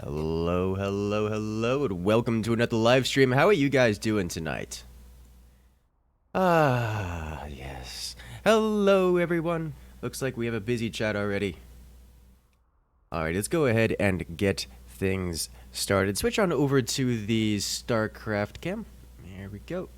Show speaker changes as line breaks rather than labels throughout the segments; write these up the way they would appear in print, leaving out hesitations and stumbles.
Hello, hello, hello, and welcome to another live stream. How are you guys doing tonight? Yes. Hello, everyone. Looks like we have a busy chat already. Alright, let's go ahead and get things started. Switch on over to the StarCraft cam. There we go.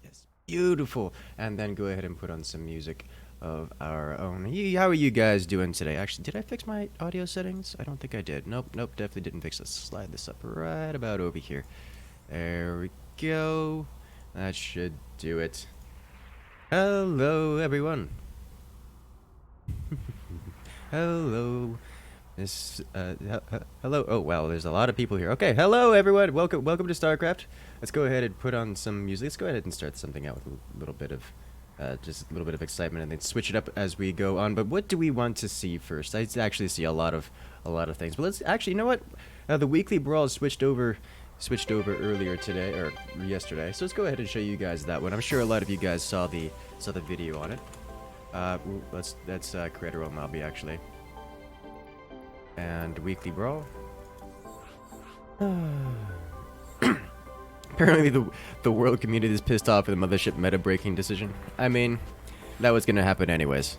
Yes, beautiful. And then go ahead and put on some music of our own. How are you guys doing today? Actually, did I fix my audio settings? I don't think I did. Nope, definitely didn't fix. Let's slide this up right about over here. There we go. That should do it. Hello, everyone. Hello. Hello. Oh, wow, there's a lot of people here. Okay, hello, everyone. Welcome to StarCraft. Let's go ahead and put on some music. Let's go ahead and start something out with a little bit of just a little bit of excitement, and then switch it up as we go on. But what do we want to see first? I actually see a lot of things. But let's actually, you know what? The weekly brawl switched over switched over earlier today, or yesterday. So let's go ahead and show you guys that one. I'm sure a lot of you guys saw the video on it. That's create our own lobby, actually. And weekly brawl. Apparently the world community is pissed off at the mothership meta-breaking decision. I mean, that was gonna happen anyways.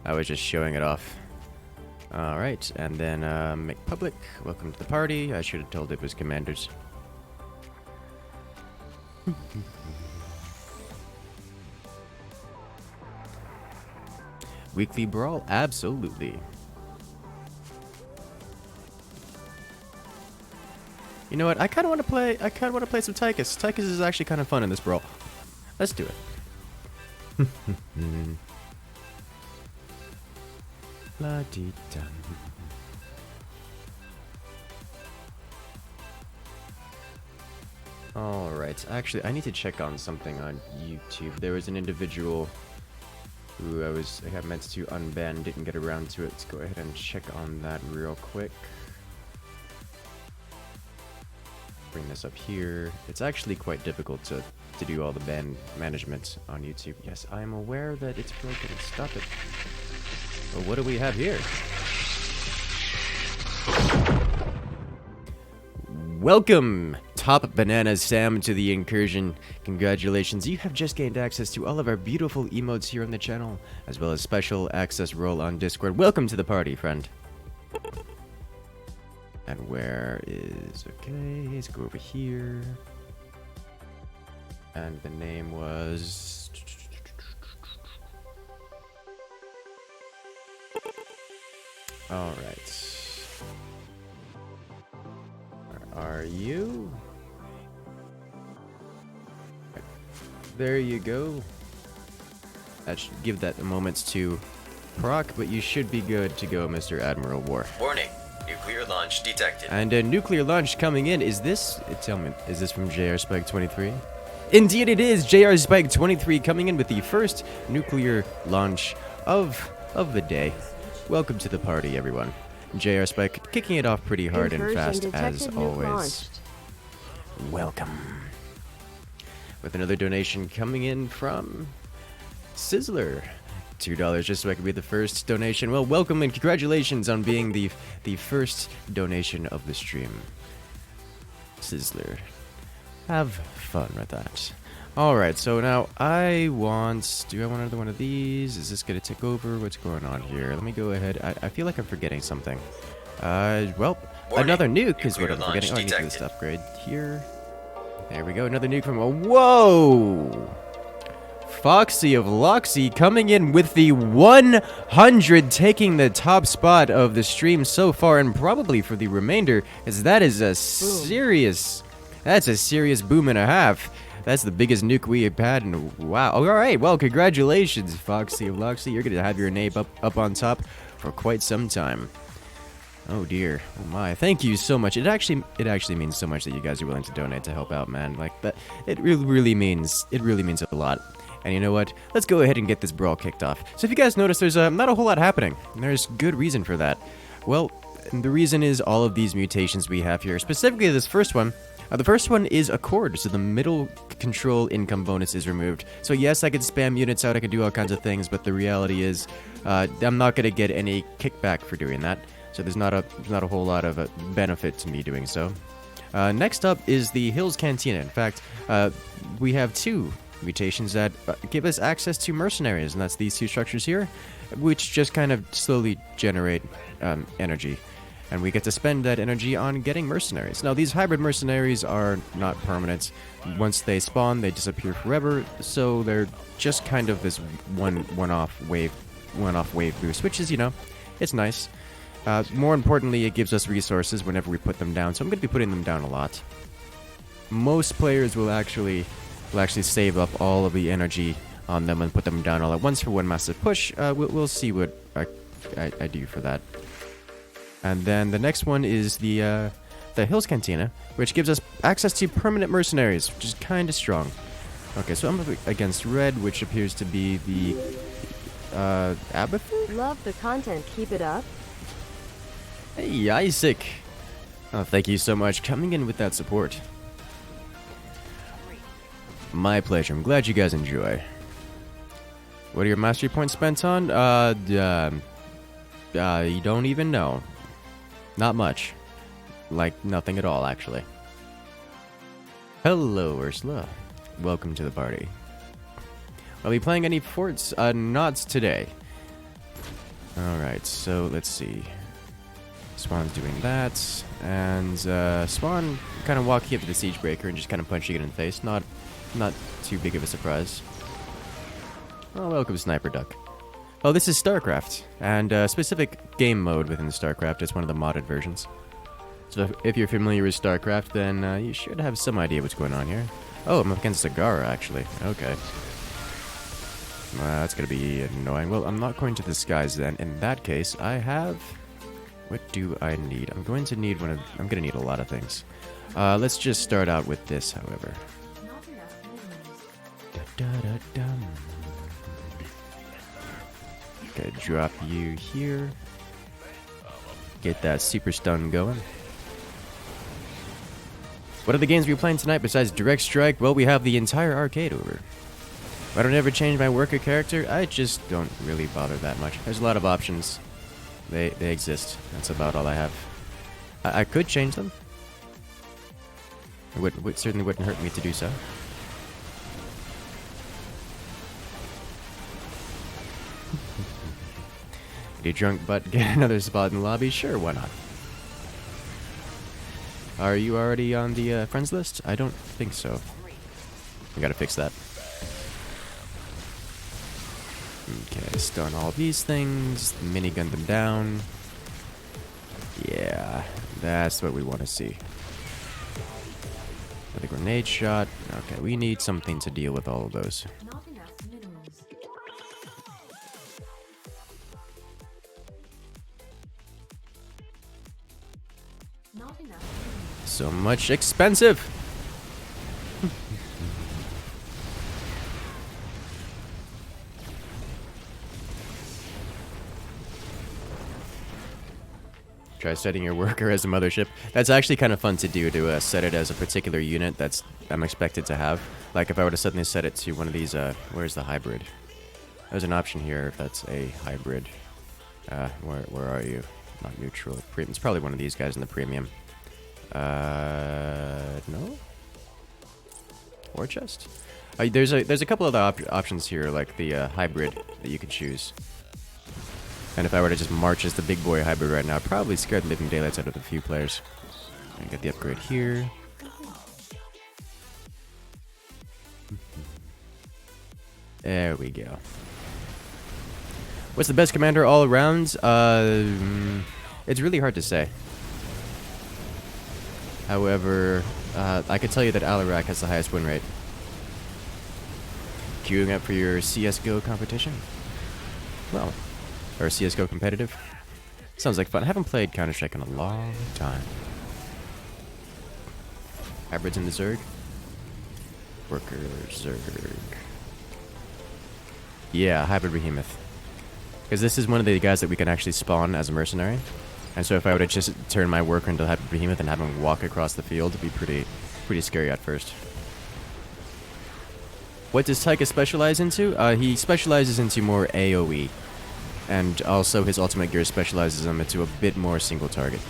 I was just showing it off. Alright, and then make public. Welcome to the party. I should have told it was commanders. Weekly brawl? Absolutely. You know what? I kind of want to play some Tychus. Tychus is actually kind of fun in this brawl. Let's do it. La dee da. Alright, actually, I need to check on something on YouTube. There was an individual who I had meant to unban, didn't get around to it. Let's go ahead and check on that real quick. Bring this up here. It's actually quite difficult to do all the ban management on YouTube. Yes, I am aware that it's broken. Stop it. But what do we have here? Welcome, Top Banana Sam, to the incursion. Congratulations, you have just gained access to all of our beautiful emotes here on the channel, as well as special access role on Discord. Welcome to the party, friend. And where is... okay, let's go over here. And the name was... alright. Where are you? There you go. That should give that a moment to proc, but you should be good to go, Mr. Admiral War.
Warning. Nuclear launch detected.
And a nuclear launch coming in. Is this... tell me, is this from JR Spike 23? Indeed it is! JR Spike 23 coming in with the first nuclear launch of the day. Welcome to the party, everyone. JR Spike kicking it off pretty hard and fast, as always. Welcome. With another donation coming in from Sizzler. $2 just so I could be the first donation. Well, welcome and congratulations on being the first donation of the stream. Sizzler. Have fun with that. Alright, so now do I want another one of these? Is this gonna take over? What's going on here? Let me go ahead. I feel like I'm forgetting something. Well,
Warning.
Another nuke is what I'm
Nuclear
forgetting. Oh, I need to do
detected.
this upgrade here. There we go, another nuke from whoa! Foxy of Loxy coming in with the 100, taking the top spot of the stream so far, and probably for the remainder, as that is a serious... that's a serious boom and a half. That's the biggest nuke we have had in a while. Alright, well, congratulations, Foxy of Loxy. You're gonna have your name up on top for quite some time. Oh dear, oh my, thank you so much. It actually means so much that you guys are willing to donate to help out, man. Like that, it really means a lot. And you know what? Let's go ahead and get this brawl kicked off. So if you guys notice, there's not a whole lot happening. And there's good reason for that. Well, the reason is all of these mutations we have here. Specifically this first one. The first one is Accord, so the middle control income bonus is removed. So yes, I could spam units out, I could do all kinds of things, but the reality is, I'm not going to get any kickback for doing that. So there's not a whole lot of benefit to me doing so. Next up is the Hills Cantina. In fact, we have two mutations that give us access to mercenaries, and that's these two structures here, which just kind of slowly generate energy. And we get to spend that energy on getting mercenaries. Now, these hybrid mercenaries are not permanent. Once they spawn, they disappear forever, so they're just kind of this one-off wave boost, which is, you know, it's nice. More importantly, it gives us resources whenever we put them down, so I'm going to be putting them down a lot. Most players will actually save up all of the energy on them and put them down all at once for one massive push. We'll see what I do for that. And then the next one is the Hills Cantina, which gives us access to permanent mercenaries, which is kind of strong. Okay, so I'm up against red, which appears to be the Abathur?
Love the content, keep it up.
Hey, Isaac. Oh, thank you so much coming in with that support. My pleasure. I'm glad you guys enjoy. What are your mastery points spent on? You don't even know. Not much. Like, nothing at all, actually. Hello, Ursula. Welcome to the party. Are we playing any forts? Not today. Alright, so let's see. Swan's doing that, and Swan kind of walking up to the siege breaker and just kind of punching it in the face. Not too big of a surprise. Oh, welcome, Sniper Duck. Oh, this is StarCraft, and a specific game mode within StarCraft. It's one of the modded versions. So if you're familiar with StarCraft, then you should have some idea what's going on here. Oh, I'm up against Zagara, actually. Okay. That's gonna be annoying. Well, I'm not going to the skies then. In that case, I have... What do I need? I'm gonna need a lot of things. Let's just start out with this, however. Okay, drop you here. Get that super stun going. What are the games we're playing tonight besides Direct Strike? Well, we have the entire arcade over. I don't ever change my worker character. I just don't really bother that much. There's a lot of options. They exist. That's about all I have. I could change them. It certainly wouldn't hurt me to do so. Get a drunk butt, get another spot in the lobby? Sure, why not? Are you already on the friends list? I don't think so. I gotta fix that. Okay, stun all these things, minigun them down. Yeah, that's what we want to see. With a grenade shot. Okay, we need something to deal with all of those.
Not enough minerals. Not enough.
So much expensive! Try setting your worker as a mothership. That's actually kind of fun to do, to set it as a particular unit that's I'm expected to have. Like if I were to suddenly set it to one of these, where's the hybrid? There's an option here if that's a hybrid. Where are you? Not neutral. It's probably one of these guys in the premium. No? War chest? There's a couple other options here, like the hybrid that you could choose. And if I were to just march as the big boy hybrid right now, I'd probably scare the living daylights out of a few players. I get the upgrade here. There we go. What's the best commander all around? It's really hard to say. However, I could tell you that Alarak has the highest win rate. Queuing up for your CSGO competition? Well, or CSGO competitive? Sounds like fun. I haven't played Counter-Strike in a long time. Hybrids in the Zerg? Worker Zerg. Yeah, Hybrid Behemoth. Because this is one of the guys that we can actually spawn as a mercenary. And so if I were to just turn my worker into Hybrid Behemoth and have him walk across the field, it'd be pretty scary at first. What does Tychus specialize into? He specializes into more AoE. And also his ultimate gear specializes him into a bit more single target.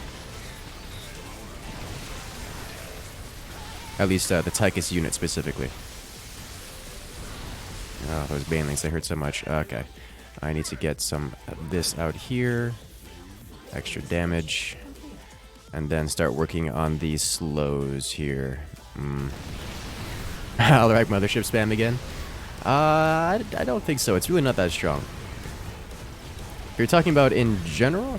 At least the Tychus unit specifically. Oh, those banelings, they hurt so much. Okay. I need to get some of this out here. Extra damage. And then start working on these slows here. Alright, mothership spam again. I don't think so. It's really not that strong. If you're talking about in general,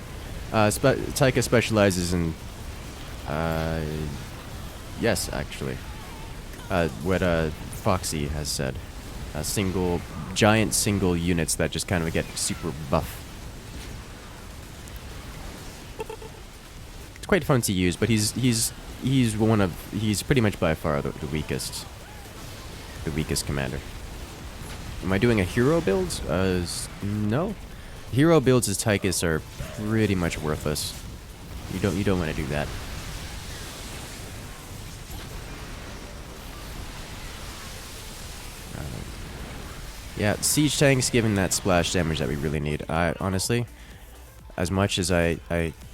Tychus specializes in... yes, actually. What Foxy has said. Giant single units that just kind of get super buff. It's quite fun to use, but he's pretty much by far the weakest commander. Am I doing a hero build? No. Hero builds as Tychus are pretty much worthless. You don't want to do that. Yeah, siege tanks giving that splash damage that we really need. I honestly, as much as I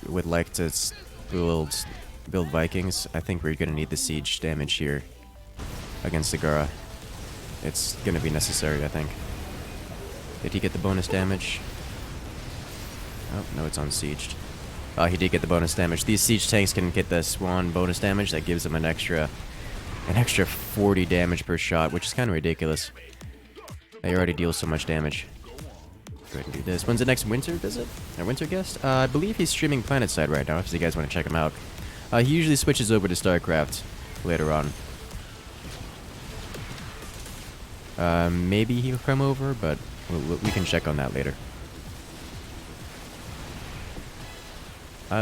would like to build Vikings, I think we're gonna need the siege damage here against Sagara. It's gonna be necessary, I think. Did he get the bonus damage? Oh no, it's unsieged. Oh, he did get the bonus damage. These siege tanks can get the swan bonus damage that gives them an extra 40 damage per shot, which is kind of ridiculous. They already deal so much damage. Go ahead and do this. When's the next winter visit? Or winter guest? I believe he's streaming PlanetSide right now, if you guys want to check him out. He usually switches over to StarCraft later on. Maybe he'll come over, but we can check on that later.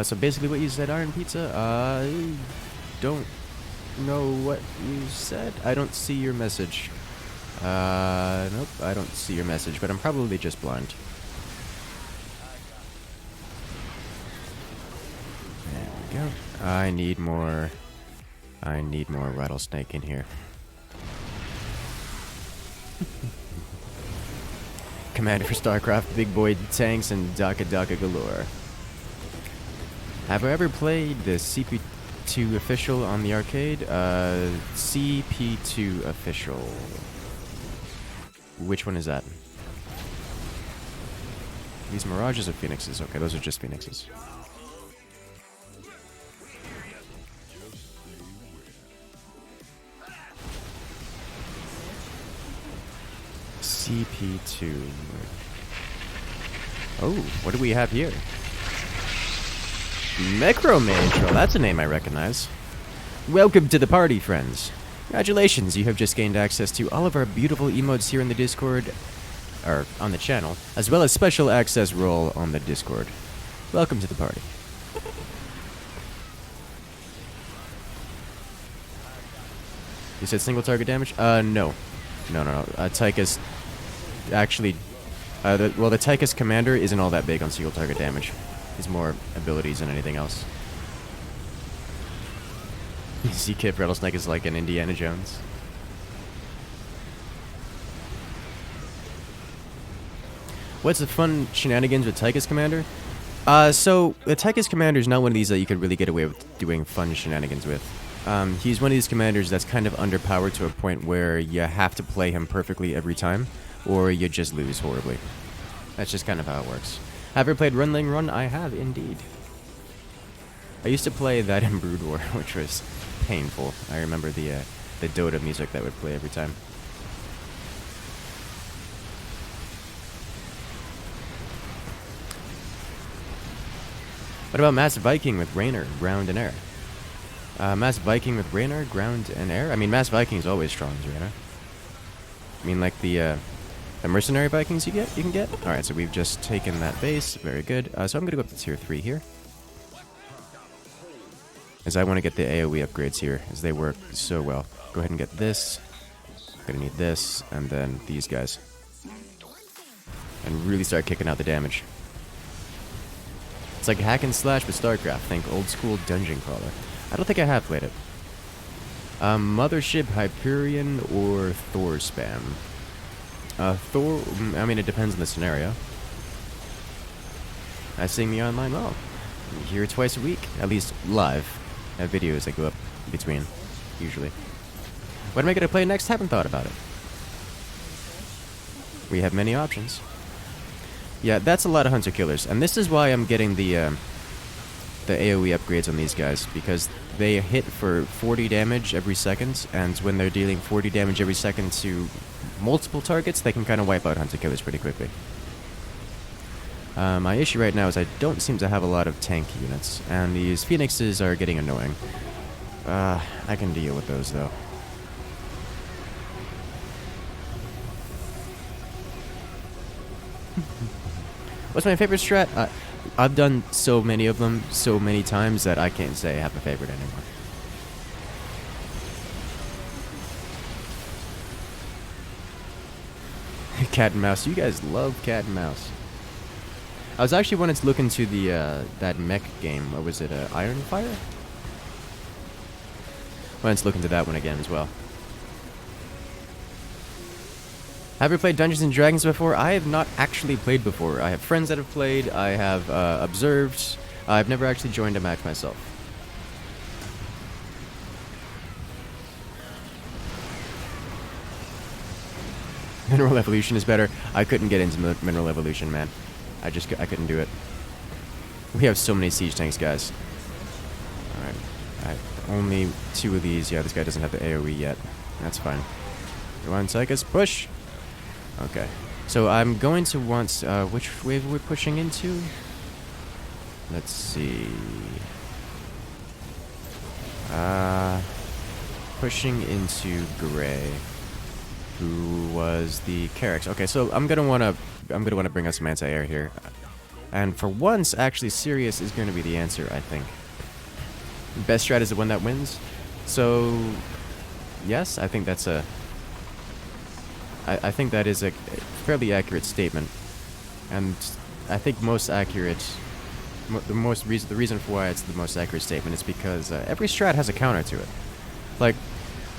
So basically what you said, Iron Pizza, I don't know what you said. I don't see your message. Nope, I don't see your message, but I'm probably just blind. There we go. I need more rattlesnake in here. Commander for StarCraft, big boy tanks, and Daka Daka galore. Have I ever played the CP2 official on the arcade? CP2 official. Which one is that? These mirages are phoenixes. Okay, those are just phoenixes. CP2. Oh, what do we have here? Necromage. Well, that's a name I recognize. Welcome to the party, friends. Congratulations, you have just gained access to all of our beautiful emotes here in the Discord, or on the channel, as well as special access role on the Discord. Welcome to the party. You said single target damage? No. No. Tychus, actually, the Tychus commander isn't all that big on single target damage. He's more abilities than anything else. Z-Kip Rattlesnake is like an Indiana Jones. What's the fun shenanigans with Tychus Commander? So the Tychus Commander is not one of these that you could really get away with doing fun shenanigans with. He's one of these commanders that's kind of underpowered to a point where you have to play him perfectly every time, or you just lose horribly. That's just kind of how it works. Have you ever played Run Ling Run? I have indeed. I used to play that in Brood War, which was painful. I remember the Dota music that would play every time. What about Mass Viking with Raynor, ground and air? Mass Viking with Raynor, ground and air? I mean, Mass Viking is always strong as Raynor. I mean, like the mercenary Vikings you can get? Alright, so we've just taken that base. Very good. So I'm going to go up to tier 3 here. As I want to get the AoE upgrades here, as they work so well. Go ahead and get this. Gonna need this, and then these guys. And really start kicking out the damage. It's like hack and slash with StarCraft. Think old school dungeon crawler. I don't think I have played it. Mothership, Hyperion, or Thor spam? Thor, I mean, it depends on the scenario. I sing the online well. I'm here twice a week, at least live. I have videos that go up between, usually. What am I gonna play next? Haven't thought about it. We have many options. Yeah, that's a lot of hunter killers, and this is why I'm getting the AoE upgrades on these guys, because they hit for 40 damage every second, and when they're dealing 40 damage every second to multiple targets, they can kind of wipe out hunter killers pretty quickly. My issue right now is I don't seem to have a lot of tank units, and these phoenixes are getting annoying. I can deal with those though. What's my favorite strat? I've done so many of them so many times that I can't say I have a favorite anymore. Cat and mouse. You guys love cat and mouse. I was actually wanting to look into the that mech game. What was it? Iron Fire? Wanted to look into that one again as well. Have you played Dungeons and Dragons before? I have not actually played before. I have friends that have played. I have observed. I've never actually joined a match myself. Mineral Evolution is better. I couldn't get into Mineral Evolution, man. I couldn't do it. We have so many siege tanks, guys. Alright. Only 2 of these. Yeah, this guy doesn't have the AoE yet. That's fine. Come on, Tychus, push! Okay. So I'm going to want... which wave are we pushing into? Let's see... pushing into Gray, who was the Carrix. Okay, so I'm gonna wanna bring out some anti-air here, and for once, actually, Sirius is going to be the answer. I think. Best strat is the one that wins. So, yes, I think that's a. I think that is a fairly accurate statement, and I think most accurate. The reason for why it's the most accurate statement is because every strat has a counter to it. Like,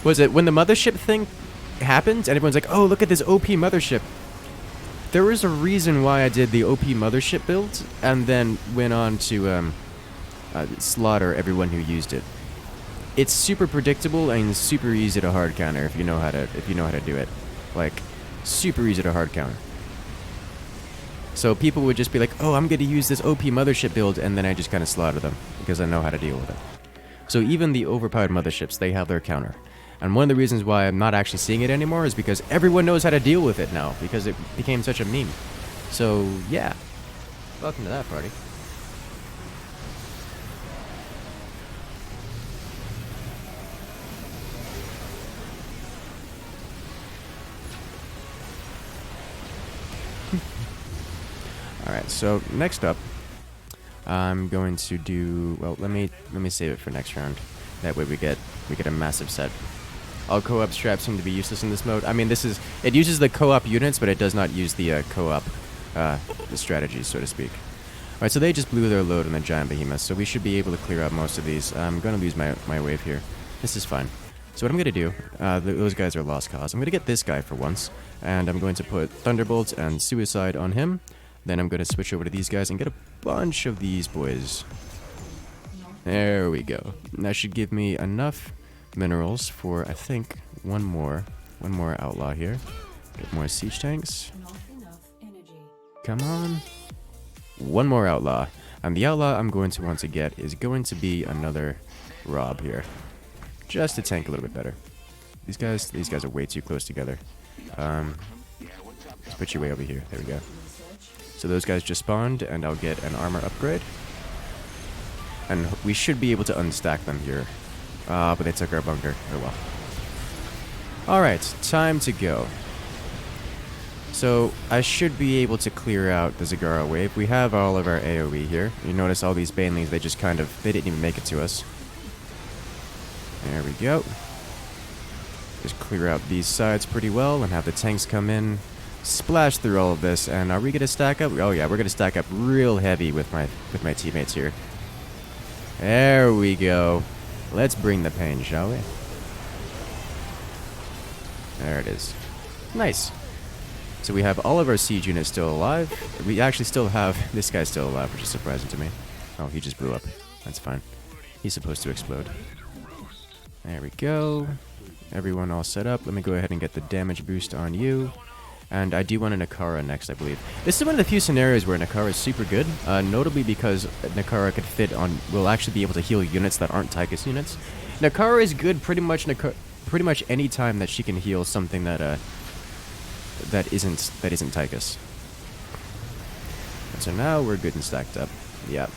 was it when the mothership thing happened and everyone's like, oh, look at this OP mothership. There was a reason why I did the OP mothership build and then went on to slaughter everyone who used it. It's super predictable and super easy to hard counter if you know how to do it. Like, super easy to hard counter. So people would just be like, oh, I'm going to use this OP mothership build, and then I just kind of slaughter them because I know how to deal with it. So even the overpowered motherships, they have their counter. And one of the reasons why I'm not actually seeing it anymore is because everyone knows how to deal with it now, because it became such a meme. So, yeah. Welcome to that party. Alright, so next up, I'm going to do, well, let me save it for next round. That way we get a massive set. All co-op straps seem to be useless in this mode. I mean, it uses the co-op units, but it does not use the co-op the strategies, so to speak. Alright, so they just blew their load on the giant behemoths, so we should be able to clear out most of these. I'm going to lose my wave here. This is fine. So what I'm going to do, those guys are lost cause. I'm going to get this guy for once, and I'm going to put Thunderbolt and Suicide on him. Then I'm going to switch over to these guys and get a bunch of these boys. There we go. That should give me enough minerals for, I think, one more outlaw here. Get more siege tanks. Come on. One more outlaw. And the outlaw I'm going to want to get is going to be another Rob here. Just to tank a little bit better. These guys are way too close together. Let's put you way over here. There we go. So those guys just spawned, and I'll get an armor upgrade. And we should be able to unstack them here. But they took our bunker. Oh well. Alright, time to go. So, I should be able to clear out the Zagara wave. We have all of our AoE here. You notice all these banelings, they didn't even make it to us. There we go. Just clear out these sides pretty well and have the tanks come in. Splash through all of this, and are we gonna stack up? Oh yeah, we're gonna stack up real heavy with my teammates here. There we go. Let's bring the pain, shall we? There it is. Nice. So we have all of our siege units still alive. We actually still have this guy still alive, which is surprising to me. Oh, he just blew up. That's fine. He's supposed to explode. There we go. Everyone all set up. Let me go ahead and get the damage boost on you. And I do want a Nakara next, I believe. This is one of the few scenarios where Nakara is super good, notably because Nakara will actually be able to heal units that aren't Tychus units. Nakara is good pretty much any time that she can heal something that isn't Tychus. So now we're good and stacked up. Yep.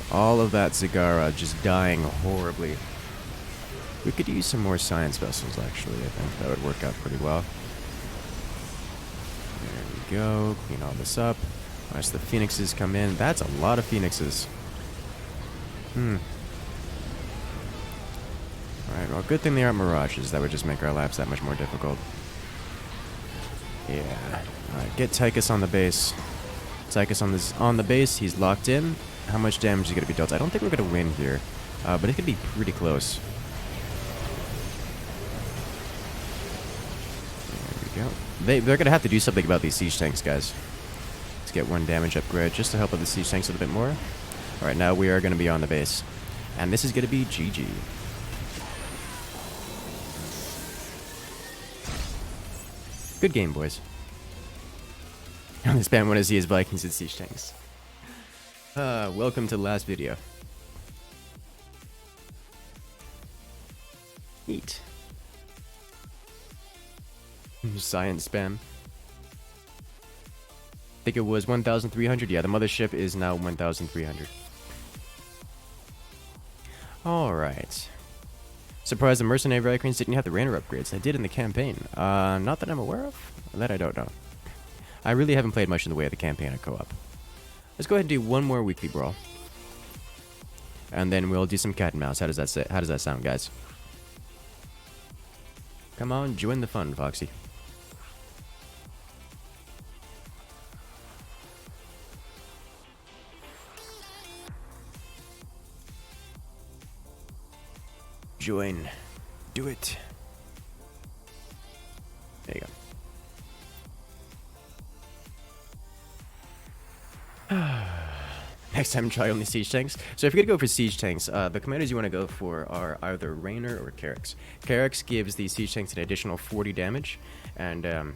All of that Zagara just dying horribly. We could use some more science vessels, actually. I think that would work out pretty well. There we go. Clean all this up. Watch the phoenixes come in. That's a lot of phoenixes. Alright, well, good thing they aren't mirages. That would just make our laps that much more difficult. Yeah. Alright, get Tychus on the base. Tychus on the base. He's locked in. How much damage is going to be dealt? I don't think we're going to win here. But it could be pretty close. go. They're gonna have to do something about these siege tanks, guys. Let's get 1 damage upgrade just to help out the siege tanks a little bit more. Alright, now we are gonna be on the base. And this is gonna be GG. Good game, boys. This man want to see his Vikings and siege tanks. Welcome to the last video. Neat. Science spam. I think it was 1,300. Yeah, the mothership is now 1,300. Alright. Surprised the mercenary Vikings didn't have the Rainer upgrades. They did in the campaign. Not that I'm aware of. That I don't know. I really haven't played much in the way of the campaign or co-op. Let's go ahead and do one more weekly brawl. And then we'll do some cat and mouse. How does that sound, guys? Come on, join the fun, Foxy. Join. Do it. There you go. Next time, try only siege tanks. So if you're gonna go for siege tanks, the commanders you want to go for are either Rainer or Carix. Carix gives the siege tanks an additional 40 damage, and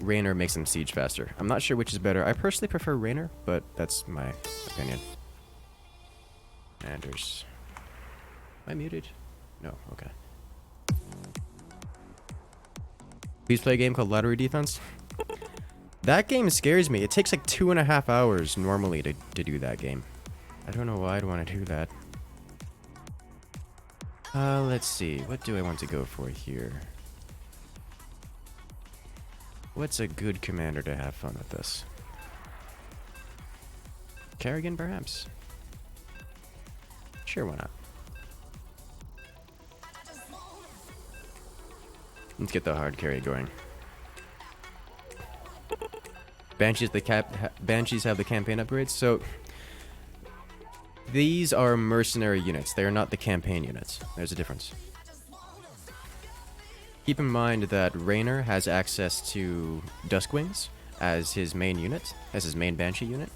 Rainer makes them siege faster. I'm not sure which is better. I personally prefer Rainer, but that's my opinion. Anders. Am I muted? No, okay. Please play a game called Lottery Defense. That game scares me. It takes like 2.5 hours normally to do that game. I don't know why I'd want to do that. Let's see. What do I want to go for here? What's a good commander to have fun with this? Kerrigan, perhaps? Sure, why not? Let's get the hard carry going. Banshees have the campaign upgrades. So these are mercenary units. They are not the campaign units. There's a difference. Keep in mind that Rainer has access to Duskwings as his main unit, as his main Banshee unit.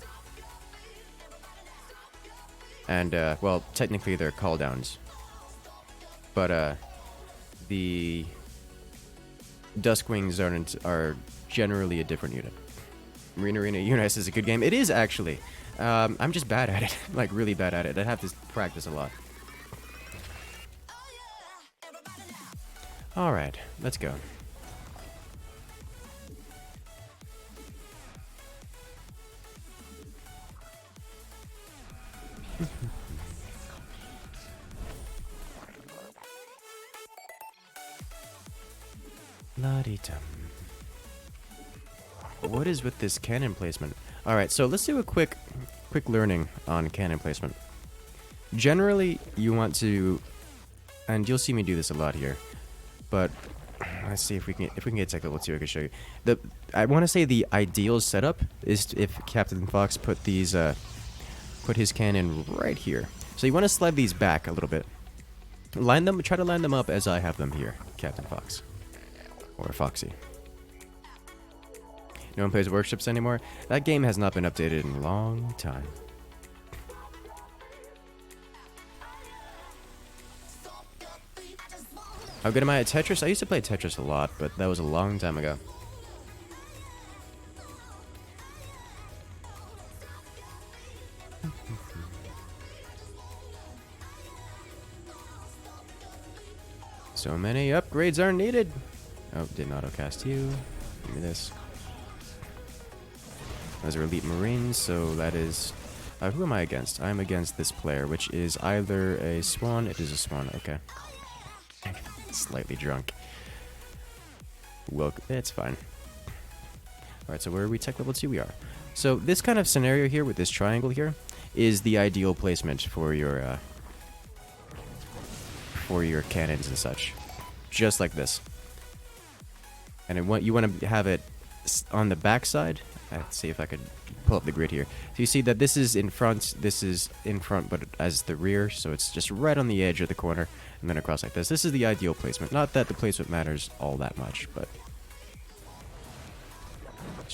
And, well, technically they're call downs. But, the Duskwings are generally a different unit. Arena Unis is a good game. It is, actually. I'm just bad at it. Like, really bad at it. I have to practice a lot. Alright, let's go. La-dee-dum. What is with this cannon placement? Alright, so let's do a quick learning on cannon placement. Generally, you want to, and you'll see me do this a lot here, but let's see if we can get technical too. I can show you. I want to say the ideal setup is if Captain Fox put his cannon right here. So you want to slide these back a little bit. Try to line them up as I have them here, Captain Fox. Or Foxy. No one plays Workshops anymore? That game has not been updated in a long time. How good am I at Tetris? I used to play Tetris a lot, but that was a long time ago. So many upgrades are needed. Oh, did not autocast you. Give me this. Those are elite marines, so that is... who am I against? I'm against this player, which is either a swan. It is a swan, okay. Slightly drunk. Well, it's fine. Alright, so where are we? Tech level 2? We are. So this kind of scenario here with this triangle here is the ideal placement for your cannons and such. Just like this. And you want to have it on the back side. Let's see if I could pull up the grid here. So you see that this is in front, but as the rear, so it's just right on the edge of the corner, and then across like this. This is the ideal placement. Not that the placement matters all that much, but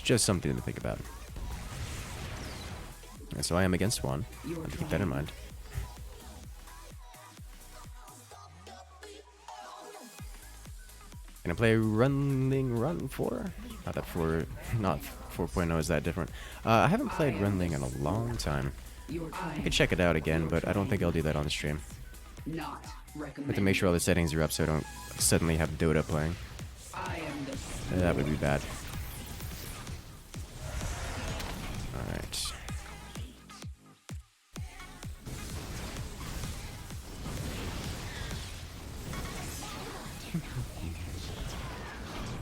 just something to think about. And so I am against one.
You're
Have to keep that in mind. Gonna play Run 4? Not that 4, not 4.0 is that different. I haven't played Runling in a long time. I could check it out again, but I don't think I'll do that on the stream.
Not
I have to
recommended.
make sure all the settings are up so I don't suddenly have Dota playing.
I am the
That would be bad. Alright.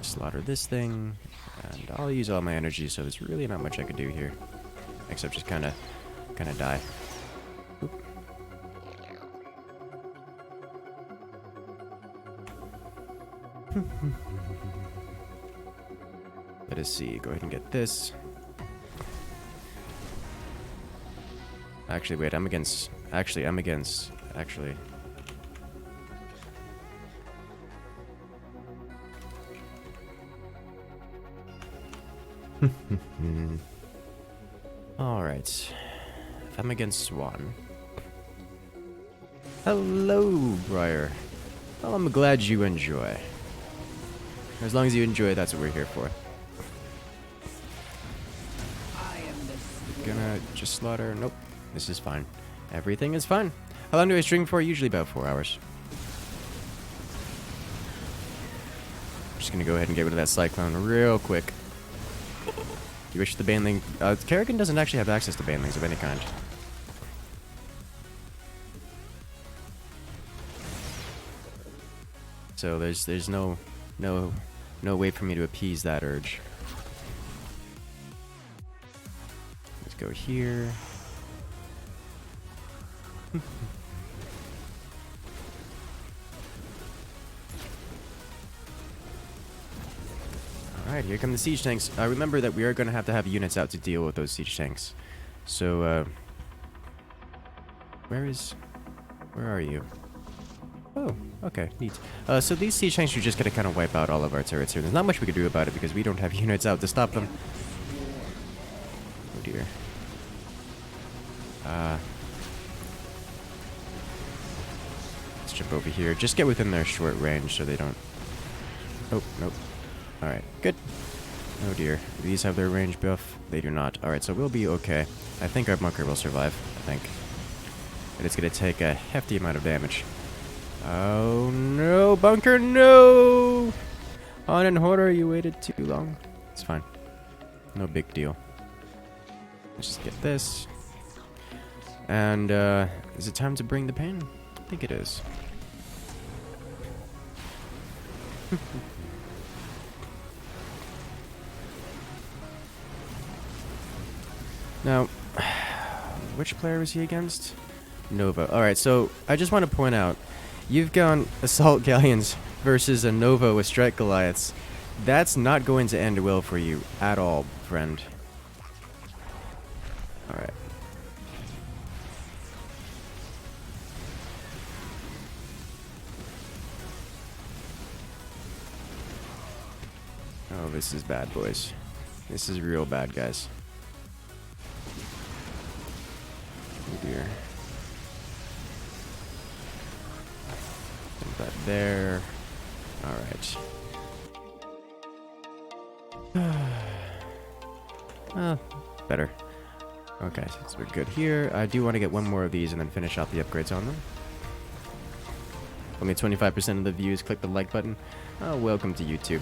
Slaughter this thing, and I'll use all my energy, so there's really not much I could do here. Except just kinda die. Oop. Let us see, go ahead and get this. Actually, wait, I'm against... Actually... Alright. If I'm against Swan. Hello, Briar. Well, I'm glad you enjoy. As long as you enjoy, that's what we're here for.
I am the
Gonna just slaughter. Nope. This is fine. Everything is fine. How long do I stream for? Usually about 4 hours. Just gonna go ahead and get rid of that Cyclone real quick. You wish the Baneling... Kerrigan doesn't actually have access to Banelings of any kind. So there's no way for me to appease that urge. Let's go here. Alright, here come the siege tanks. Remember that we are going to have units out to deal with those siege tanks. So, where are you? Oh, okay, neat. So these siege tanks are just going to kind of wipe out all of our turrets here. There's not much we can do about it because we don't have units out to stop them. Oh dear. Let's jump over here. Just get within their short range so they don't... Oh, nope. Alright, good. Oh dear. Do these have their range buff? They do not. Alright, so we'll be okay. I think our bunker will survive. I think. But it's going to take a hefty amount of damage. Oh no, bunker, no! On and Horror, you waited too long. It's fine. No big deal. Let's just get this. And, is it time to bring the pain? I think it is. Now, which player was he against? Nova. Alright, so I just want to point out, you've gone Assault Galleons versus a Nova with Strike Goliaths. That's not going to end well for you at all, friend. Alright. Oh, this is bad, boys. This is real bad, guys. Oh dear. Put that there. Alright. Better. Okay, so we're good here. I do want to get one more of these and then finish out the upgrades on them. Only 25% of the views click the like button. Oh, welcome to YouTube.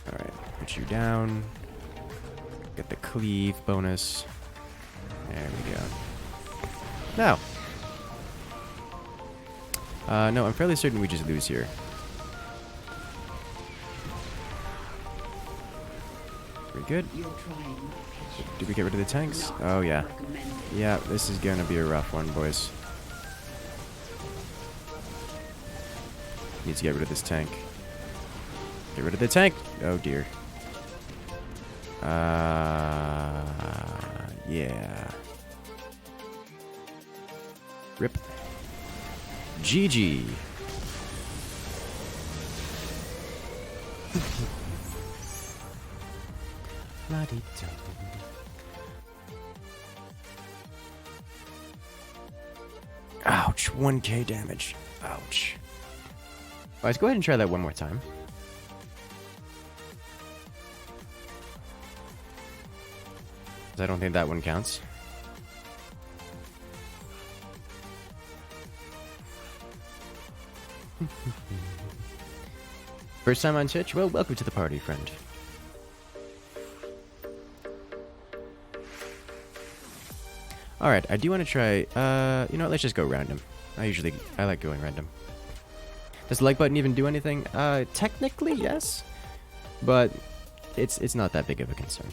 Alright, put you down. Get the cleave bonus. There we go. Now. No, I'm fairly certain we just lose here. We're good. Did we get rid of the tanks? Oh, yeah. Yeah, this is gonna be a rough one, boys. Need to get rid of this tank. Get rid of the tank! Oh, dear. Yeah. Rip. GG. La-dee-dum. Ouch, 1k damage. Ouch. Alright, let's go ahead and try that one more time. I don't think that one counts. First time on Twitch? Well, welcome to the party, friend. Alright, I do want to try, you know what, let's just go random. I like going random. Does the like button even do anything? Technically, yes. But it's not that big of a concern.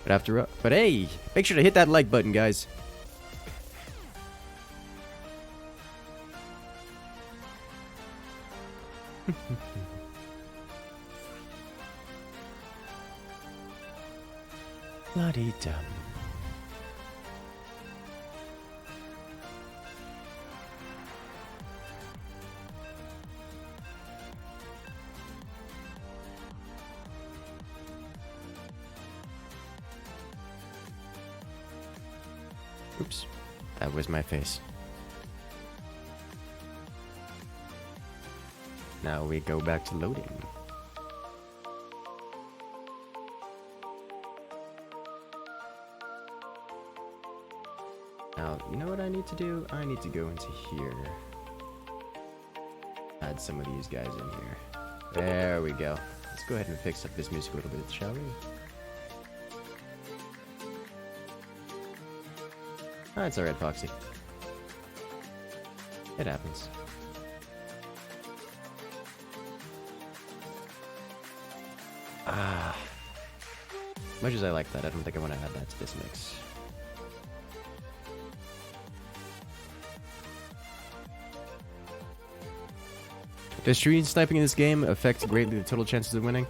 But hey, make sure to hit that like button, guys. La-dee-dum. Oops, that was my face. Now we go back to loading. Now, you know what I need to do? I need to go into here. Add some of these guys in here. There we go. Let's go ahead and fix up this music a little bit, shall we? Oh, it's alright, Foxy. It happens. Ah. Much as I like that, I don't think I want to add that to this mix. Does stream sniping in this game affect greatly the total chances of winning?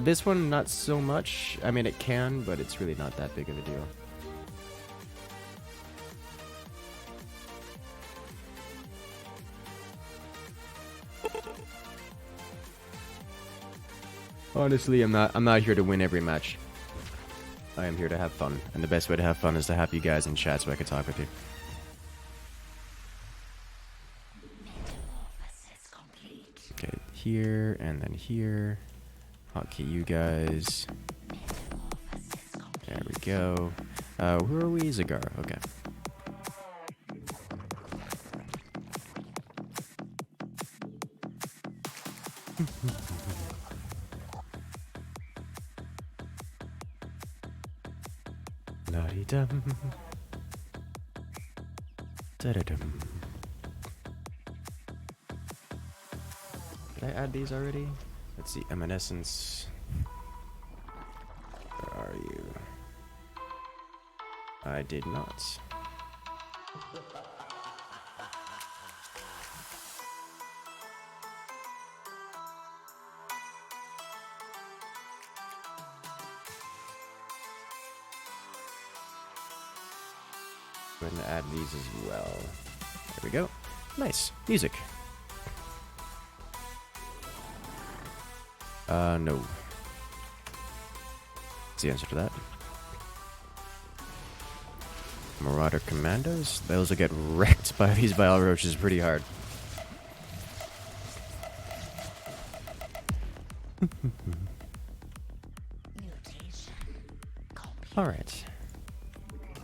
This one, not so much. I mean, it can, but it's really not that big of a deal. Honestly, I'm not here to win every match. I am here to have fun, and the best way to have fun is to have you guys in chat so I can talk with you. Okay, here and then here. Hotkey you guys. There we go. Who are we? Zagara. Okay. La-dee-dum. Da-da-dum. Did I add these already? Let's see, Evanescence. Where are you? I did not. Go ahead and add these as well. There we go. Nice. Music. No. What's the answer to that? Marauder Commandos? Those will get wrecked by these Vile Roaches pretty hard. Alright.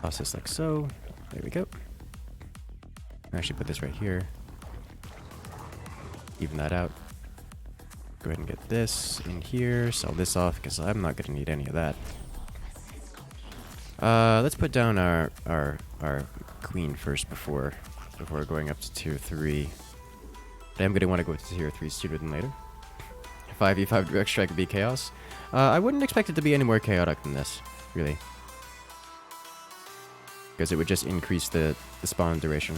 Toss this like so. There we go. Actually put this right here. Even that out. Go ahead and get this in here. Sell this off because I'm not going to need any of that. Let's put down our queen first before going up to tier 3. I am going to want to go to tier 3 sooner than later. 5v5 direct strike would be chaos. I wouldn't expect it to be any more chaotic than this, really. Because it would just increase the spawn duration.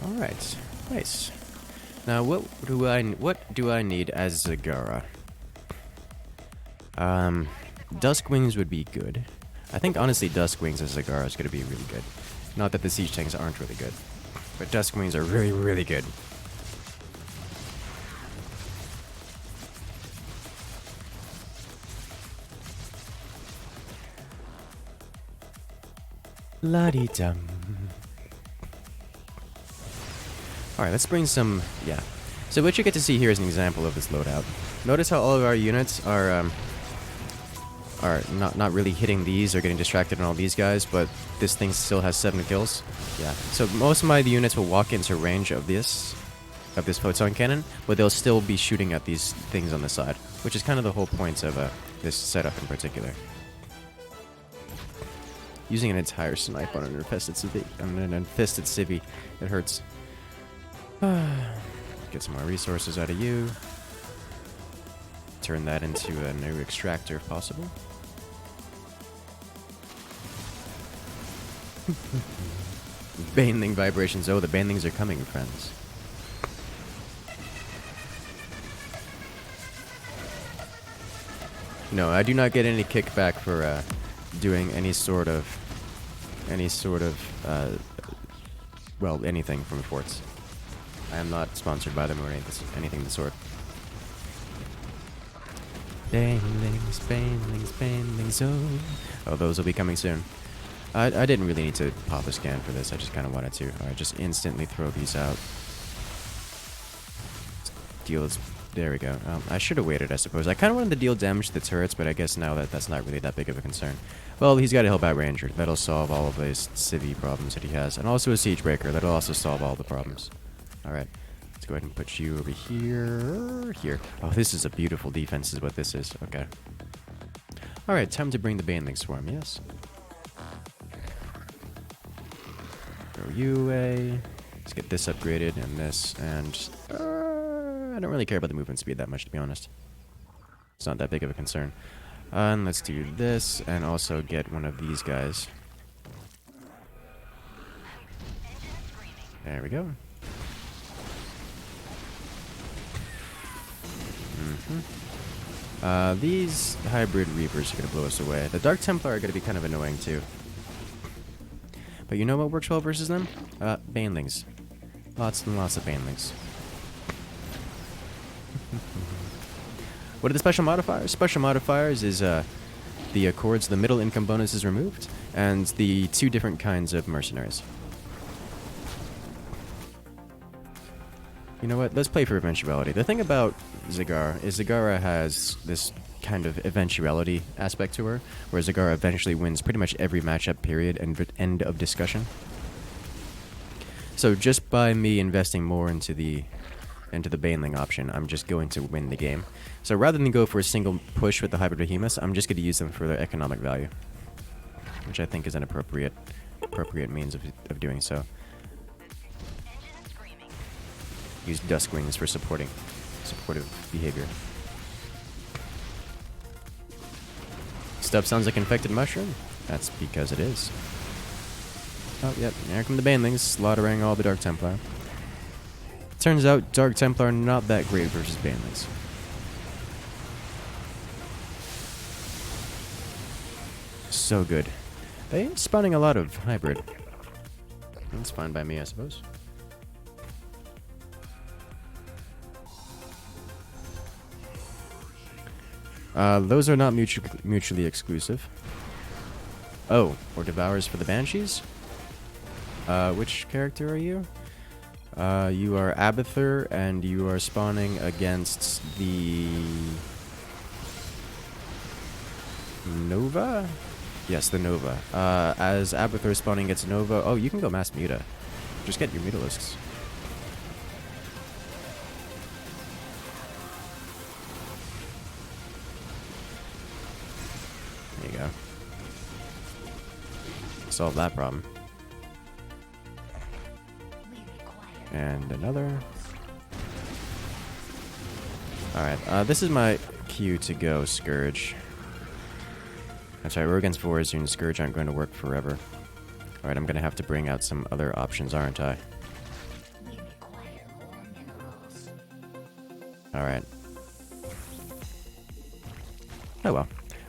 Alright, nice. Now what do I need as Zagara? Duskwings would be good. I think honestly Duskwings as Zagara is gonna be really good. Not that the siege tanks aren't really good. But Dusk Wings are really, really good. La-dee-dum. Alright, let's bring some... yeah. So what you get to see here is an example of this loadout. Notice how all of our units are not really hitting these or getting distracted on all these guys, but this thing still has 7 kills. Yeah. So most of my units will walk into range of this photon cannon, but they'll still be shooting at these things on the side, which is kind of the whole point of this setup in particular. Using an entire snipe on an infested civvy, it hurts. Get some more resources out of you. Turn that into a new extractor if possible. Baneling vibrations. Oh, the banelings are coming, friends. No, I do not get any kickback for doing any sort of well, anything from forts. I am not sponsored by them or anything of the sort. Banelings, banelings, banelings, oh. Oh, those will be coming soon. I didn't really need to pop a scan for this, I just kind of wanted to. Alright, just instantly throw these out. Deals, there we go. I should have waited, I suppose. I kind of wanted to deal damage to the turrets, but I guess now that's not really that big of a concern. Well, he's got a Hellbat Ranger. That'll solve all of those civvy problems that he has. And also a Siege Breaker. That'll also solve all the problems. Alright. Let's go ahead and put you over here. Here. Oh, this is a beautiful defense is what this is. Okay. Alright, time to bring the Baneling Swarm, yes? Throw you away. Let's get this upgraded and this, and... I don't really care about the movement speed that much, to be honest. It's not that big of a concern. And let's do this, and also get one of these guys. There we go. These hybrid reapers are going to blow us away. The Dark Templar are going to be kind of annoying too. But you know what works well versus them? Banelings. Lots and lots of banelings. What are the special modifiers? Special modifiers is the Accords, the middle income bonus is removed, and the 2 different kinds of mercenaries. You know what? Let's play for eventuality. The thing about Zagara is Zagara has this kind of eventuality aspect to her, where Zagara eventually wins pretty much every matchup, period, and end of discussion. So just by me investing more into the Baneling option, I'm just going to win the game. So rather than go for a single push with the Hybrid Behemoths, I'm just going to use them for their economic value, which I think is an appropriate means of doing so. Use Dusk Wings for supportive behavior. Stuff sounds like infected mushroom. That's because it is. Oh, yep, here come the Banelings, slaughtering all the Dark Templar. Turns out Dark Templar are not that great versus Banelings. So good. They ain't spawning a lot of hybrid. That's fine by me, I suppose. Those are not mutually exclusive. Oh, or Devours for the Banshees? Which character are you? You are Abathur, and you are spawning against the... Nova? Yes, the Nova. As Abathur spawning against Nova... Oh, you can go Mass Muta. Just get your Mutalisks. There you go. Solve that problem. And another. Alright, this is my cue to go Scourge. That's right, we're against Vorazun and Scourge aren't going to work forever. Alright, I'm going to have to bring out some other options, aren't I? Alright. Oh well.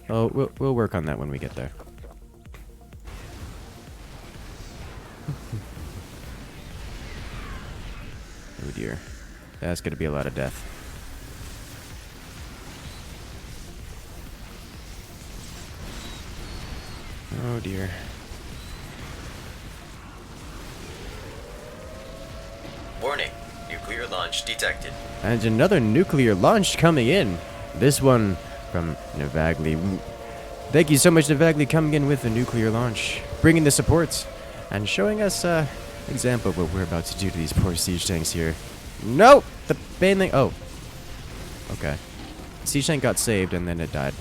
Oh, we'll work on that when we get there. dear. That's gonna be a lot of death. Oh dear.
Warning. Nuclear launch detected.
And another nuclear launch coming in. This one from Navagli. Thank you so much, Navagli, coming in with the nuclear launch. Bringing the supports. And showing us an example of what we're about to do to these poor siege tanks here. No! The Baneling. Oh. Okay. Siege tank got saved and then it died.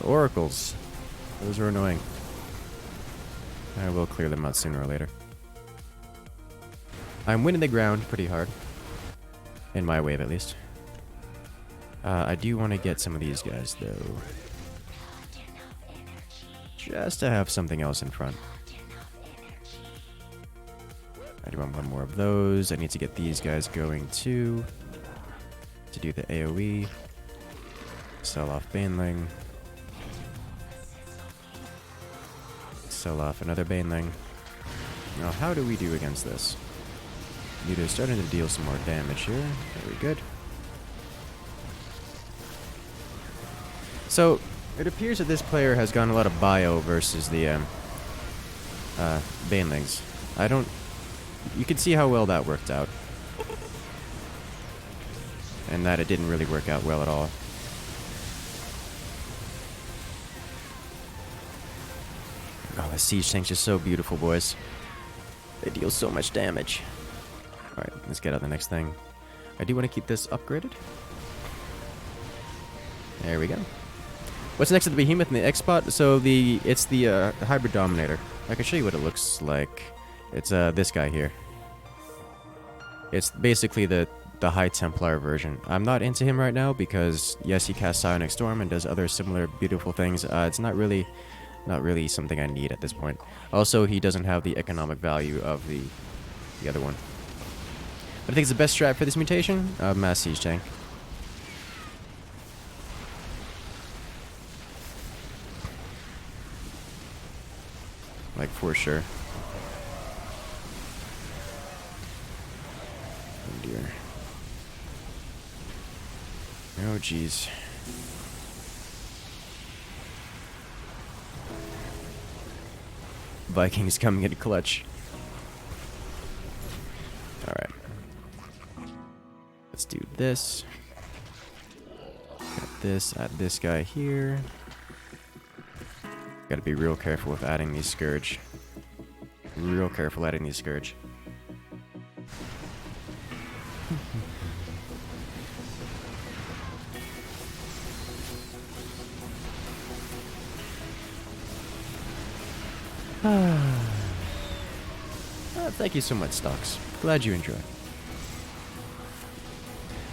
Oracles. Those are annoying. I will clear them out sooner or later. I'm winning the ground pretty hard. In my wave, at least. I do want to get some of these guys, though. Just to have something else in front. I do want one more of those. I need to get these guys going, too. To do the AoE. Sell off Baneling. Sell off another Baneling. Now, how do we do against this? They're starting to deal some more damage here. Very good. So, it appears that this player has gone a lot of bio versus the Banelings. I don't... You can see how well that worked out. And that it didn't really work out well at all. Oh, the siege tanks are so beautiful, boys. They deal so much damage. Alright, let's get out the next thing. I do want to keep this upgraded. There we go. What's next to the Behemoth and the X-Spot? So it's the Hybrid Dominator. I can show you what it looks like. It's this guy here. It's basically the High Templar version. I'm not into him right now because, yes, he casts Psionic Storm and does other similar beautiful things. It's not really something I need at this point. Also, he doesn't have the economic value of the other one. But I think it's the best strat for this mutation. Mass Siege Tank. Like, for sure. Oh dear. Oh jeez. Vikings coming in clutch. Alright. Let's do this. Got this, add this guy here. Gotta be real careful with adding these Scourge. Real careful adding these Scourge. Thank you so much, Stocks. Glad you enjoy.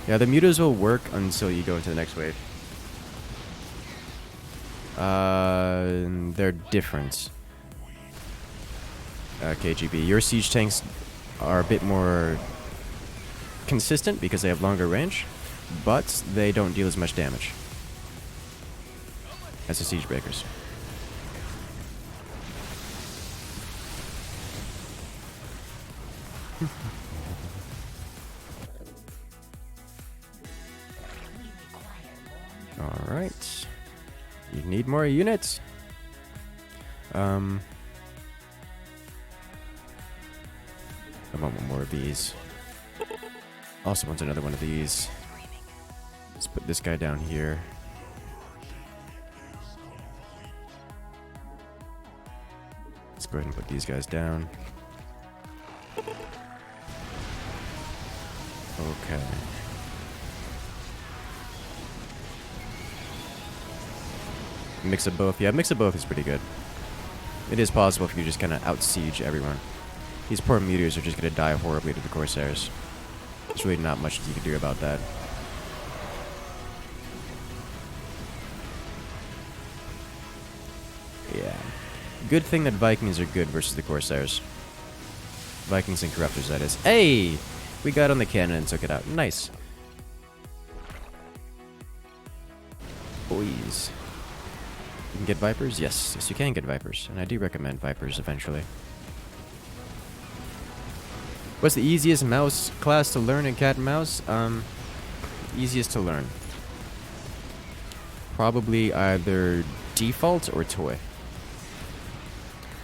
Yeah, the mutas will work until you go into the next wave. They're different. KGB. Your siege tanks are a bit more consistent because they have longer range, but they don't deal as much damage as the siege breakers. Alright. You need more units. I want one more of these. Also wants another one of these. Let's put this guy down here. Let's go ahead and put these guys down. Okay. Mix of both. Yeah, mix of both is pretty good. It is possible if you just kind of out-siege everyone. These poor meteors are just going to die horribly to the Corsairs. There's really not much you can do about that. Yeah. Good thing that Vikings are good versus the Corsairs. Vikings and Corruptors, that is. Hey! We got on the cannon and took it out. Nice. boys. You can get Vipers? Yes. Yes, you can get Vipers. And I do recommend Vipers eventually. What's the easiest mouse class to learn in Cat and Mouse? Easiest to learn. Probably either default or toy.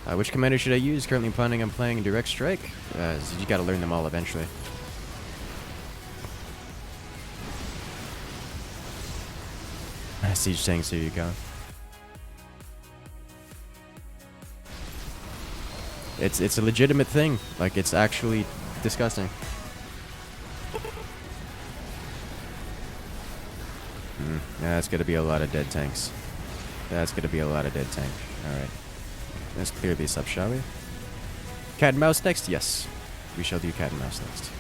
Which commander should I use? Currently planning on playing Direct Strike. So you gotta learn them all eventually. Siege tanks, here you go. It's a legitimate thing. Like, it's actually disgusting. Yeah, that's gonna be a lot of dead tanks. That's gonna be a lot of dead tank. Alright. Let's clear these up, shall we? Cat and Mouse next? Yes. We shall do Cat and Mouse next.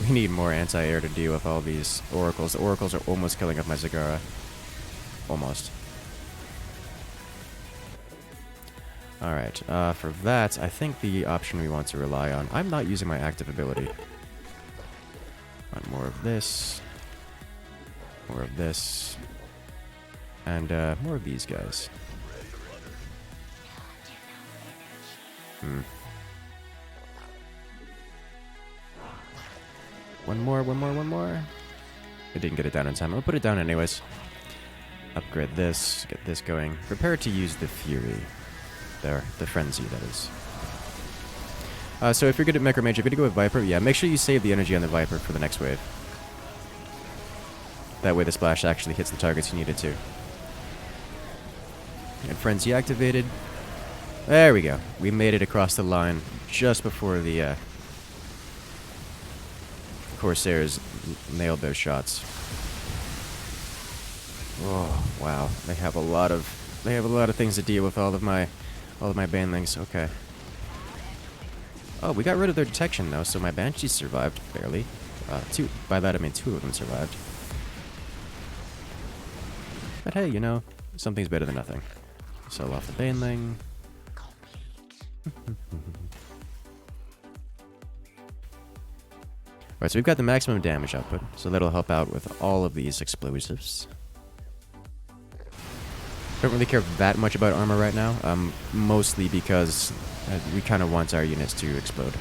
We need more anti-air to deal with all these oracles. The oracles are almost killing up my Zagara. Almost. Alright, for that, I think the option we want to rely on... I'm not using my active ability. Want more of this. More of this. And, more of these guys. One more. I didn't get it down in time. I'll put it down anyways. Upgrade this, get this going. Prepare to use the Fury. There, the Frenzy, that is. So if you're good at Micro Mage, you're going to go with Viper. Yeah, make sure you save the energy on the Viper for the next wave. That way the splash actually hits the targets you need it to. And Frenzy activated. There we go. We made it across the line just before the Corsairs nailed their shots. Oh wow, they have a lot of things to deal with. All of my banelings. Okay. Oh, we got rid of their detection though, so my Banshees survived barely. By that I mean 2 of them survived. But hey, you know, something's better than nothing. Sell off the baneling. Alright, so we've got the maximum damage output, so that'll help out with all of these explosives. Don't really care that much about armor right now, mostly because we kind of want our units to explode.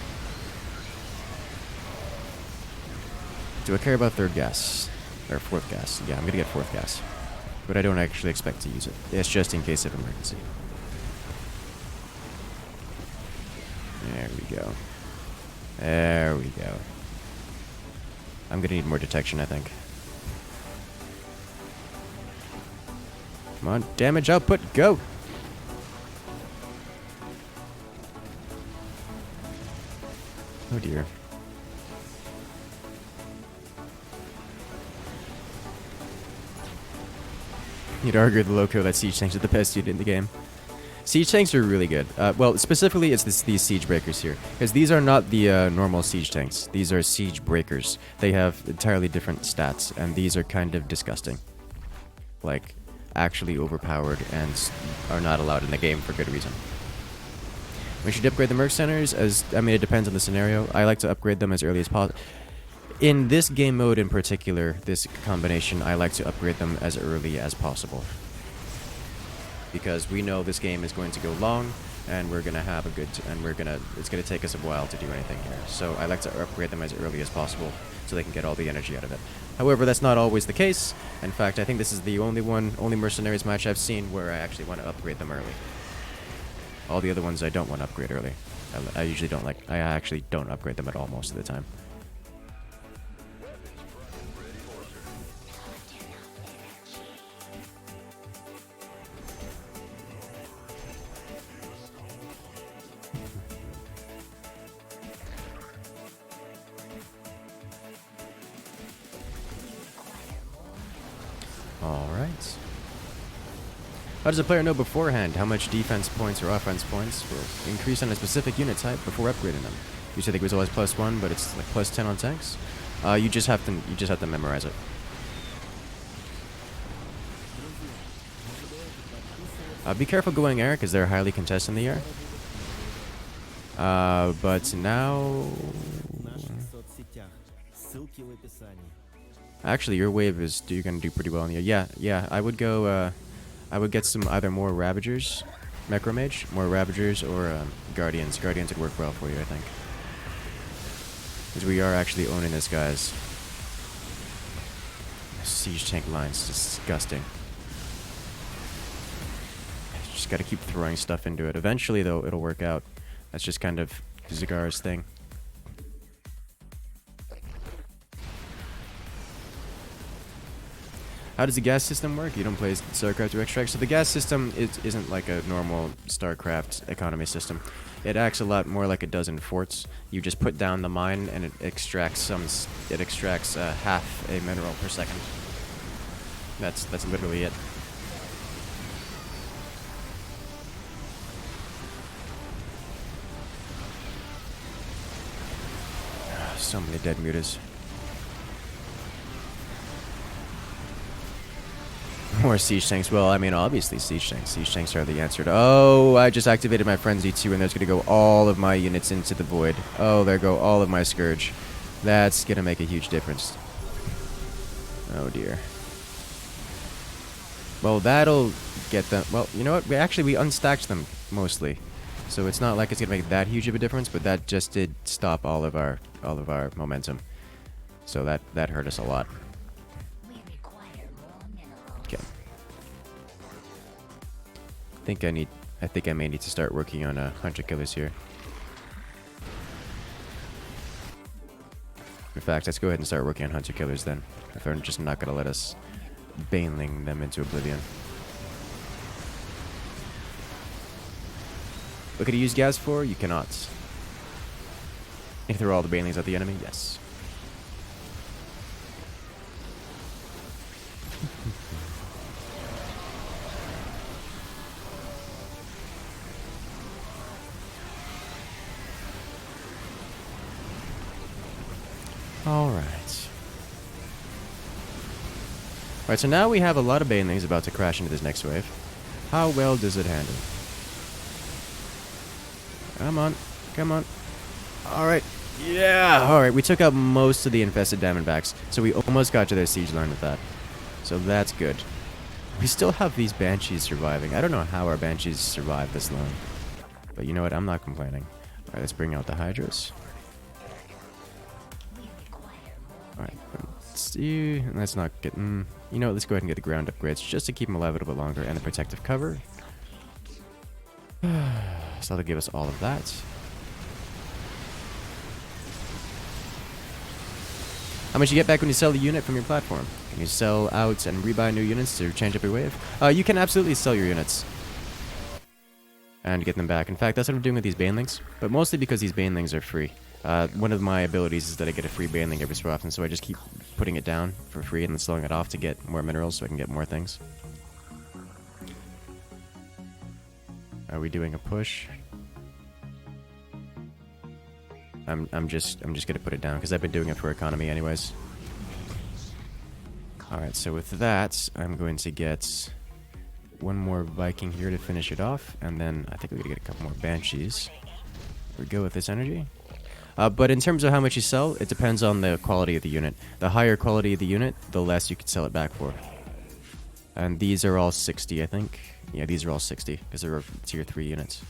Do I care about 3rd gas? Or 4th gas? Yeah, I'm gonna get 4th gas. But I don't actually expect to use it. It's just in case of emergency. There we go. There we go. I'm gonna need more detection, I think. Come on, damage output, go! Oh dear. You'd argue the loco that siege tanks are the best unit in the game. Siege tanks are really good. Well, specifically, it's these siege breakers here, because these are not the normal siege tanks. These are siege breakers. They have entirely different stats, and these are kind of disgusting. Like, actually overpowered and are not allowed in the game for good reason. We should upgrade the Merc Centers, I mean, it depends on the scenario. I like to upgrade them as early as possible. In this game mode in particular, this combination, I like to upgrade them as early as possible. Because we know this game is going to go long, and we're gonna have a good, it's gonna take us a while to do anything here. So I like to upgrade them as early as possible, so they can get all the energy out of it. However, that's not always the case. In fact, I think this is the only Mercenaries match I've seen where I actually want to upgrade them early. All the other ones I don't want to upgrade early. I usually don't like, I actually don't upgrade them at all most of the time. Alright. How does a player know beforehand how much defense points or offense points will increase on a specific unit type before upgrading them? You said it was always +1, but it's like +10 on tanks? You just have to memorize it. Be careful going air, because they're highly contested in the air. But now... Actually, your wave is gonna do pretty well in the air. Yeah. I would go. I would get some either more Ravagers, Necromage, more Ravagers, or Guardians. Guardians would work well for you, I think. Because we are actually owning this, guys. Siege tank line's disgusting. Just gotta keep throwing stuff into it. Eventually, though, it'll work out. That's just kind of Zagara's thing. How does the gas system work? You don't play StarCraft II Extract. So the gas system isn't like a normal StarCraft economy system. It acts a lot more like it does in forts. You just put down the mine and it extracts half a mineral per second. That's literally it. So many dead mutas. More siege tanks. Well, I mean, obviously siege tanks. Siege tanks are the answer to... Oh, I just activated my Frenzy 2, and there's going to go all of my units into the void. Oh, there go all of my Scourge. That's going to make a huge difference. Oh, dear. Well, that'll get them... Well, you know what? We unstacked them, mostly. So it's not like it's going to make that huge of a difference, but that just did stop all of our momentum. So that hurt us a lot. Okay. I think I may need to start working on hunter killers here. In fact, let's go ahead and start working on hunter killers then. If they're just not gonna let us baneling them into oblivion. What could you use gas for? You cannot. Can you throw all the banelings at the enemy? Yes. Alright, so now we have a lot of banelings about to crash into this next wave. How well does it handle? Come on. Come on. Alright. Yeah! Alright, we took out most of the infested Diamondbacks, so we almost got to their siege line with that. So that's good. We still have these Banshees surviving. I don't know how our Banshees survived this long. But you know what? I'm not complaining. Alright, let's bring out the Hydras. Alright, let's not get... you know what, let's go ahead and get the ground upgrades just to keep them alive a little bit longer. And the protective cover. So that'll give us all of that. How much you get back when you sell the unit from your platform? Can you sell out and rebuy new units to change up your wave? You can absolutely sell your units. And get them back. In fact, that's what I'm doing with these banelings. But mostly because these banelings are free. One of my abilities is that I get a free baneling every so often, so I just keep putting it down for free and then selling it off to get more minerals so I can get more things. Are we doing a push? I'm just gonna put it down because I've been doing it for economy anyways. Alright, so with that, I'm going to get one more Viking here to finish it off, and then I think we're gonna get a couple more Banshees. We go with this energy. But in terms of how much you sell, it depends on the quality of the unit. The higher quality of the unit, the less you can sell it back for. And these are all 60, I think. Yeah, these are all 60, because they're tier 3 units.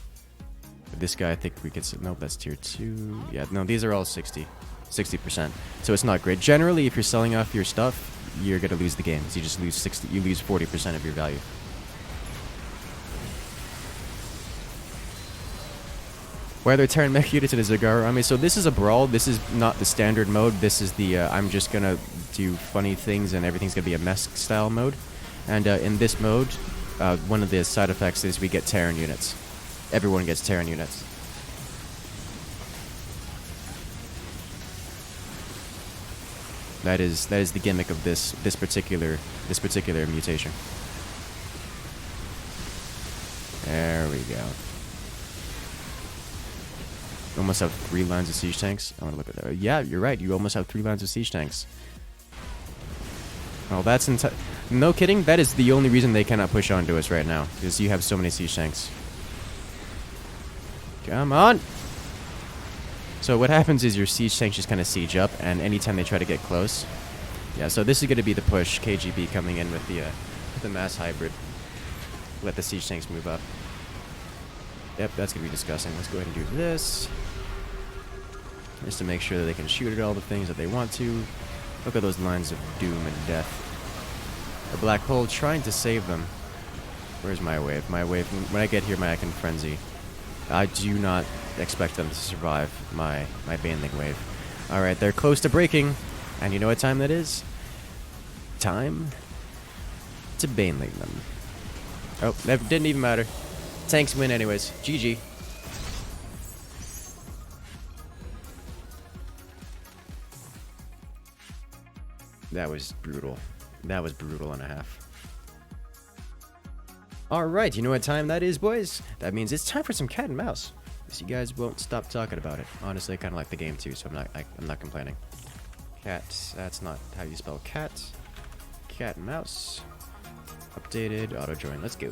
But this guy, I think we could... Nope, that's tier 2. Yeah, no, these are all 60. 60%. So it's not great. Generally, if you're selling off your stuff, you're going to lose the game. So you just lose 60. You lose 40% of your value. Why are there Terran mech units in a Zagara army? So this is a Brawl. This is not the standard mode. This is the I'm just gonna do funny things and everything's gonna be a mess style mode. And in this mode, one of the side effects is we get Terran units. Everyone gets Terran units. That is the gimmick of this particular mutation. There we go. You almost have 3 lines of siege tanks. I want to look at that. Yeah, you're right. You almost have 3 lines of siege tanks. Well, that's no kidding. That is the only reason they cannot push onto us right now, because you have so many siege tanks. Come on. So what happens is your siege tanks just kind of siege up, and anytime they try to get close, Yeah, so this is going to be the push. KGB coming in with the mass hybrid. Let the siege tanks move up. Yep, that's going to be disgusting. Let's go ahead and do this. Just to make sure that they can shoot at all the things that they want to. Look at those lines of doom and death. A black hole trying to save them. Where's my wave? My wave, when I get here, my Icon Frenzy. I do not expect them to survive my Baneling wave. Alright, they're close to breaking. And you know what time that is? Time to Baneling them. Oh, that didn't even matter. Tanks win anyways. GG. That was brutal. That was brutal and a half. Alright, you know what time that is, boys? That means it's time for some cat and mouse. Because you guys won't stop talking about it. Honestly, I kind of like the game too, so I'm not complaining. Cat, that's not how you spell cat. Cat and mouse. Updated, auto join, let's go.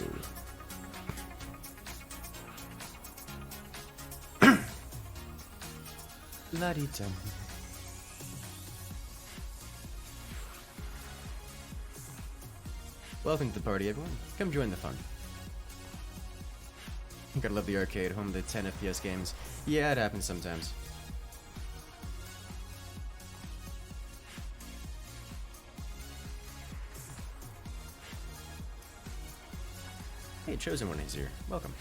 La-dee-dum. Welcome to the party, everyone. Come join the fun. Gotta love the arcade, home of the 10 FPS games. Yeah, it happens sometimes. Hey, Chosen One is here. Welcome.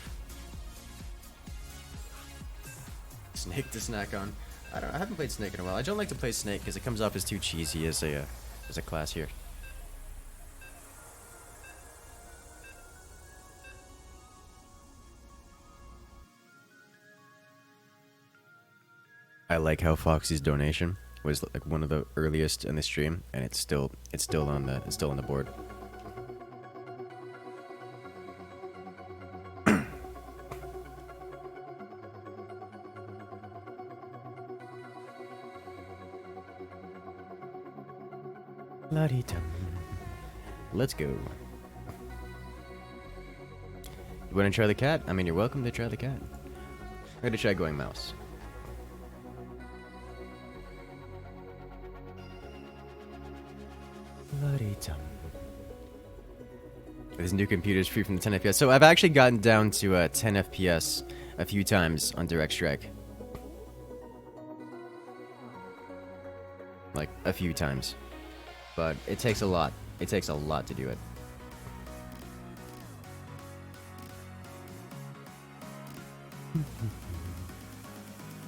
Snake to snack on. I haven't played Snake in a while. I don't like to play Snake because it comes off as too cheesy as a class here. I like how Foxy's donation was like one of the earliest in the stream, and it's still on the board. La-dee-dum. Let's go. You want to try the cat? I mean, you're welcome to try the cat. I'm going to try going mouse. La-dee-dum. This new computer is free from the 10 FPS. So I've actually gotten down to 10 FPS a few times on Direct Strike. Like, a few times. But it takes a lot. It takes a lot to do it.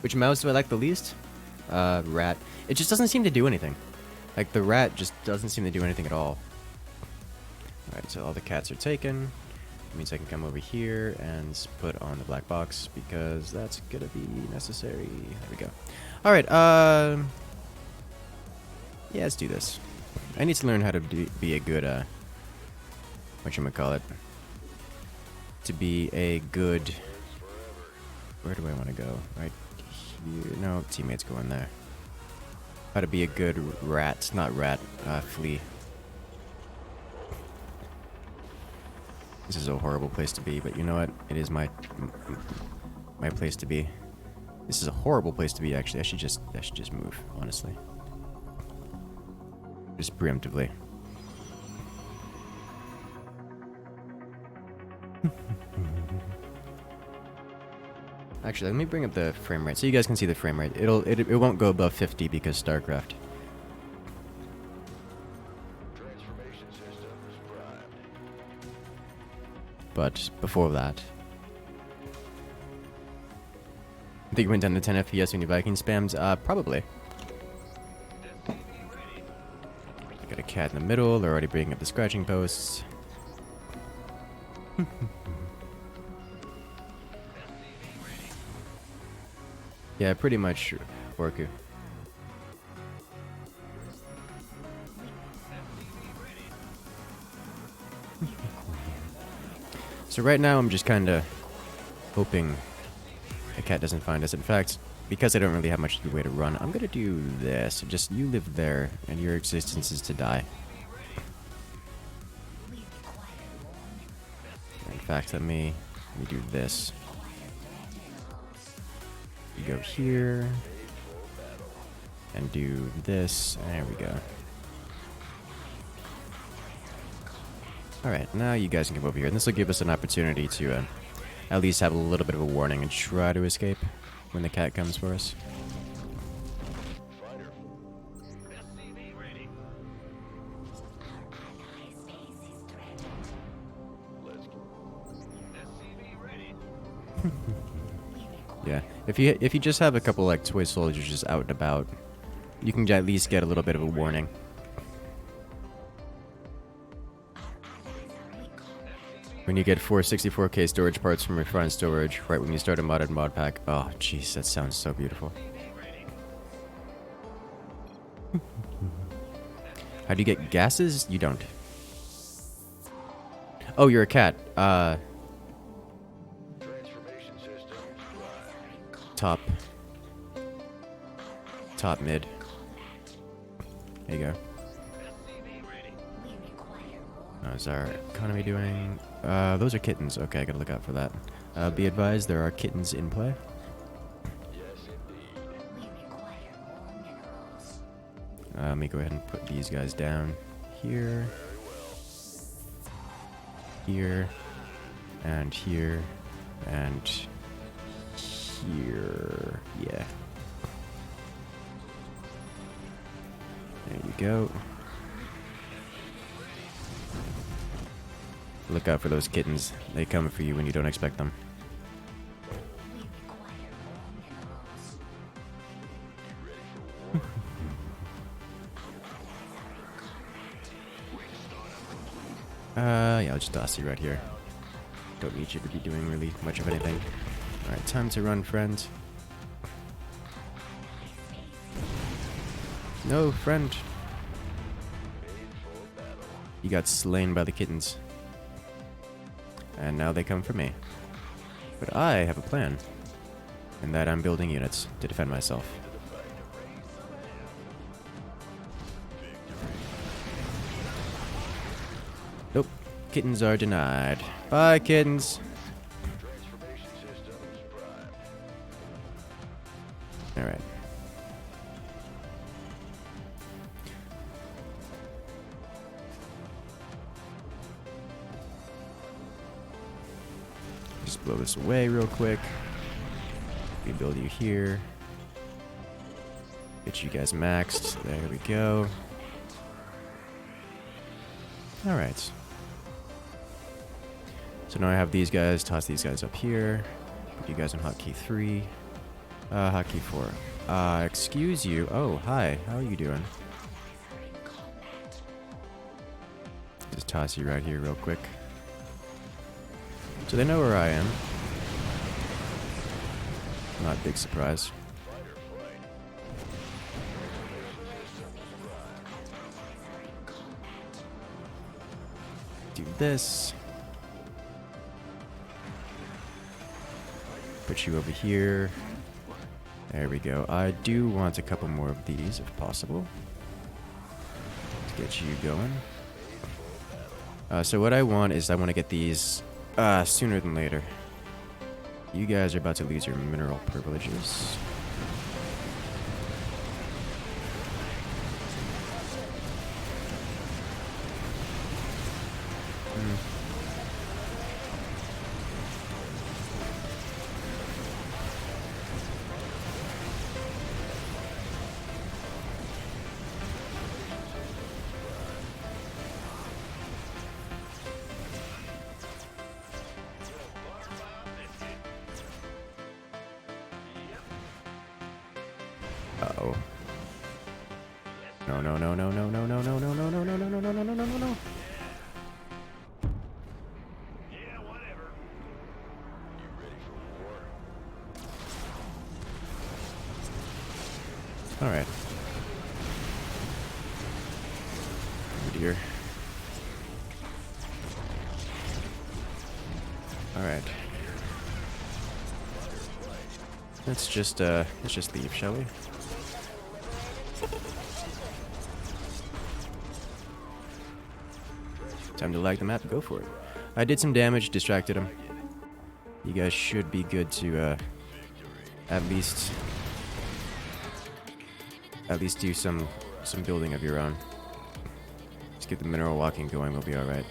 Which mouse do I like the least? Rat. It just doesn't seem to do anything. Like, the rat just doesn't seem to do anything at all. Alright, so all the cats are taken. It means I can come over here and put on the black box, because that's gonna be necessary. There we go. Alright, yeah, let's do this. I need to learn how to be a good, whatchamacallit. To be a good... Where do I want to go? Right here? No, teammates go in there. How to be a good rat. Not rat, flea. This is a horrible place to be, but you know what? It is my place to be. This is a horrible place to be, actually. I should just move, honestly. Just preemptively. Actually, let me bring up the frame rate so you guys can see the frame rate. It won't go above 50 because StarCraft. But before that, I think it went down to 10 FPS when you Viking spams. Probably. Got a cat in the middle. They're already bringing up the scratching posts. Yeah, pretty much Orku. So right now I'm just kind of hoping the cat doesn't find us. In fact, because I don't really have much of a way to run, I'm gonna do this. Just you live there, and your existence is to die. In fact, let me do this. You go here, and do this. There we go. Alright, now you guys can come over here, and this will give us an opportunity to at least have a little bit of a warning and try to escape when the cat comes for us. Yeah, if you just have a couple like toy soldiers just out and about, you can at least get a little bit of a warning. When you get 464k storage parts from refined storage right when you start a modded mod pack. Oh, jeez, that sounds so beautiful. How do you get gases? You don't. Oh, you're a cat. Top. Top mid. There you go. How's our economy doing? Those are kittens. Okay, I gotta look out for that. Be advised, there are kittens in play. Let me go ahead and put these guys down here. Here. And here. And here. Yeah. There you go. Look out for those kittens. They come for you when you don't expect them. Yeah, I'll just toss you right here. Don't need you to be doing really much of anything. Alright, time to run, friend. No, friend. You got slain by the kittens. And now they come for me. But I have a plan. In that I'm building units to defend myself. Nope. Kittens are denied. Bye, kittens. Alright. Just blow this away real quick. Rebuild you here. Get you guys maxed. There we go. Alright. So now I have these guys. Toss these guys up here. Put you guys on hotkey 3. Hotkey 4. Excuse you. Oh, hi. How are you doing? Just toss you right here real quick. So they know where I am. Not a big surprise. Do this. Put you over here. There we go. I do want a couple more of these if possible. To get you going. So what I want is I want to get these sooner than later. You guys are about to lose your mineral privileges. Uh-oh. No, no, no, no, no, no, no, no, no, no, no, no, no, no, no, no, no, no, no.
Yeah, whatever. You ready for war?
Alright. Oh dear. Alright. Let's just leave, shall we? Time to lag the map, go for it. I did some damage, distracted him. You guys should be good to at least do some building of your own. Just get the mineral walking going, we'll be alright.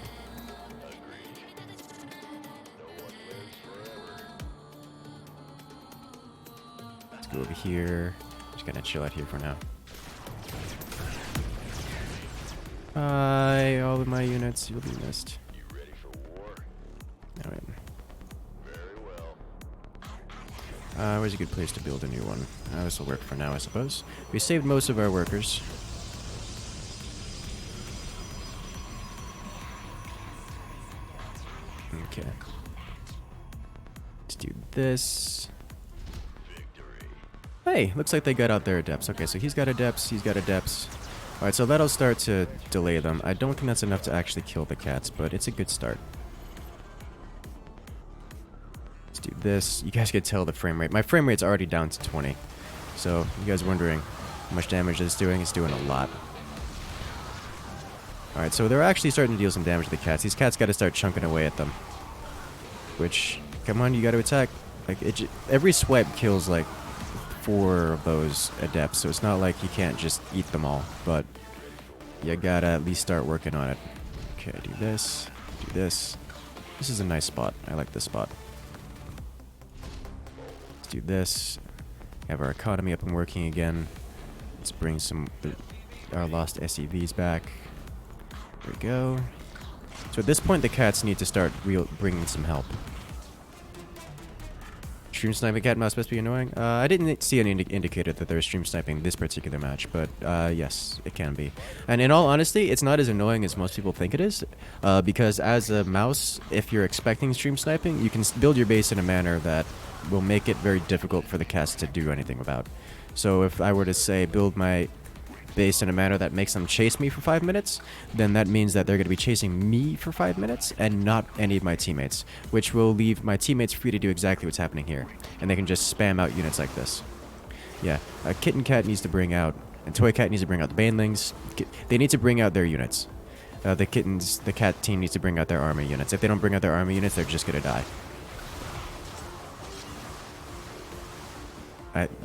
go over here. Just gonna chill out here for now. Bye, all of my units. You'll be missed.
You ready for war?
Alright.
Very well.
Where's a good place to build a new one? This will work for now, I suppose. We saved most of our workers. Okay. Let's do this.
Victory.
Hey, looks like they got out their adepts. Okay, so he's got adepts, he's got adepts. Alright, so that'll start to delay them. I don't think that's enough to actually kill the cats, but it's a good start. Let's do this. You guys can tell the frame rate. My frame rate's already down to 20. So, you guys wondering how much damage it's doing? It's doing a lot. Alright, so they're actually starting to deal some damage to the cats. These cats gotta start chunking away at them. Which, come on, you gotta attack. Like, every swipe kills, like, 4 of those adepts, so it's not like you can't just eat them all, but you gotta at least start working on it. Okay, do this, do this. This is a nice spot. I like this spot. Let's do this. Have our economy up and working again. Let's bring our lost SEVs back. There we go. So at this point, the cats need to start bringing some help. Stream sniping cat mouse must be annoying. I didn't see any indicator that they're stream sniping this particular match, but yes, it can be. And in all honesty, it's not as annoying as most people think it is, because as a mouse, if you're expecting stream sniping, you can build your base in a manner that will make it very difficult for the cats to do anything about. So if I were to say build my base in a manner that makes them chase me for 5 minutes, then that means that they're going to be chasing me for 5 minutes and not any of my teammates, which will leave my teammates free to do exactly what's happening here, and they can just spam out units like this. Yeah, Kitten Cat needs to bring out, and Toy Cat needs to bring out the Banelings. They need to bring out their units. The cat team needs to bring out their army units. If they don't bring out their army units, they're just going to die.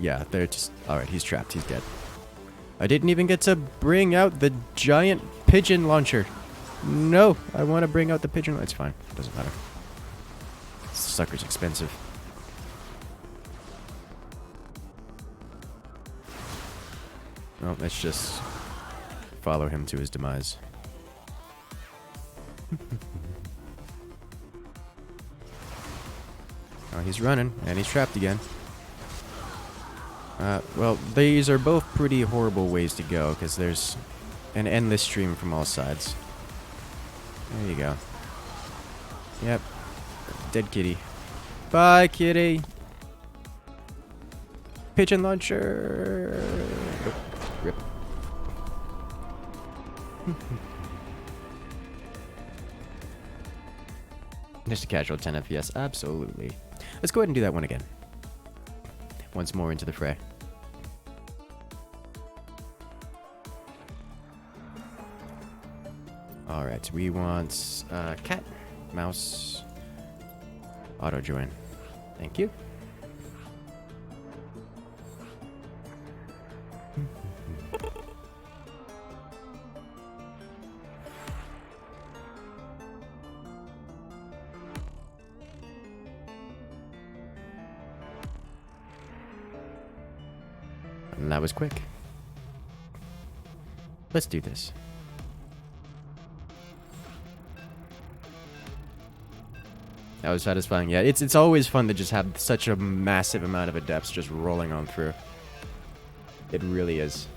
Yeah, they're just... Alright, he's trapped. He's dead. I didn't even get to bring out the giant pigeon launcher. No, I want to bring out the pigeon. It's fine. It doesn't matter. This sucker's expensive. Well, let's just follow him to his demise. Oh, he's running, and he's trapped again. Well, these are both pretty horrible ways to go, because there's an endless stream from all sides. There you go. Yep. Dead kitty. Bye, kitty! Pigeon launcher! Nope. Rip. Just a casual 10 FPS, absolutely. Let's go ahead and do that one again. Once more into the fray. Alright, we want cat, mouse, auto join. Thank you. And that was quick. Let's do this. That was satisfying. Yeah, it's always fun to just have such a massive amount of adepts just rolling on through. It really is.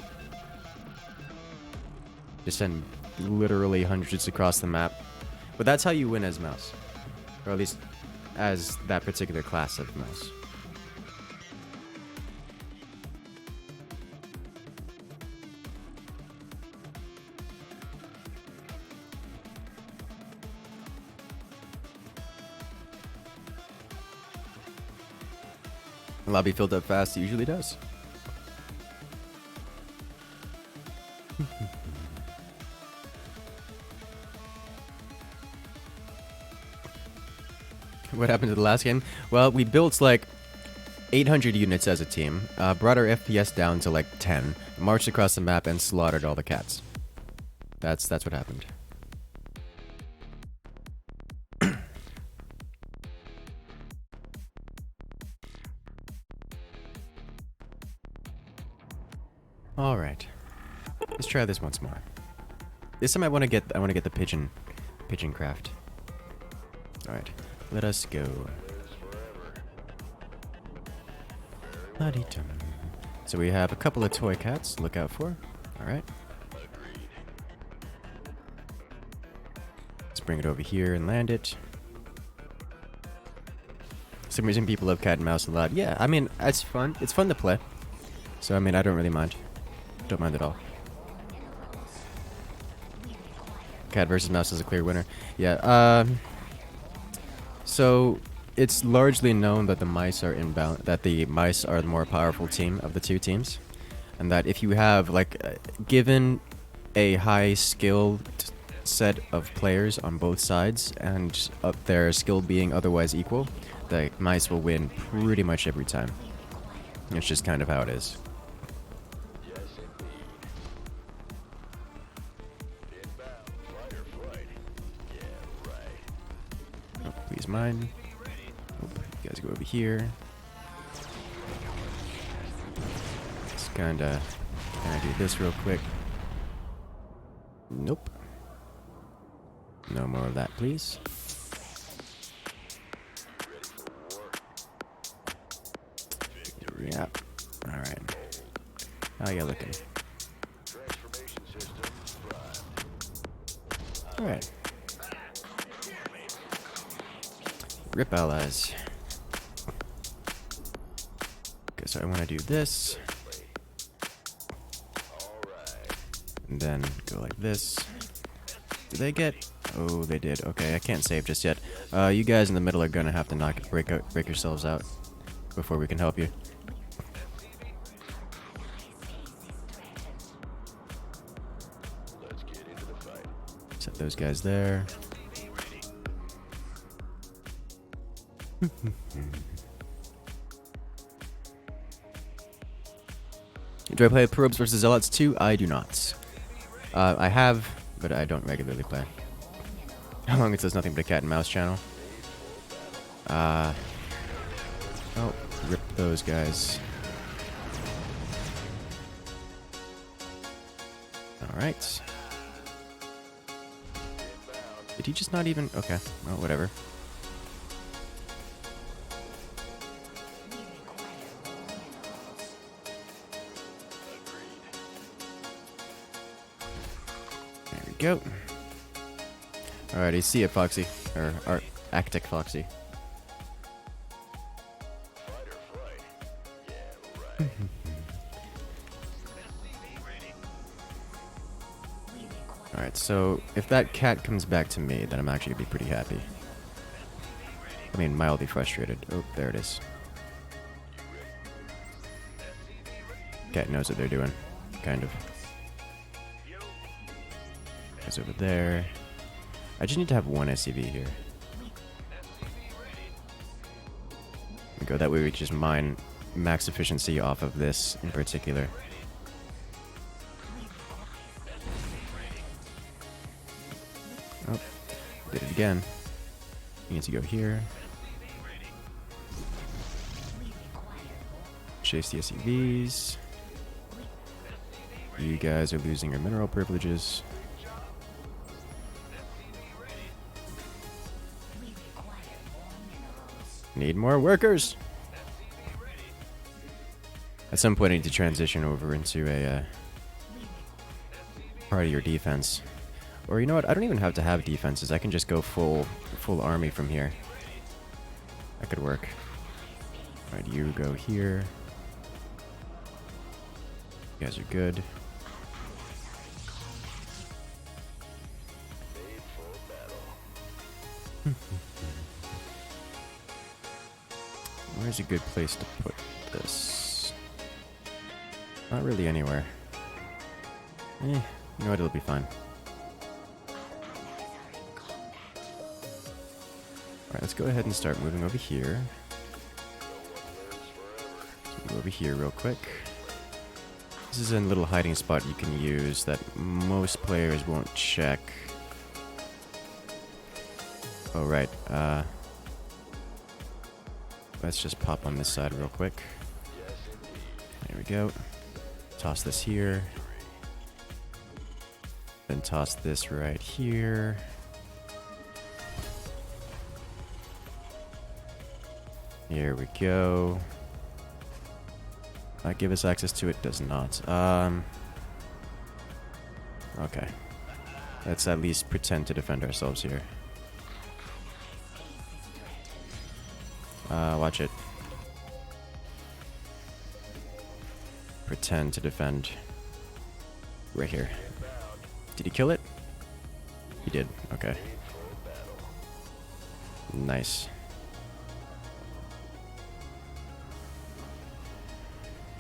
Just send literally hundreds across the map. But that's how you win as mouse. Or at least as that particular class of mouse. Lobby filled up fast, it usually does. What happened to the last game? Well, we built like 800 units as a team, brought our FPS down to like 10, marched across the map and slaughtered all the cats. That's what happened. All right. Let's try this once more. This time I want to get the pigeon craft. All right. Let us go. La-dee-dum. So we have a couple of toy cats to look out for. All right. Let's bring it over here and land it. For some reason people love cat and mouse a lot. Yeah, I mean, it's fun. It's fun to play. So, I mean, I don't really mind. Don't mind at all. Cat versus mouse is a clear winner. Yeah, so it's largely known that the mice are the more powerful team of the two teams. And that if you have, like, given a high skilled set of players on both sides and their skill being otherwise equal, the mice will win pretty much every time. It's just kind of how it is. Oh, please mine. Oh, you guys go over here. Let's kinda do this real quick. Nope. No more of that, please. Yeah. Alright. How you looking? Alright. Rip allies. Okay, so I want to do this. And then go like this. Did they get... Oh, they did. Okay, I can't save just yet. You guys in the middle are gonna have to break yourselves out before we can help you. Set those guys there. Do I play Probes vs Zealots 2? I do not. I have, but I don't regularly play. How long it says nothing but a cat and mouse channel. Oh, rip those guys. Alright. Did he just not even... Okay, well, whatever. There we go. Alrighty, see ya, Foxy. Or Arctic Foxy. Alright, so if that cat comes back to me, then I'm actually gonna be pretty happy. I mean, mildly frustrated. Oh, there it is. Cat knows what they're doing. Kind of. Guys over there. I just need to have one SCV here. Go that way we can just mine max efficiency off of this in particular. Oh, did it again. You need to go here. Chase the SCVs. You guys are losing your mineral privileges. Need more workers! At some point I need to transition over into a part of your defense. Or you know what, I don't even have to have defenses, I can just go full army from here. That could work. Alright, you go here. You guys are good. Where's a good place to put this? Not really anywhere. You know what, it'll be fine. Alright, let's go ahead and start moving over here. Let's move over here real quick. This is a little hiding spot you can use that most players won't check. Oh, right. Let's just pop on this side real quick. There we go. Toss this here. Then toss this right here. Here we go. Give us access to it? Does not. Okay. Let's at least pretend to defend ourselves here. Watch it. Pretend to defend. Right here. Did he kill it? He did. Okay. Nice.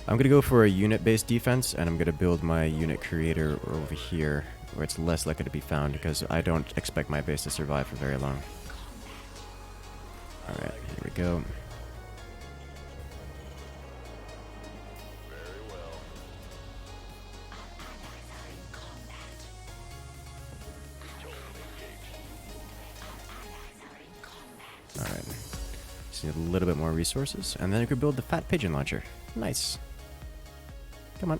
I'm going to go for a unit-based defense, and I'm going to build my unit creator over here, where it's less likely to be found, because I don't expect my base to survive for very long. Alright, here we go. Alright. Just need a little bit more resources, and then I could build the Fat Pigeon Launcher. Nice. Come on.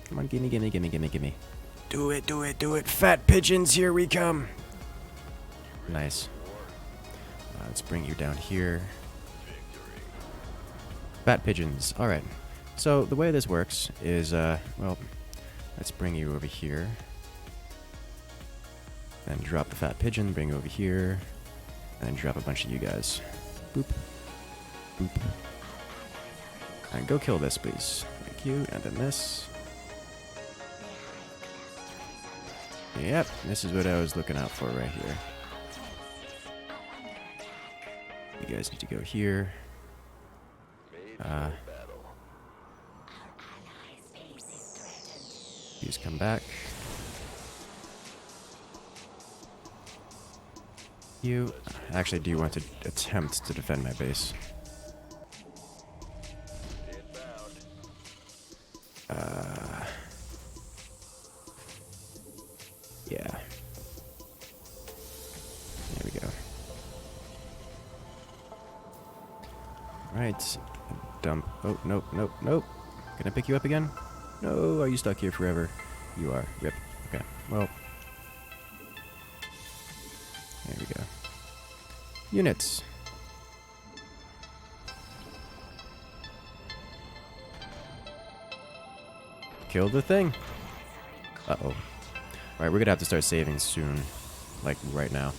Come on, gimme, gimme, gimme, gimme, gimme. Do it, do it, do it. Fat pigeons, here we come. Nice. Let's bring you down here. Fat pigeons. Alright. So, the way this works is, well, let's bring you over here. And drop the fat pigeon, bring you over here. And then drop a bunch of you guys. Boop. Boop. And go kill this, please. Thank you. And then this. Yep, this is what I was looking out for right here. You guys need to go here. Please come back. You actually do want to attempt to defend my base. Yeah. There we go. Right. Dump. Oh, nope, nope, nope. Can I pick you up again? No, are you stuck here forever? You are. Rip. Okay, well. There we go. Units. Kill the thing. Uh-oh. Alright, we're gonna have to start saving soon. Like, right now.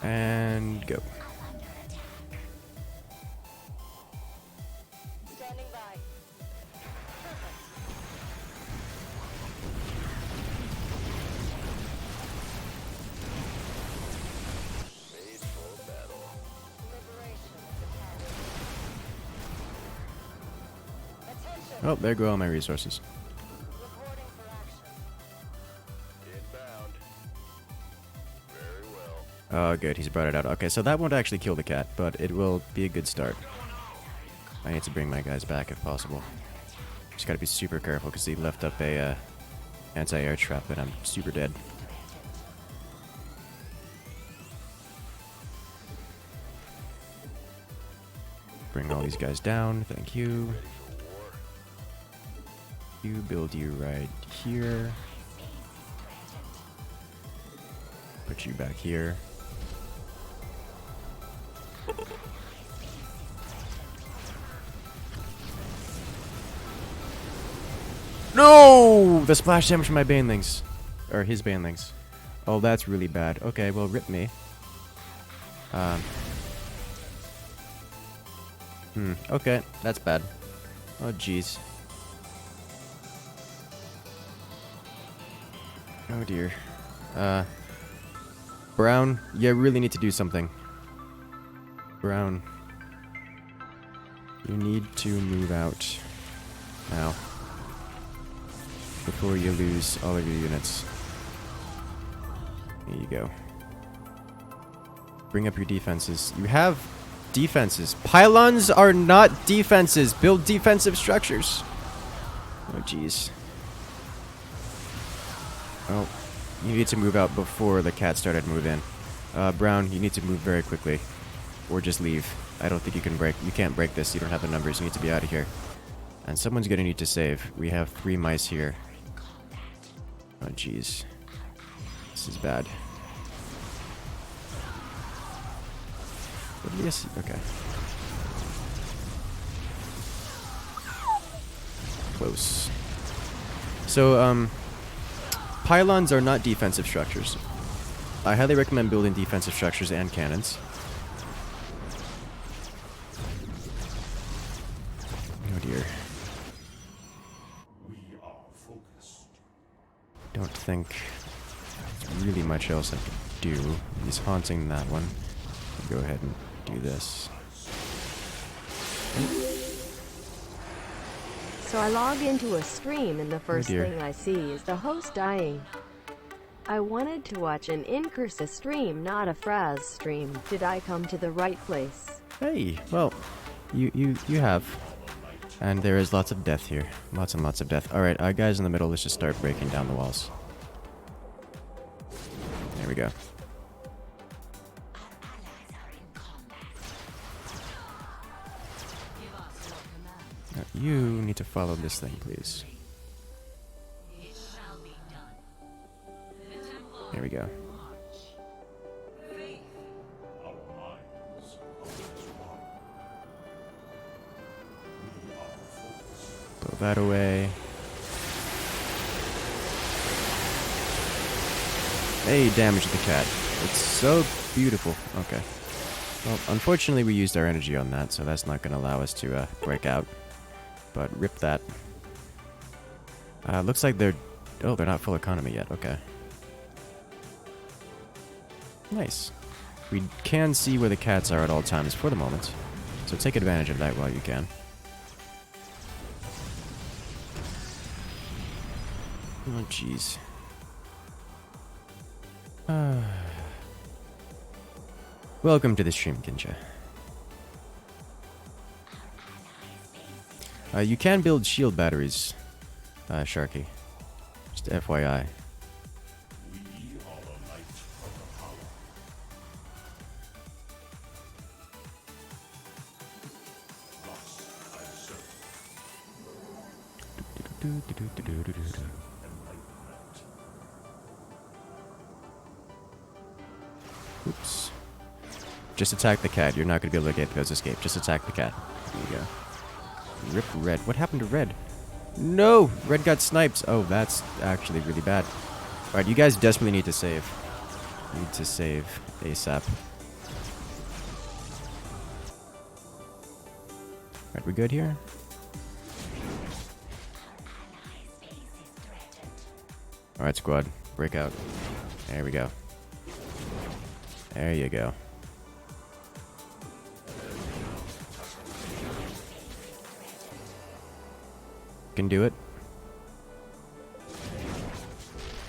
And go.
Standing by.
Made for battle.
Liberation is attached. Attention.
Oh, there go all my resources.
Reporting for action.
Inbound. Very well.
Oh, good. He's brought it out. Okay, so that won't actually kill the cat, but it will be a good start. I need to bring my guys back if possible. Just gotta be super careful because he left up a anti-air trap and I'm super dead. Bring all these guys down. Thank you. You build you right here. Put you back here. No! The splash damage from my banelings. Or his banelings. Oh, that's really bad. Okay, well, rip me. Okay, that's bad. Oh, jeez. Oh, dear. Brown, you really need to do something. Brown. You need to move out. Now. Before you lose all of your units. There you go. Bring up your defenses. You have defenses. Pylons are not defenses. Build defensive structures. Oh, jeez. Oh, you need to move out before the cat started to move in. Brown, you need to move very quickly. Or just leave. I don't think you can break. You can't break this. You don't have the numbers. You need to be out of here. And someone's gonna need to save. We have 3 mice here. Oh, jeez. This is bad. What did you see? Okay. Close. So, pylons are not defensive structures. I highly recommend building defensive structures and cannons. Oh dear. Don't think there's really much else I could do. He's haunting that one. Go ahead and do this.
So I log into a stream and the first
dear.
thing I see is the host dying. I wanted to watch an Incursus stream, not a Fraz stream. Did I come to the right place?
Hey, well, you have. And there is lots of death here. Lots and lots of death. Alright, guys in the middle, let's just start breaking down the walls. There we go. Now, you need to follow this thing, please. There we go. Blow that away. Hey, damage the cat. It's so beautiful. Okay. Well, unfortunately we used our energy on that, so that's not going to allow us to break out. But rip that. Looks like they're... Oh, they're not full economy yet. Okay. Nice. We can see where the cats are at all times for the moment. So take advantage of that while you can. Oh, jeez. Welcome to the stream, Kincha. You can build shield batteries, Sharky. Just FYI. Oops. Just attack the cat. You're not going to be able to get those escape. Just attack the cat. There you go. Rip red. What happened to red? No! Red got sniped. Oh, that's actually really bad. Alright, you guys desperately need to save. Need to save ASAP. Alright, we good here? Alright, squad. Break out. There we go. There you go. Can do it.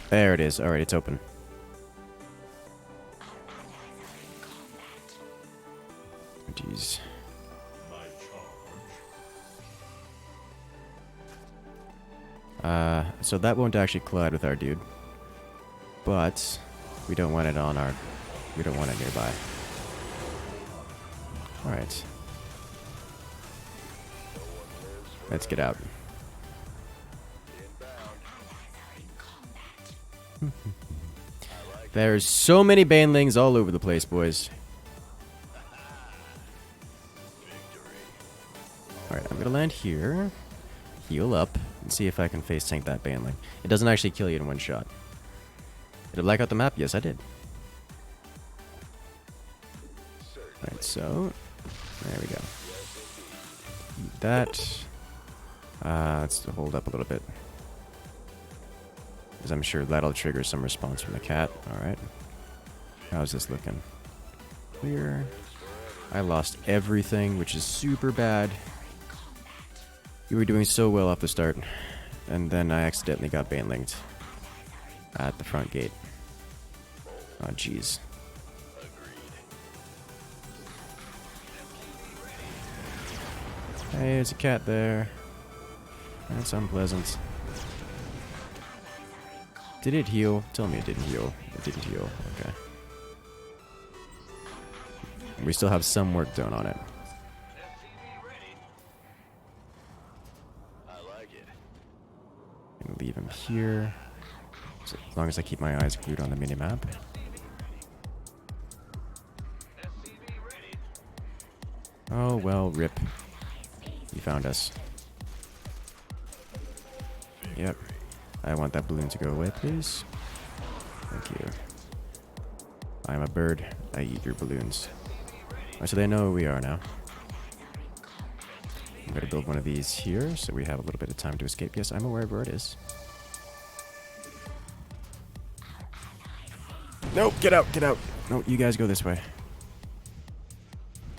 There it is. Alright, it's open. Jeez. So that won't actually collide with our dude. But we don't want it on our... We don't want it nearby. Alright. Let's get out. There's so many banelings all over the place, boys. Alright, I'm gonna land here. Heal up. And see if I can face tank that baneling. It doesn't actually kill you in one shot. Did I black out the map? Yes, I did. Alright, so... There we go. Eat that. Let's hold up a little bit. Because I'm sure that'll trigger some response from the cat. Alright. How's this looking? Clear. I lost everything, which is super bad. You were doing so well off the start. And then I accidentally got banelinged at the front gate. Oh, jeez. Hey, there's a cat there. That's unpleasant. Did it heal? Tell me it didn't heal. It didn't heal. Okay. We still have some work done on it.
I like it.
I'm gonna leave him here. So as long as I keep my eyes glued on the minimap. Oh well, rip. He found us. Yep. I want that balloon to go away, please. Thank you. I'm a bird. I eat your balloons. Oh, so they know who we are now. I'm going to build one of these here, so we have a little bit of time to escape. Yes, I'm aware of where it is. Nope, get out, get out. No, you guys go this way.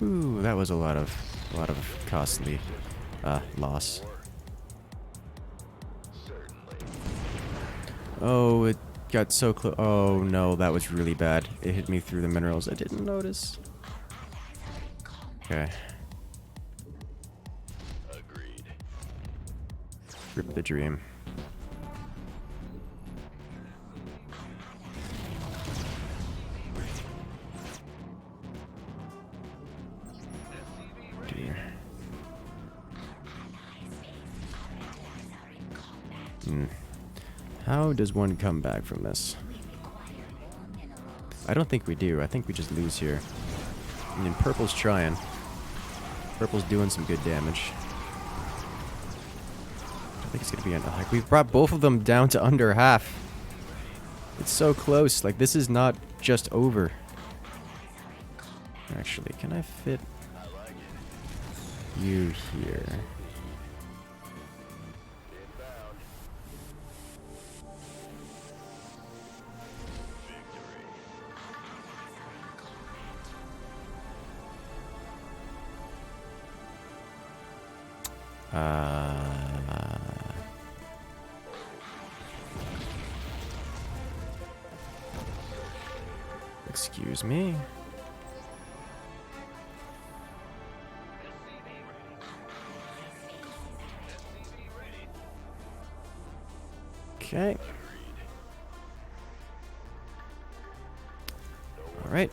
Ooh, that was a lot of costly loss. Oh, it got so close. Oh no, that was really bad. It hit me through the minerals. I didn't notice. Okay.
Agreed.
Rip the dream. Dear. How does one come back from this? I don't think we do. I think we just lose here. I mean, purple's trying. Purple's doing some good damage. I think it's gonna be under. Like, we've brought both of them down to under half. It's so close. Like, this is not just over. Actually, can I fit you here? Excuse me. Okay. All right.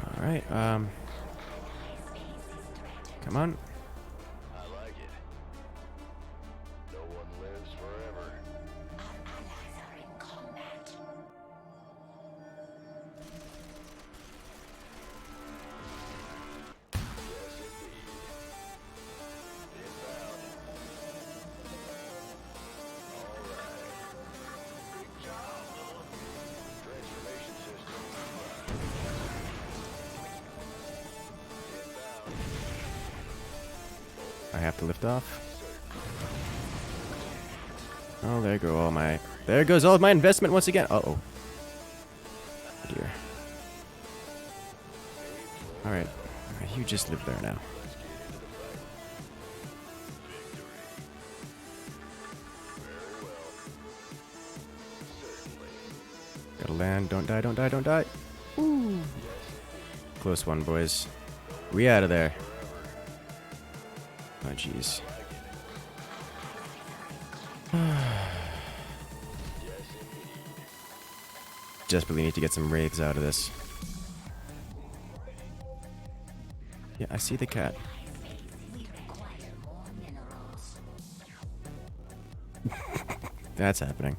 All right. Come on.
I like it. No one lives forever. Yes, indeed. Inbound. All right. Big job. Transformation system.
I have to lift off. Oh, there go all my. There goes all of my investment once again. Uh-oh. Oh dear. All right. You just live there now. Gotta land. Don't die. Don't die. Don't die. Ooh. Close one, boys. We out of there. Oh, jeez. Desperately need to get some wraiths out of this. Yeah, I see the cat. That's happening.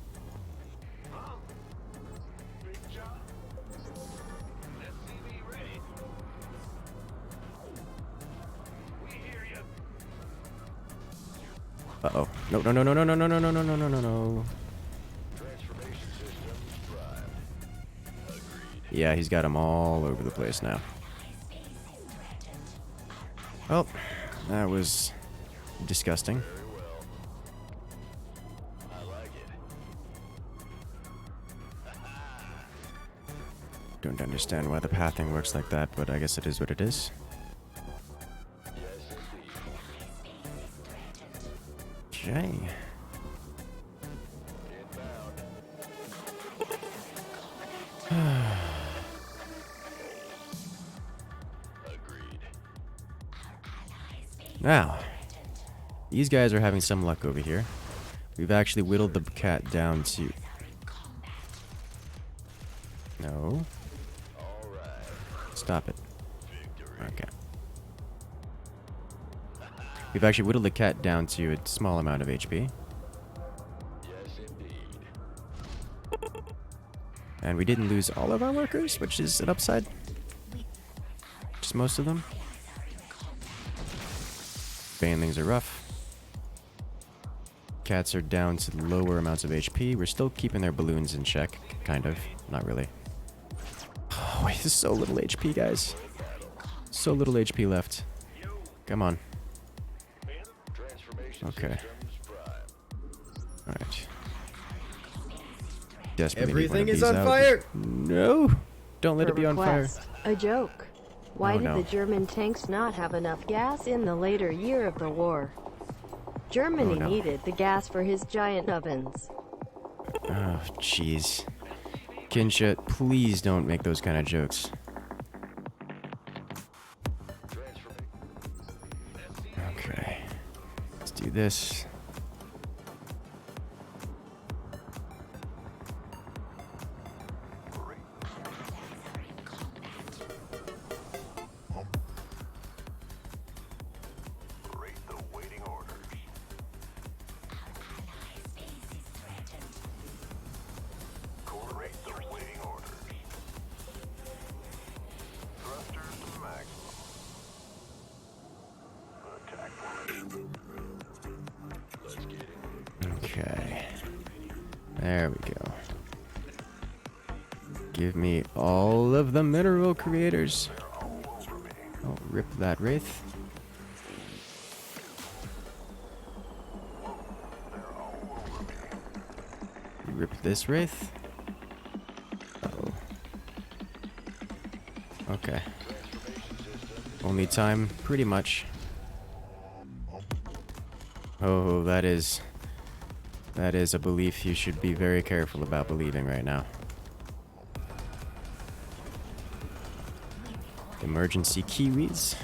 Uh-oh. No, no, no, no, no, no, no, no, no, no, no, no, no, no.
Transformation system primed. Agreed.
Yeah, he's got them all over the place now. Well, that was disgusting.
Very well. I like it.
Don't understand why the pathing works like that, but I guess it is what it is.
Yes, indeed.
Okay.
Inbound. Agreed.
Now, these guys are having some luck over here. We've actually whittled the cat down to... No.
All right.
Stop it.
Victory.
Okay. We've actually whittled the cat down to a small amount of HP.
Yes, indeed.
And we didn't lose all of our workers, which is an upside. Just most of them. Banelings are rough. Cats are down to lower amounts of HP. We're still keeping their balloons in check. Kind of. Not really. Oh, wait, there's so little HP, guys. So little HP left. Come on.
Transformation
Okay.
systems prime.
Alright. Desperately need one
Everything
of
is
these
on
out.
fire!
No! Don't let
Per
it be on fire.
request. A joke. Why
Oh,
did
no.
the German tanks not have enough gas in the later year of the war? Germany
Oh, no.
needed the gas for his giant ovens.
Oh, jeez. Kinsha, please don't make those kind of jokes. Okay. Let's do this.
Rate the waiting orders. Rate the waiting orders. Thrusters to maximum. Attack formation. Let's get it.
Okay. There we go. Give me all of the mineral creators. Oh, rip that wraith. Rip this wraith. Uh-oh. Okay. Only time, pretty much. Oh, that is a belief you should be very careful about believing right now. Emergency kiwis.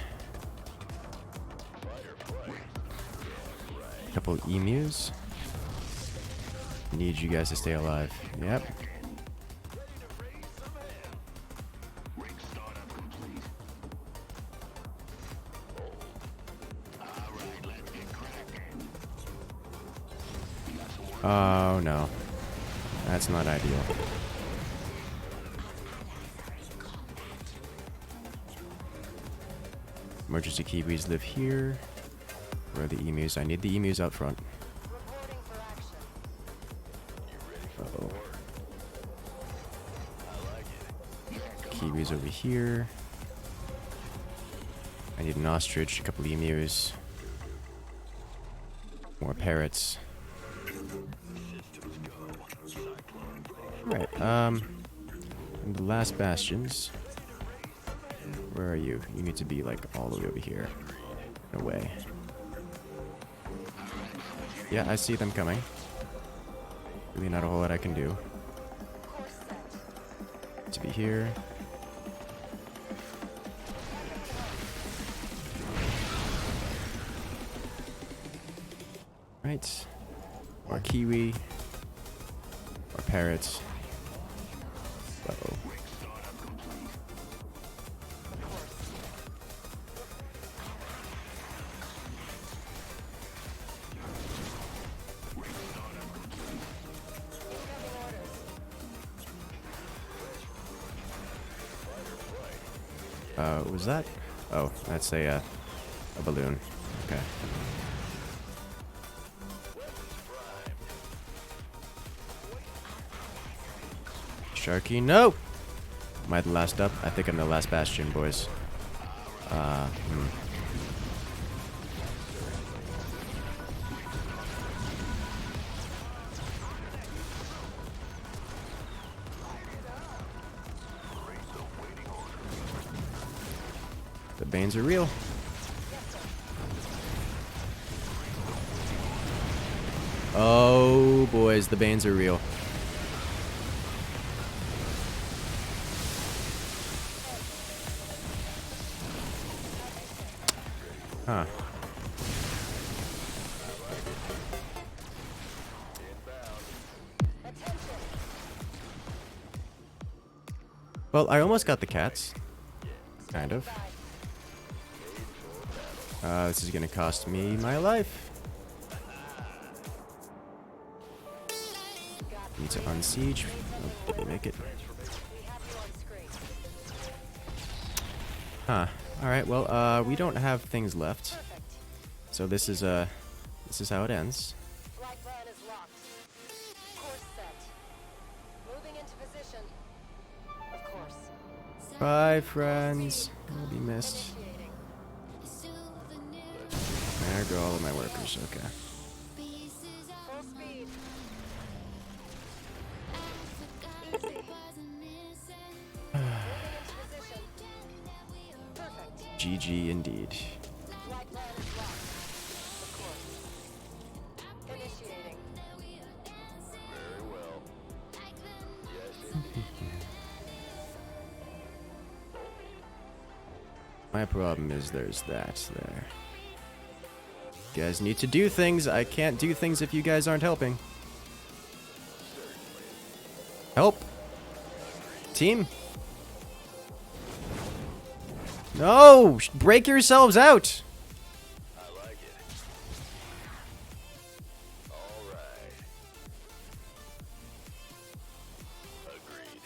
Couple emus. Need you guys to stay alive. Yep. Oh no. That's not ideal. Emergency kiwis live here. Where are the emus? I need the emus out front.
Reporting for action.
Uh-oh. Kiwis over here. I need an ostrich, a couple emus. More parrots. Right, and the last bastions. Where are you? You need to be like all the way over here. No way. Yeah, I see them coming. Really not a whole lot I can do. To be here. Right. More kiwi. More parrots. Uh-oh. What was that? Oh, that's a balloon. Okay. Sharky, no! Am I the last up? I think I'm the last bastion, boys. The Banes are real. Oh, boys, the Banes are real. Huh. Well, I almost got the cats. Kind of. This is gonna cost me my life. Need to unsiege. Oh, did they make it? Huh. Alright, well, we don't have things left. So this is how it ends.
Flight plan is locked. Course set. Moving into position. Of course.
Bye, friends. I'll be missed. There go all of my workers. Okay.
Full speed. Easy. Moving into position. Perfect.
GG indeed.
Flight plan is locked. Of course. Initiating.
Very well.
My problem is there's that there. You guys need to do things. I can't do things if you guys aren't helping. Help! Team! No! Break yourselves out!
I like it. All right. Agreed.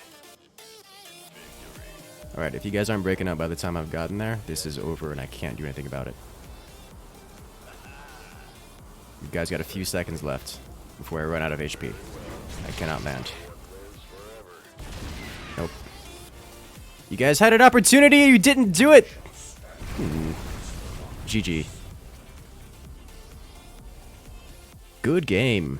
Victory.
Alright, if you guys aren't breaking up by the time I've gotten there, this is over and I can't do anything about it. You guys got a few seconds left before I run out of HP. I cannot land. Nope. You guys had an opportunity and you didn't do it! GG. Good game.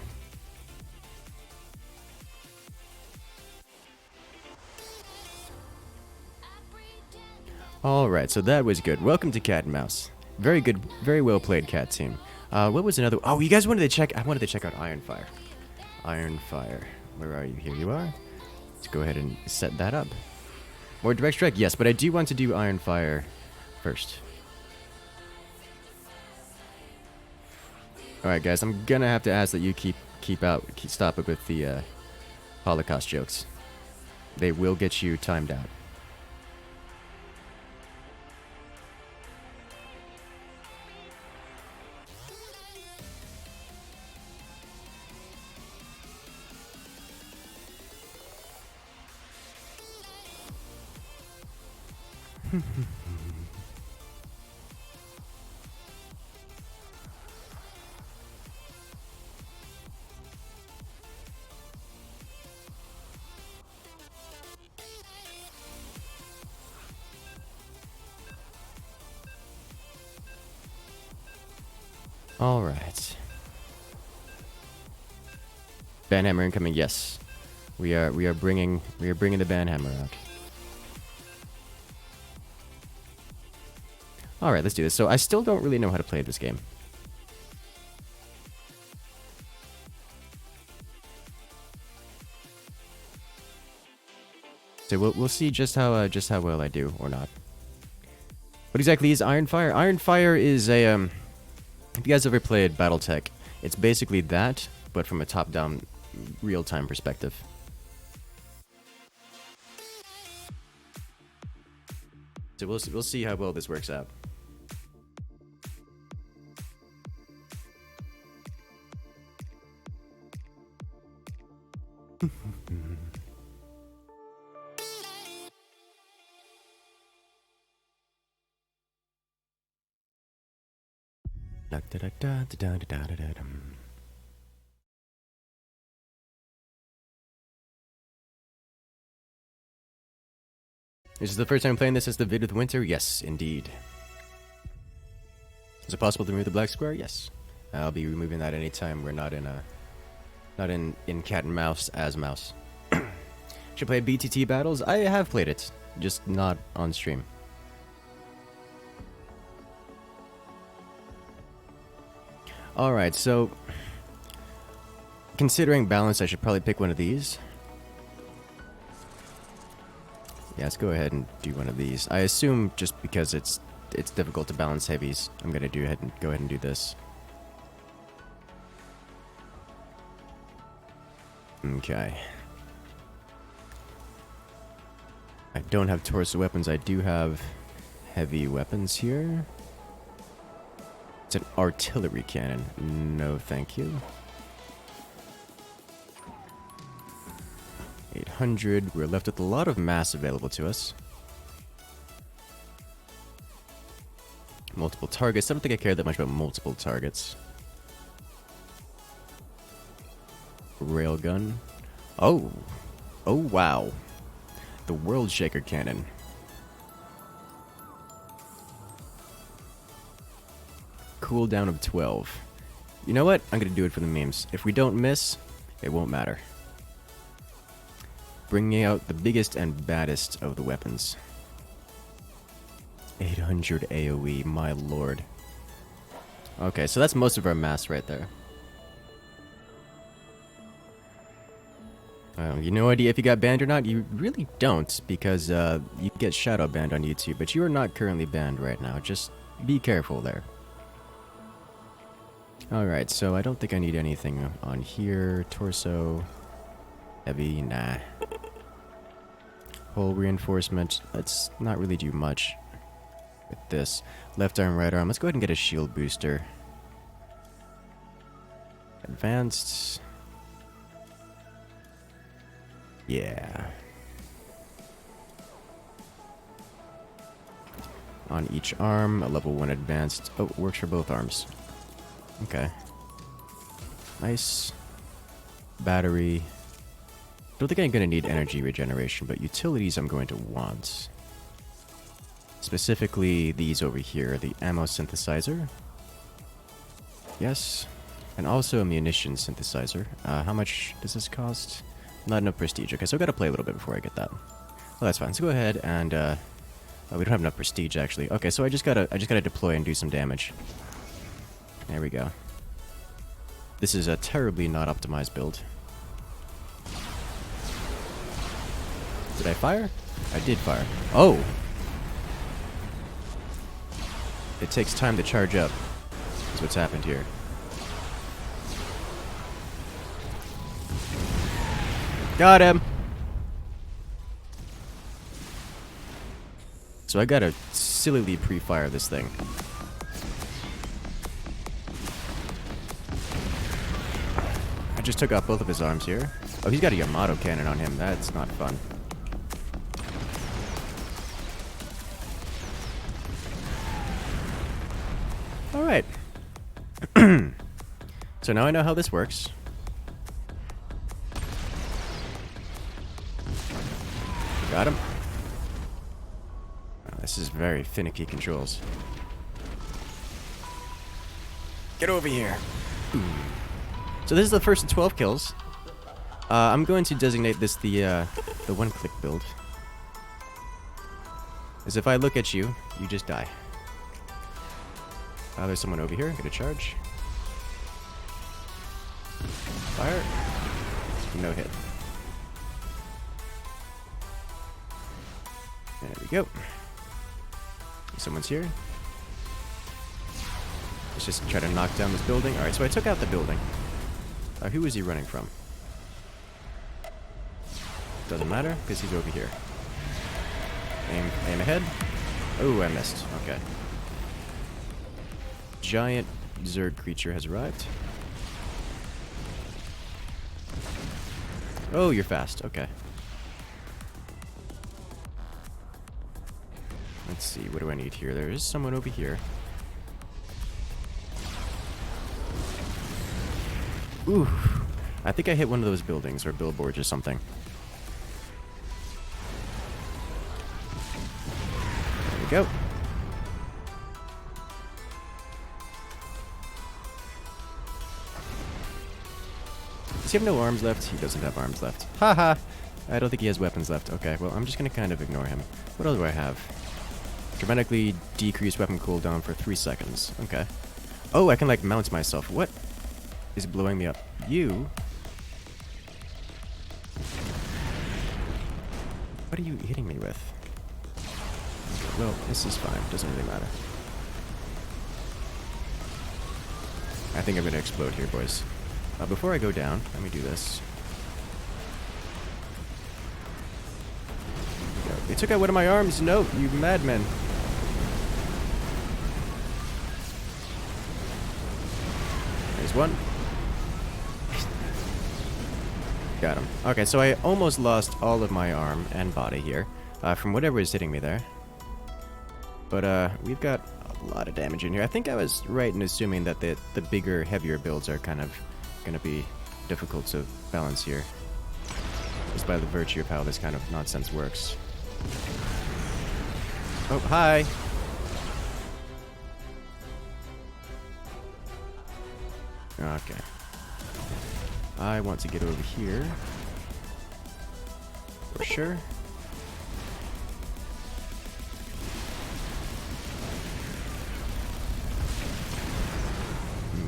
Alright, so that was good. Welcome to Cat and Mouse. Very good, very well played, Cat team. What was another? Oh, you guys wanted to check. I wanted to check out Ironfire. Ironfire. Where are you? Here you are. Let's go ahead and set that up. More direct strike, yes, but I do want to do Ironfire first. All right, guys, I'm gonna have to ask that you stop it with the Holocaust jokes. They will get you timed out. All right. Banhammer incoming. Yes, we are bringing the Banhammer out. All right, let's do this. So I still don't really know how to play this game. So we'll see just how well I do or not. What exactly is Ironfire? Ironfire is a if you guys ever played BattleTech, it's basically that, but from a top-down, real-time perspective. So we'll see how well this works out. This is the first time playing this as the vid with winter? Yes, indeed. Is it possible to remove the black square? Yes. I'll be removing that anytime we're not in cat and mouse as mouse. Should play BTT battles? I have played it, just not on stream. Alright, so considering balance, I should probably pick one of these. Yeah, let's go ahead and do one of these. I assume just because it's it's difficult to balance heavies. I'm gonna go ahead and do this. Okay. I don't have torso weapons. I do have heavy weapons here. It's an artillery cannon. No, thank you. 800. We're left with a lot of mass available to us. Multiple targets. I don't think I care that much about multiple targets. Railgun. Oh. Oh, wow. The World Shaker Cannon. Cooldown of 12. You know what? I'm going to do it for the memes. If we don't miss, it won't matter. Bringing out the biggest and baddest of the weapons. 800 AoE, my lord. Okay, so that's most of our mass right there. You no idea if you got banned or not? You really don't, because you get shadow banned on YouTube, but you are not currently banned right now. Just be careful there. Alright, so I don't think I need anything on here. Torso. Heavy, nah. Hull reinforcement. Let's not really do much with this. Left arm, right arm. Let's go ahead and get a shield booster. Advanced. Yeah. On each arm, a level 1 advanced. Oh, works for both arms. Okay. Nice. Battery. Don't think I'm going to need energy regeneration, but utilities I'm going to want. Specifically these over here, the ammo synthesizer. Yes. And also a munition synthesizer. How much does this cost? Not enough prestige. Okay, so I've got to play a little bit before I get that. Well, that's fine. Let's go ahead and oh, we don't have enough prestige actually. Okay, so I just gotta deploy and do some damage. There we go. This is a terribly not optimized build. Did I fire? I did fire. Oh! It takes time to charge up. That's what's happened here. Got him! So I gotta sillily pre-fire this thing. I just took out both of his arms here. Oh, he's got a Yamato cannon on him. That's not fun. Alright. So now I know how this works. Got him. Oh, this is very finicky controls. Get over here. So this is the first of 12 kills. I'm going to designate this the one-click build. As if I look at you, you just die. There's someone over here. I'm gonna charge. Fire. No hit. There we go. Someone's here. Let's just try to knock down this building. Alright, so I took out the building. Who is he running from? Doesn't matter, because he's over here. Aim ahead. Oh, I missed. Okay. Giant Zerg creature has arrived. Oh, you're fast. Okay. Let's see. What do I need here? There is someone over here. Ooh. I think I hit one of those buildings or billboards or something. There we go. Does he have no arms left? He doesn't have arms left. Haha! I don't think he has weapons left. Okay, well, I'm just gonna kind of ignore him. What else do I have? Dramatically decrease weapon cooldown for 3 seconds. Okay. Oh, I can, like, mount myself. What is blowing me up? You? What are you hitting me with? Okay, well, this is fine. Doesn't really matter. I think I'm gonna explode here, boys. Before I go down, let me do this. There we go. They took out one of my arms. No, you madmen. There's one. Got him. Okay, so I almost lost all of my arm and body here from whatever is hitting me there. But we've got a lot of damage in here. I think I was right in assuming that the bigger, heavier builds are kind of going to be difficult to balance here. Just by the virtue of how this kind of nonsense works. Oh, hi! Okay. I want to get over here. For sure.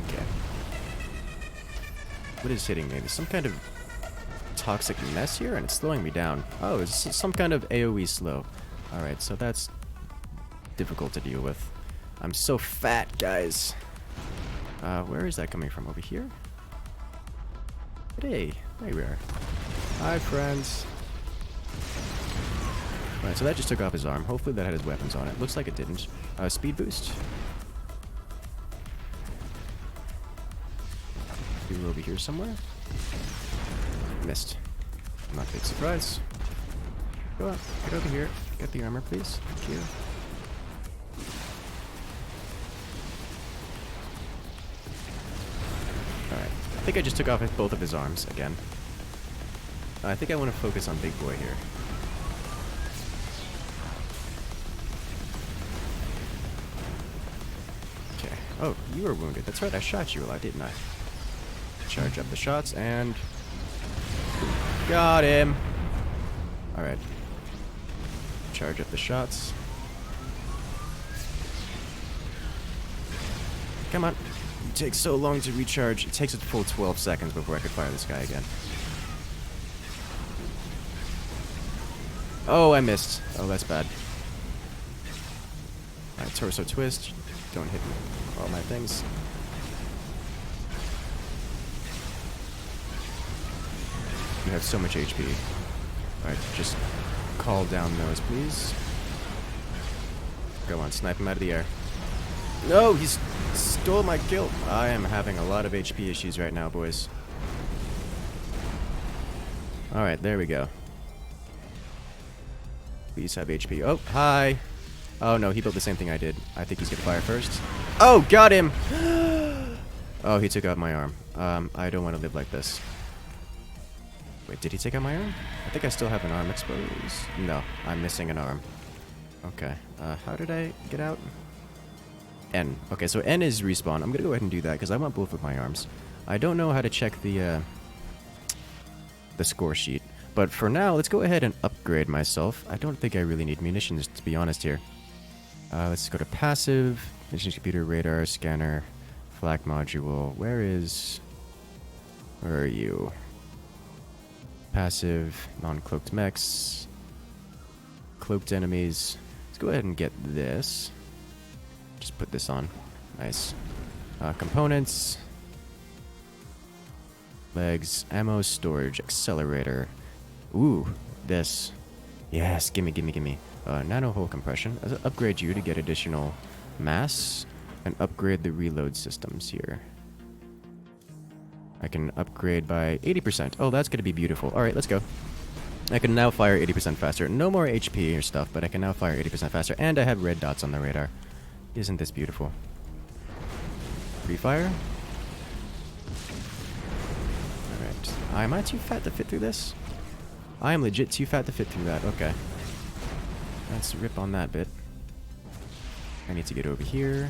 Okay. What is hitting me? There's some kind of toxic mess here, and it's slowing me down. Oh, it's some kind of AoE slow. Alright, so that's difficult to deal with. I'm so fat, guys. Where is that coming from? Over here? Hey, there we are. Hi, friends. Alright, so that just took off his arm. Hopefully that had his weapons on it. Looks like it didn't. Speed boost. We were over here somewhere. Missed. Not a big surprise. Go on, get over here. Get the armor, please. Thank you. Alright. I think I just took off both of his arms again. I think I want to focus on Big Boy here. Okay. Oh, you were wounded. That's right, I shot you a lot, didn't I? Charge up the shots and... Got him! Alright. Charge up the shots. Come on. You take so long to recharge. It takes a full 12 seconds before I could fire this guy again. Oh, I missed. Oh, that's bad. Alright, torso twist. Don't hit me. All my things. You have so much HP. Alright, just call down those, please. Go on, snipe him out of the air. No, he's stole my kill. I am having a lot of HP issues right now, boys. Alright, there we go. Please have HP. Oh, hi. Oh no, he built the same thing I did. I think he's gonna fire first. Oh, got him! Oh, he took out my arm. I don't want to live like this. Wait, did he take out my arm? I think I still have an arm exposed. No, I'm missing an arm. Okay, how did I get out? N. Okay, so N is respawn. I'm gonna go ahead and do that because I want both of my arms. I don't know how to check the score sheet. But for now, let's go ahead and upgrade myself. I don't think I really need munitions, to be honest here. Let's go to passive, munitions computer, radar, scanner, flak module. Where are you? Passive, non-cloaked mechs, cloaked enemies. Let's go ahead and get this. Just put this on. Nice. Components. Legs, ammo, storage, accelerator. Ooh, this. Yes, gimme. Nano hull compression. Let's upgrade you to get additional mass and upgrade the reload systems here. I can upgrade by 80%. Oh, that's going to be beautiful. Alright, let's go. I can now fire 80% faster. No more HP or stuff, but I can now fire 80% faster. And I have red dots on the radar. Isn't this beautiful? Pre-fire. Alright. Am I too fat to fit through this? I am legit too fat to fit through that. Okay. Let's rip on that bit. I need to get over here.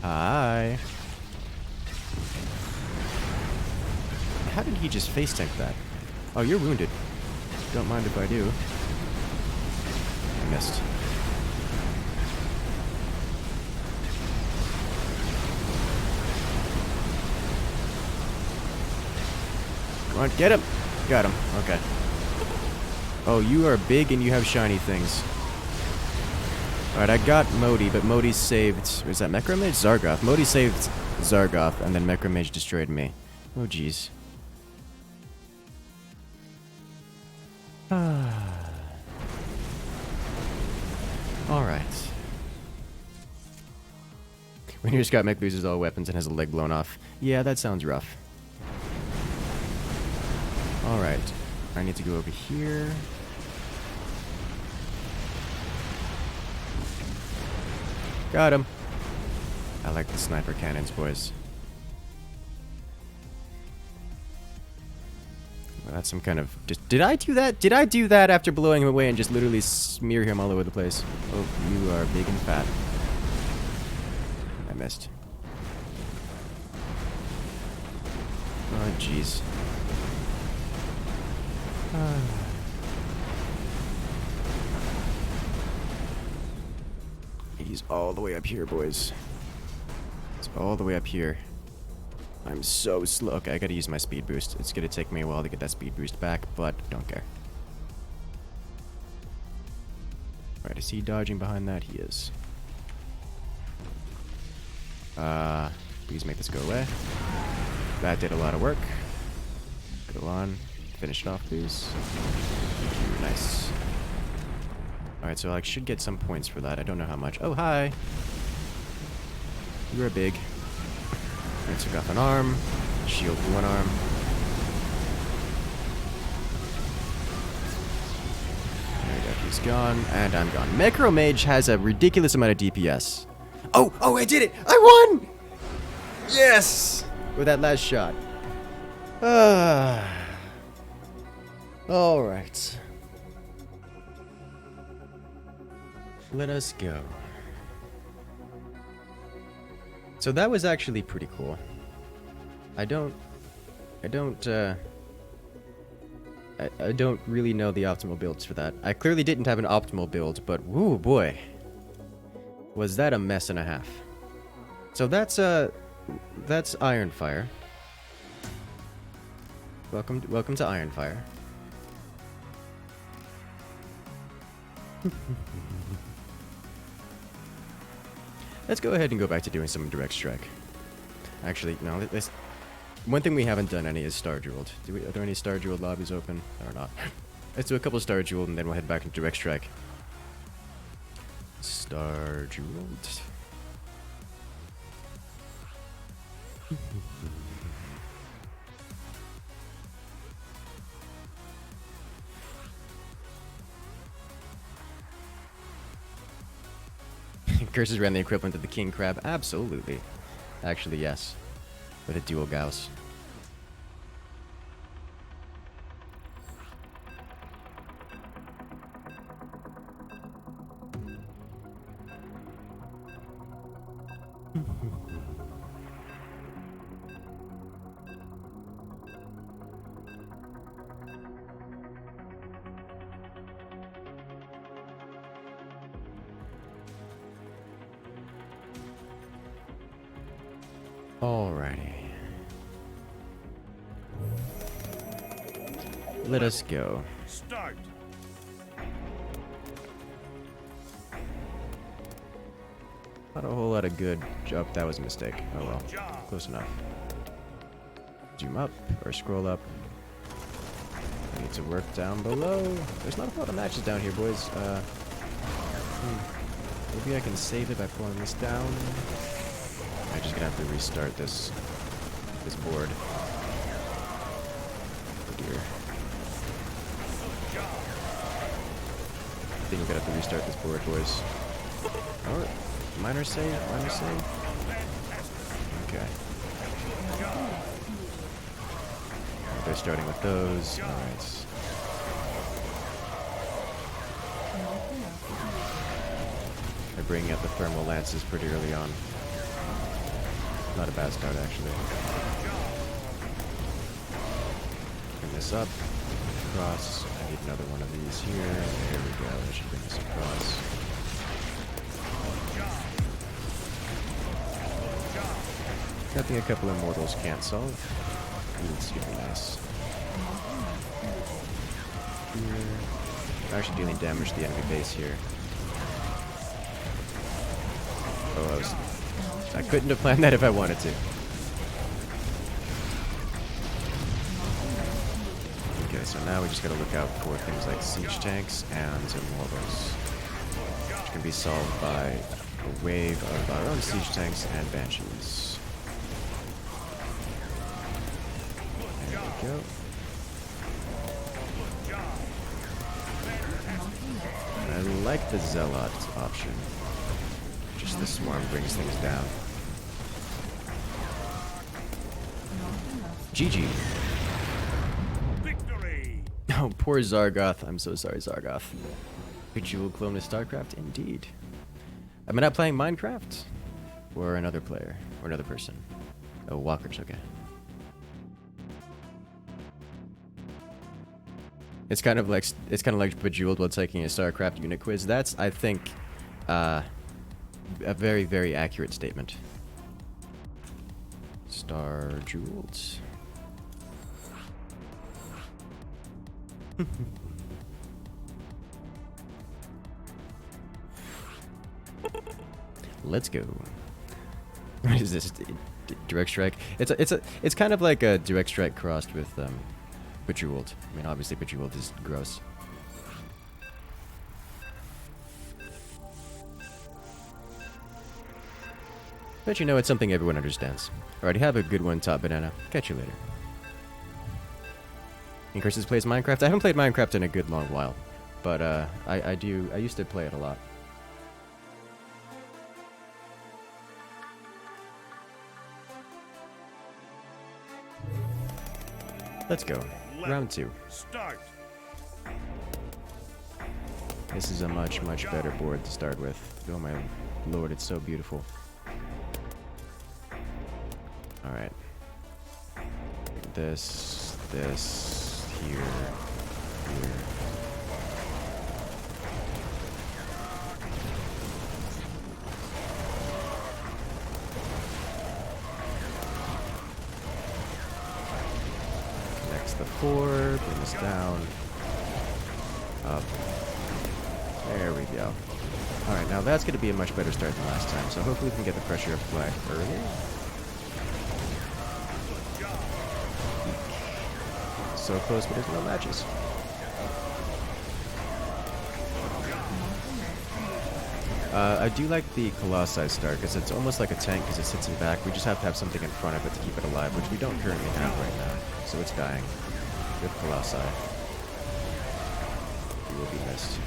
Hi. How did he just face tank that? Oh, you're wounded. Don't mind if I do. I missed. Come on, get him! Got him. Okay. Oh, you are big and you have shiny things. Alright, I got Modi, but Modi saved... Was that Mechromage? Zargoth. Modi saved Zargoth, and then Mechromage destroyed me. Oh, jeez. Alright. When your Scott Mech loses all weapons and has a leg blown off. Yeah, that sounds rough. Alright. I need to go over here. Got him. I like the sniper cannons, boys. Well, that's some kind of... Did I do that? Did I do that after blowing him away and just literally smear him all over the place? Oh, you are big and fat. I missed. Oh, jeez. He's all the way up here, boys. It's all the way up here. I'm so slow. Okay, I gotta use my speed boost. It's gonna take me a while to get that speed boost back, but don't care. Alright, is he dodging behind that? He is. Please make this go away. That did a lot of work. Go on. Finish it off, please. Thank you. Nice. Alright, so I should get some points for that. I don't know how much. Oh, hi! You are big. I took off an arm. Shield one arm. There we go. He's gone. And I'm gone. Mechromage has a ridiculous amount of DPS. Oh! Oh, I did it! I won! Yes! With that last shot. Alright. Let us go. So that was actually pretty cool. I don't really know the optimal builds for that. I clearly didn't have an optimal build, but woo boy. Was that a mess and a half. So that's Ironfire. Welcome to Ironfire. Let's go ahead and go back to doing some direct strike. Actually, no, one thing we haven't done any is Star Jeweled. Are there any Star Jeweled lobbies open? Or not? Let's do a couple Star Jeweled and then we'll head back into direct strike. Star Jeweled. Incursus ran the equivalent of the King Crab? Absolutely. Actually, yes. With a dual Gauss. Alrighty. Let us go.
Start.
Not a whole lot of good. Oh, that was a mistake. Oh well. Close enough. Zoom up or scroll up. I need to work down below. There's not a lot of matches down here, boys. Maybe I can save it by pulling this down. I'm just gonna have to restart this board. Oh dear. I think we're gonna have to restart this board, boys. Alright. Minor save? Minor save? Okay. They're starting with those. Alright. They're bringing out the thermal lances pretty early on. Not a bad start, actually. Bring this up. Across. I need another one of these here. There we go. That should bring this across. Nothing a couple immortals can't solve. Ooh, it's gonna be nice. Here. I'm actually dealing damage to the enemy base here. I couldn't have planned that if I wanted to. Okay, so now we just gotta look out for things like siege tanks and immortals, which can be solved by a wave of our own siege tanks and banshees. There we go. I like the Zealot option. Just the swarm brings things down. GG.
Victory!
Oh, poor Zargoth. I'm so sorry, Zargoth. Bejeweled clone of StarCraft? Indeed. Am I not playing Minecraft? Or another player? Or another person? Oh, walkers, okay. It's kind of like Bejeweled while taking a StarCraft unit quiz. That's, I think, a very, very accurate statement. Star Jewels. Let's go. What is this? Direct strike? It's kind of like a direct strike crossed with Bejeweled. I mean, obviously Bejeweled is gross. But you know, it's something everyone understands. Alrighty, have a good one, Top Banana. Catch you later. Incursus plays Minecraft. I haven't played Minecraft in a good long while, but I used to play it a lot. Let's go. Round 2.
Start.
This is a much, much better board to start with. Oh my lord, it's so beautiful. Alright. This, here, here. Connects the 4, bring this down. Up. There we go. Alright, now that's going to be a much better start than last time, so hopefully we can get the pressure applied early. So close, but there's no matches. I do like the Colossi start, because it's almost like a tank because it sits in back. We just have to have something in front of it to keep it alive, which we don't currently have right now. So it's dying. Good Colossi. He will be missed.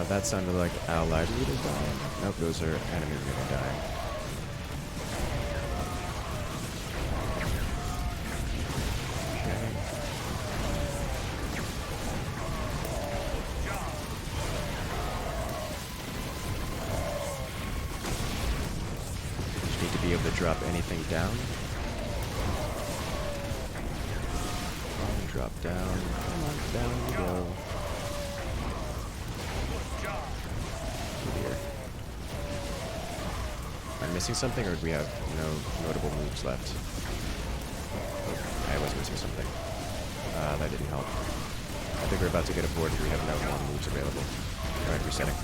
That sounded like allied leaders dying. Nope, those are enemy leaders dying. Okay. Just need to be able to drop anything down. Drop down. Come on, down we go. Am I missing something, or do we have no notable moves left? Oh, I was missing something. That didn't help. I think we're about to get a board where we have no more moves available. Alright, resetting.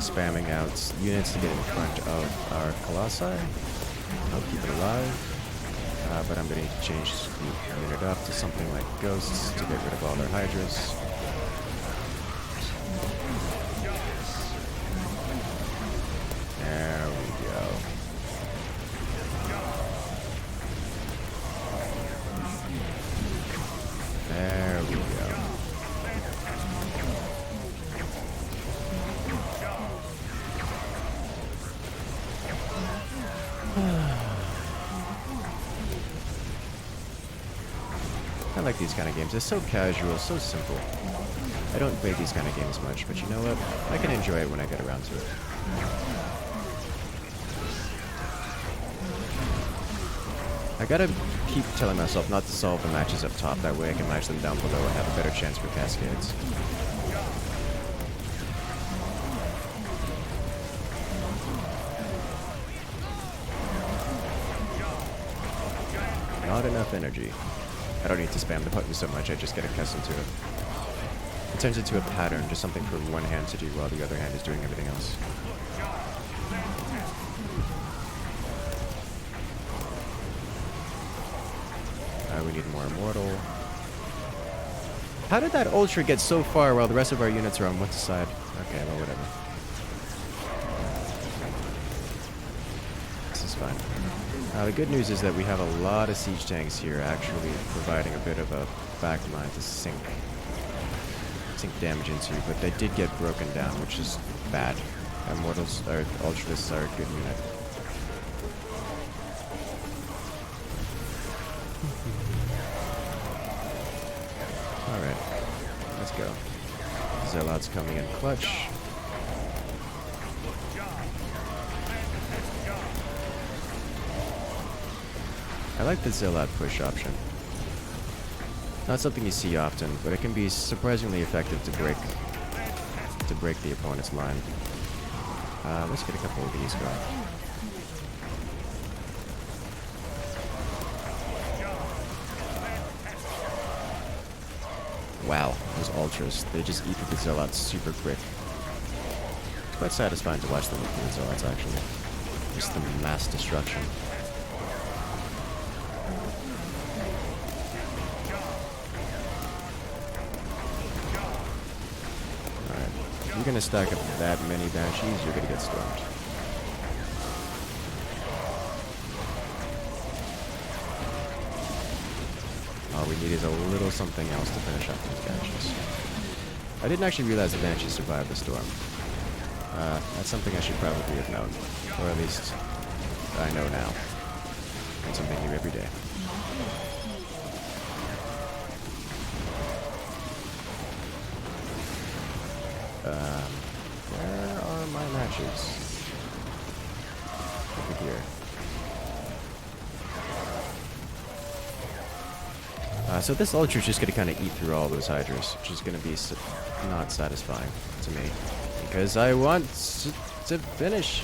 Spamming out units to get in front of our Colossi. I'll keep it alive. But I'm going to change the unit up to something like Ghosts to get rid of all their Hydras. There we go. There we go. I like these kind of games. They're so casual, so simple. I don't play these kind of games much, but you know what? I can enjoy it when I get around to it. I gotta keep telling myself not to solve the matches up top, that way I can match them down below and have a better chance for cascades. Not enough energy. I don't need to spam the button so much, I just get accustomed to it. It turns into a pattern, just something for one hand to do while the other hand is doing everything else. We need more Immortal. How did that Ultra get so far while the rest of our units are on one side? Okay, well, whatever. This is fine. The good news is that we have a lot of siege tanks here, actually providing a bit of a backline to sink damage into, but they did get broken down, which is bad. Immortals, or Ultras, are a good unit. Alright, let's go. Zealot's coming in clutch. I like the Zealot push option. Not something you see often, but it can be surprisingly effective to break the opponent's line. Let's get a couple of these going. Wow, those Ultras, they just eat the Zealots super quick. It's quite satisfying to watch them with the Zealots, actually. Just the mass destruction. Alright, if you're gonna stack up that many Banshees, you're gonna get stormed. All we need is a little something else to finish up these Banshees. I didn't actually realize the Banshees survived the storm. That's something I should probably have known. Or at least, I know now. Learn something new every day. Where are my matches? Over here. So this Ultra is just going to kind of eat through all those Hydras, which is going to be not satisfying to me. Because I want to finish.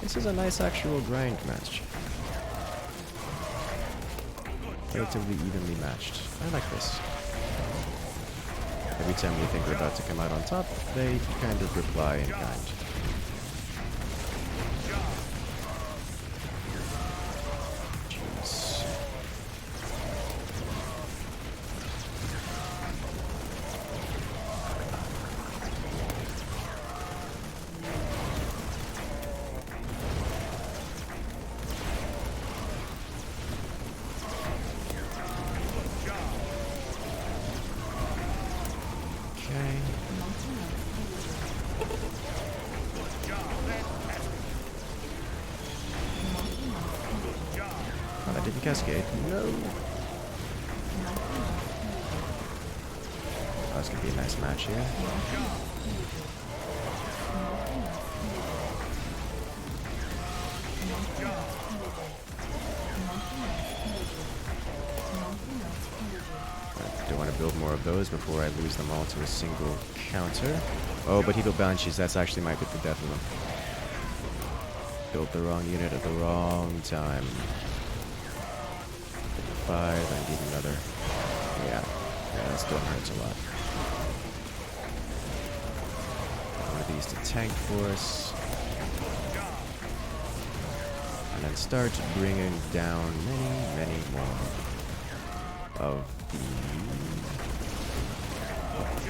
This is a nice actual grind match. Relatively evenly matched. I like this. Every time we think we're about to come out on top, they kind of reply in kind. Jeez. Oh, that didn't cascade. No. Oh, this could be a nice match here. I don't want to build more of those before I lose them all to a single counter. Oh, but he built Banshees. That's actually might be the death of them. Built the wrong unit at the wrong time. 5, I need another. Yeah, that still hurts a lot. One of these to tank for us. And then start bringing down many more of the...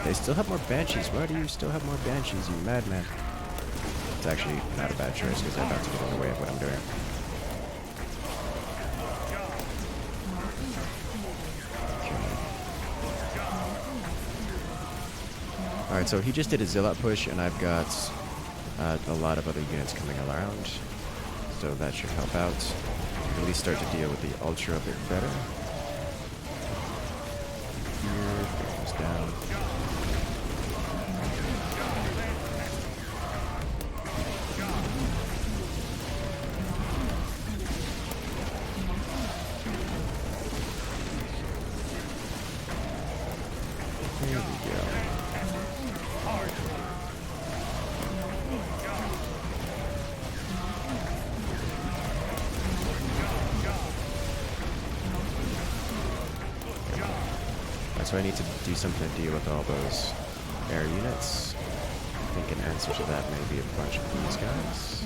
They still have more Banshees. Why do you still have more Banshees, you madman? It's actually not a bad choice because I'm about to get in the way of what I'm doing. Alright, so he just did a Zealot push, and I've got a lot of other units coming around. So that should help out. At least start to deal with the Ultra a bit better. Here, goes down. There we go. So I need to do something to deal with all those air units. I think an answer to that may be a bunch of these guys.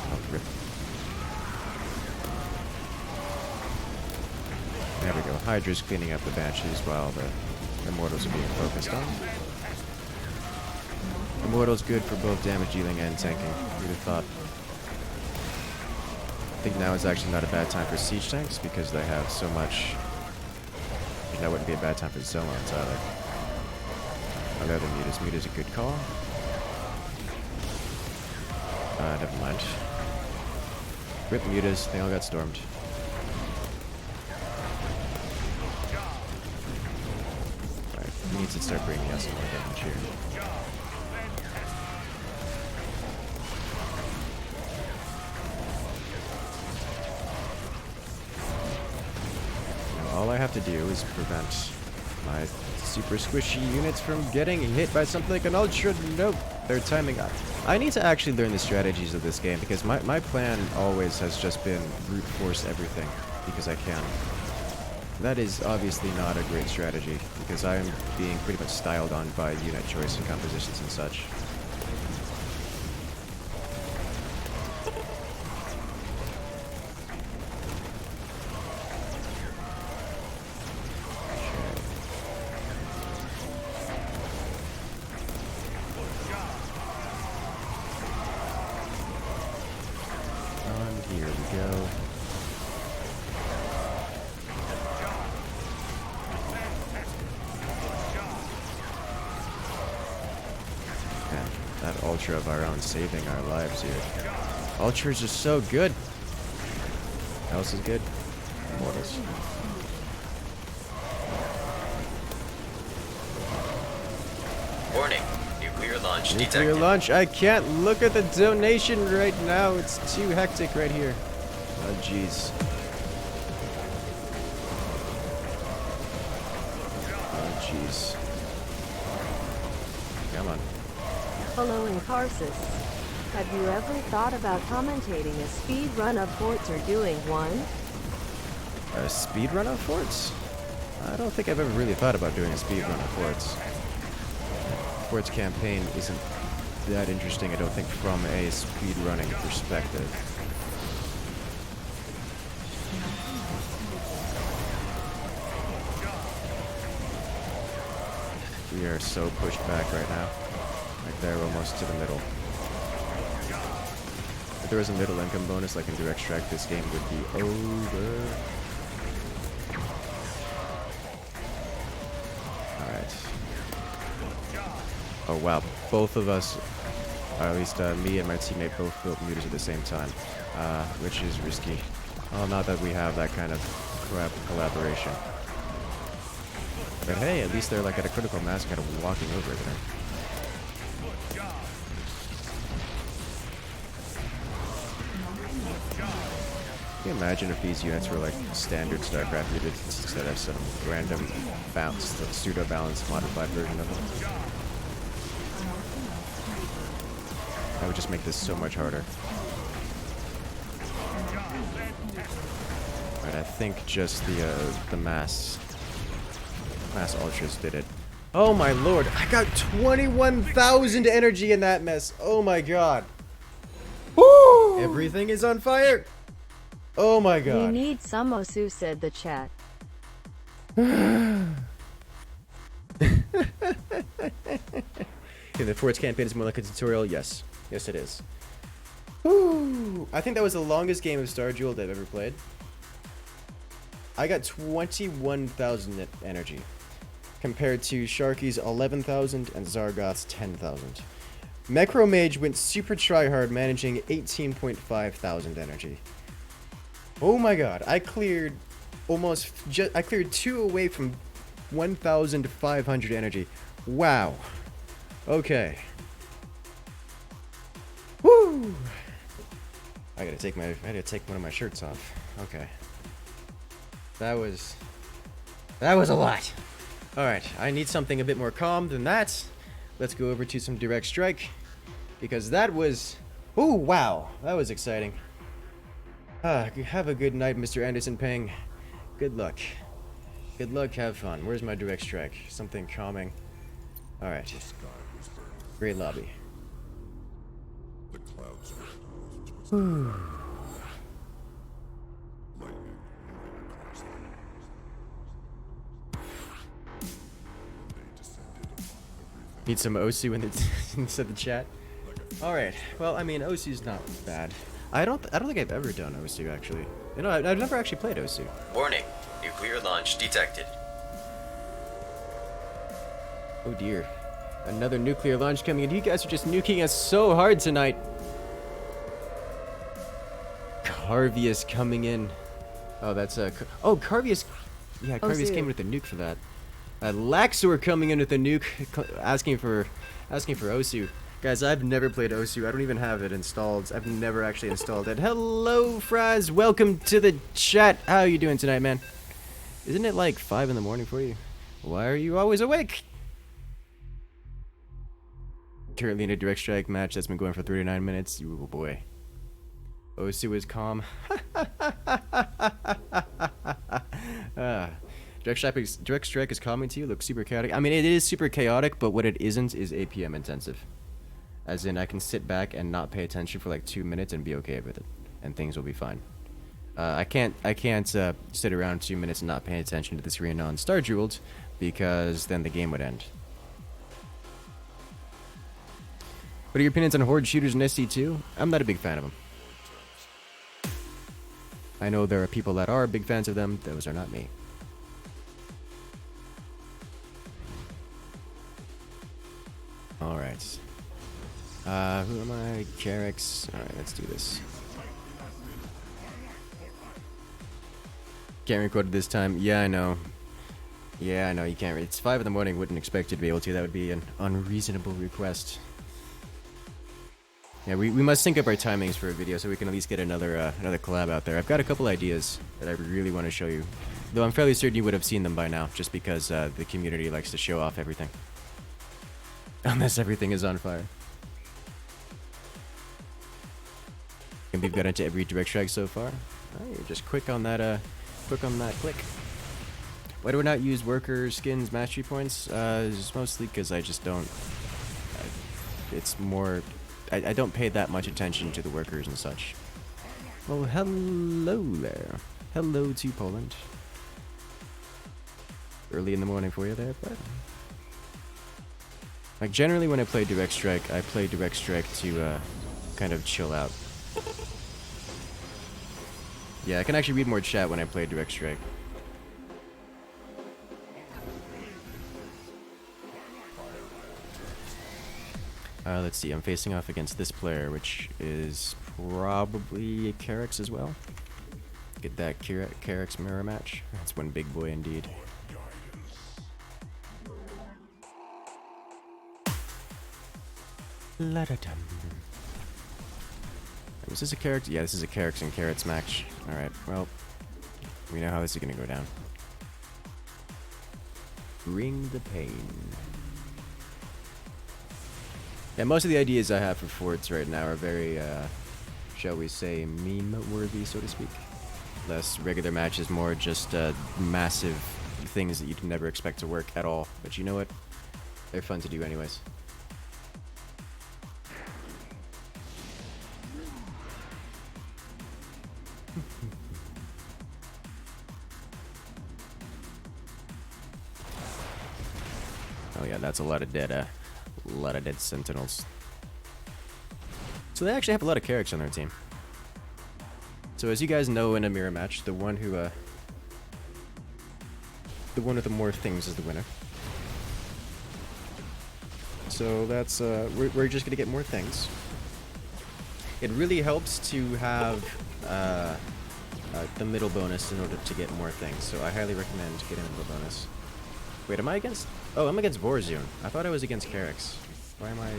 Oh, rip. There we go. Hydra's cleaning up the Banshees while the Immortals are being focused on. Immortal's good for both damage dealing and tanking. Who'd have thought? I think now is actually not a bad time for siege tanks because they have so much. That wouldn't be a bad time for Zoans either. Oh, they're the Mutas. Muta's a good call. Never mind. Rip Mutas, they all got stormed. Alright, we need to start bringing us some more damage here. All I have to do is prevent my super squishy units from getting hit by something like an ultra. Nope, they're timing up. I need to actually learn the strategies of this game because my plan always has just been brute force everything because I can. That is obviously not a great strategy because I am being pretty much styled on by unit choice and compositions and such. Here we go. Man, that ultra of our own saving our lives here. Ultras are so good. What else is good? Immortals.
Warning. Nuclear launch
Nuclear
detected.
launch. I can't look at the donation right now. It's too hectic right here. Oh, jeez. Oh, jeez. Come on.
Hello, Incursus. Have you ever thought about commentating a speed run of forts or doing one?
A speed run of forts? I don't think I've ever really thought about doing a speed run of forts. Forts campaign isn't that interesting, I don't think, from a speed running perspective. We are so pushed back right now. Like they're almost to the middle. If there was a middle income bonus like in direct strike, this game would be over. Alright. Oh wow, both of us, or at least me and my teammate both built mutas at the same time, which is risky. Well, not that we have that kind of collaboration. But hey, at least they're like at a critical mass kind of walking over there. Can you imagine if these units were like standard StarCraft units instead of some random bounce, like pseudo-balanced modified version of them? That would just make this so much harder. Right, I think just the mass ultras did it. Oh my lord, I got 21,000 energy in that mess. Oh my god. Woo! Everything is on fire. Oh my god.
You need some Osu, said the chat.
Okay, the Forts campaign is more like a tutorial. Yes. Yes, it is. Woo! I think that was the longest game of Star Duel that I've ever played. I got 21,000 energy, compared to Sharky's 11,000 and Zargoth's 10,000. Mechromage went super tryhard, managing 18.5 thousand energy. Oh my god, I cleared I cleared 2 away from 1,500 energy. Wow. Okay. I gotta take one of my shirts off. Okay. That was a lot. Alright, I need something a bit more calm than that. Let's go over to some direct strike. Because that was... Oh, wow. That was exciting. Have a good night, Mr. Anderson Peng. Good luck. Good luck, have fun. Where's my direct strike? Something calming. Alright. Great lobby. Whew. Need some Osu in the chat. All right. Well, I mean, Osu's not bad. I don't think I've ever done Osu actually. You know, I've never actually played Osu.
Warning, nuclear launch detected.
Oh dear, another nuclear launch coming in. You guys are just nuking us so hard tonight. Carvius coming in. Oh, that's oh, Carvius. Yeah, Carvius came with a nuke for that. Laxor coming in with a nuke, asking for Osu. Guys, I've never played Osu. I don't even have it installed. I've never actually installed it. Hello, Fraz. Welcome to the chat. How are you doing tonight, man? Isn't it like 5 in the morning for you? Why are you always awake? Currently in a direct strike match that's been going for 39 minutes. Oh boy. Osu is calm. Direct strike is calming to you. Looks super chaotic. I mean, it is super chaotic, but what it isn't is APM intensive. As in, I can sit back and not pay attention for like 2 minutes and be okay with it, and things will be fine. I can't sit around 2 minutes and not pay attention to this arena on Star Jeweled, because then the game would end. What are your opinions on horde shooters in SC2? I'm not a big fan of them. I know there are people that are big fans of them. Those are not me. Alright. Who am I? Carix. Alright, let's do this. Can't record it this time. Yeah, I know. Yeah, I know, you can't. It's 5 in the morning. Wouldn't expect you to be able to. That would be an unreasonable request. Yeah, we must sync up our timings for a video so we can at least get another collab out there. I've got a couple ideas that I really want to show you. Though I'm fairly certain you would have seen them by now, just because the community likes to show off everything. Unless everything is on fire. And we've got into every direct strike so far. Oh, you're just quick on that click. Why do I not use worker skins mastery points? It's mostly because I just don't... it's more... I don't pay that much attention to the workers and such. Well, hello there. Hello to Poland. Early in the morning for you there, but... like, generally when I play Direct Strike, I play Direct Strike to, kind of chill out. Yeah, I can actually read more chat when I play Direct Strike. Let's see, I'm facing off against this player, which is probably Carix as well. Get that Carix mirror match. That's one big boy indeed. La-da-dum. Is this a Carix? Yeah, this is a Carix and Carrots match. Alright, well, we know how this is gonna go down. Bring the pain. Yeah, most of the ideas I have for forts right now are very, shall we say, meme-worthy, so to speak. Less regular matches, more just massive things that you'd never expect to work at all. But you know what? They're fun to do anyways. Oh yeah, that's a lot of dead sentinels. So they actually have a lot of Carix on their team. So as you guys know, in a mirror match, the one with the more things is the winner. So that's we're just gonna get more things. It really helps to have the middle bonus in order to get more things. So I highly recommend getting a middle bonus. Wait, am I against? Oh, I'm against Borzune. I thought I was against Carix. Why am I?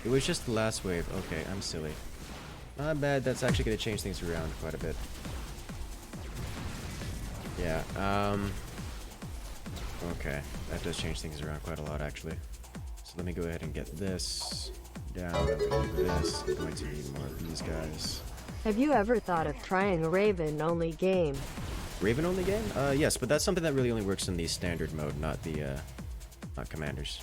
It was just the last wave. Okay, I'm silly. Not bad. That's actually going to change things around quite a bit. Yeah, okay. That does change things around quite a lot, actually. So let me go ahead and get this down. I'm going to do this. I'm going to need more of these guys.
Have you ever thought of trying a Raven-only game?
Raven-only game? Yes, but that's something that really only works in the standard mode, not the, not commanders.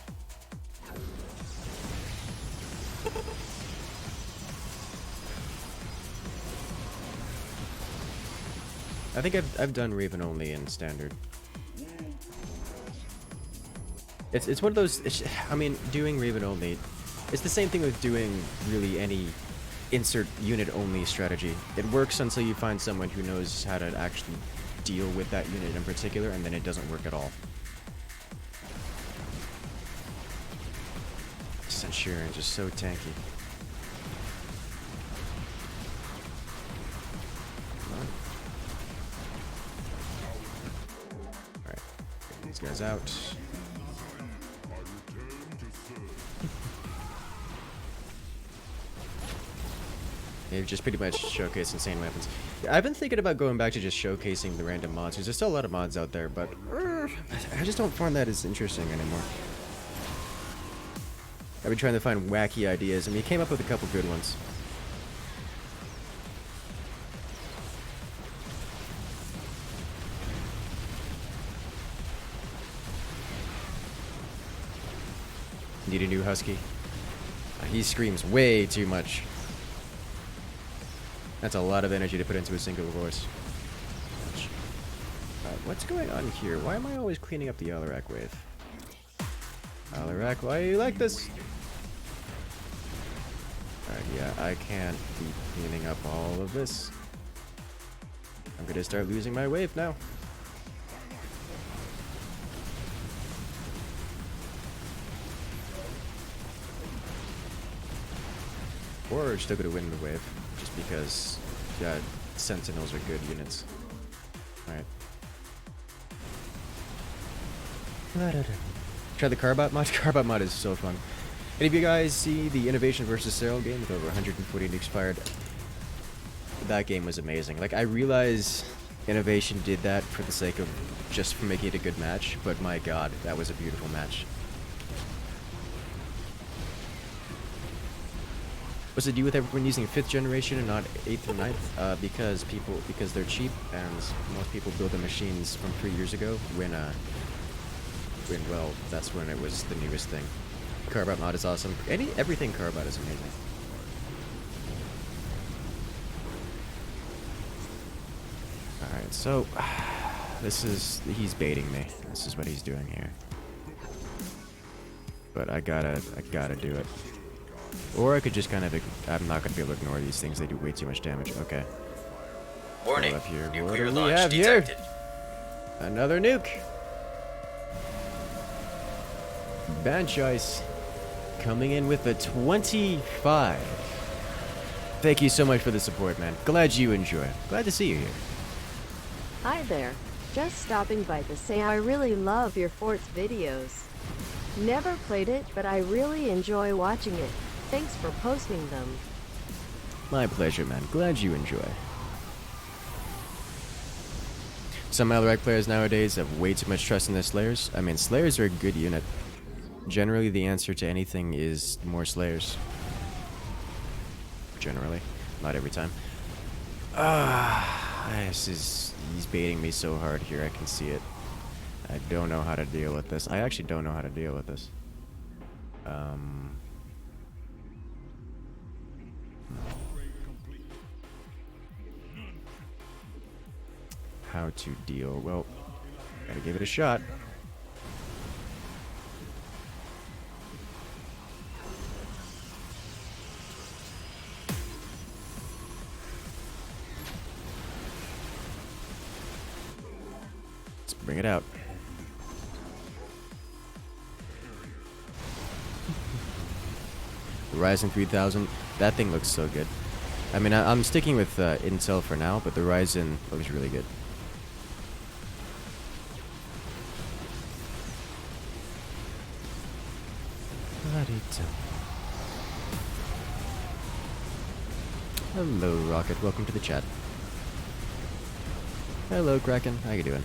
I think I've done Raven only in standard. It's one of those. I mean, doing Raven only, it's the same thing with doing really any insert unit only strategy. It works until you find someone who knows how to actually deal with that unit in particular, and then it doesn't work at all. Centurion just so tanky. These guys out. They've just pretty much showcased insane weapons. I've been thinking about going back to just showcasing the random mods, because there's still a lot of mods out there, but I just don't find that as interesting anymore. I've been trying to find wacky ideas. I mean, you came up with a couple good ones. Need a new husky? He screams way too much. That's a lot of energy to put into a single voice. What's going on here? Why am I always cleaning up the Alarak wave? Alarak, why are you like this? Alright, yeah, I can't be cleaning up all of this. I'm gonna start losing my wave now. Or we're still gonna win the wave, just because, yeah, Sentinels are good units. Alright. Try the Carbot mod? Carbot mod is so fun. Any of you guys see the Innovation vs. Cyril game with over 140 nukes fired? That game was amazing. Like, I realize Innovation did that for the sake of just for making it a good match, but my god, that was a beautiful match. What's the deal with everyone using 5th generation and not 8th or 9th? Because they're cheap, and most people build the machines from 3 years ago when well, that's when it was the newest thing. Carbot mod is awesome. Everything Carbot is amazing. Alright, so he's baiting me. This is what he's doing here. But I gotta do it. Or I could just kind of, I'm not gonna be able to ignore these things. They do way too much damage. Okay.
Warning,
Up here.
nuclear
What do we
launch
have here?
detected.
Another nuke. Bench ice coming in with a 25. Thank you so much for the support, man. Glad you enjoy. Glad to see you here.
Hi there. Just stopping by to say I really love your Forts videos. Never played it, but I really enjoy watching it. Thanks for posting them.
My pleasure, man. Glad you enjoy. Some Alarak players nowadays have way too much trust in their Slayers. I mean, Slayers are a good unit. Generally, the answer to anything is more Slayers. Generally. Not every time. He's baiting me so hard here, I can see it. I don't know how to deal with this. I actually don't know how to deal with this. How to deal? Well, gotta give it a shot. Let's bring it out. Ryzen 3000, that thing looks so good. I mean, I'm sticking with Intel for now, but the Ryzen looks really good. Hello, Rocket. Welcome to the chat. Hello, Kraken. How you doing?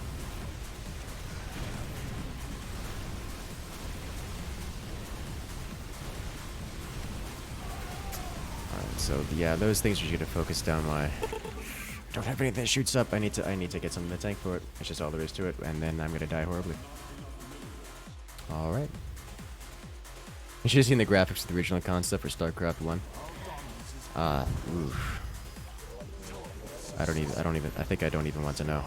Alright, so yeah, those things are just gonna focus down my. Don't have anything that shoots up. I need to get something in the tank for it. That's just all there is to it, and then I'm gonna die horribly. All right. You should have seen the graphics of the original concept for StarCraft I. Oof. I think I don't even want to know.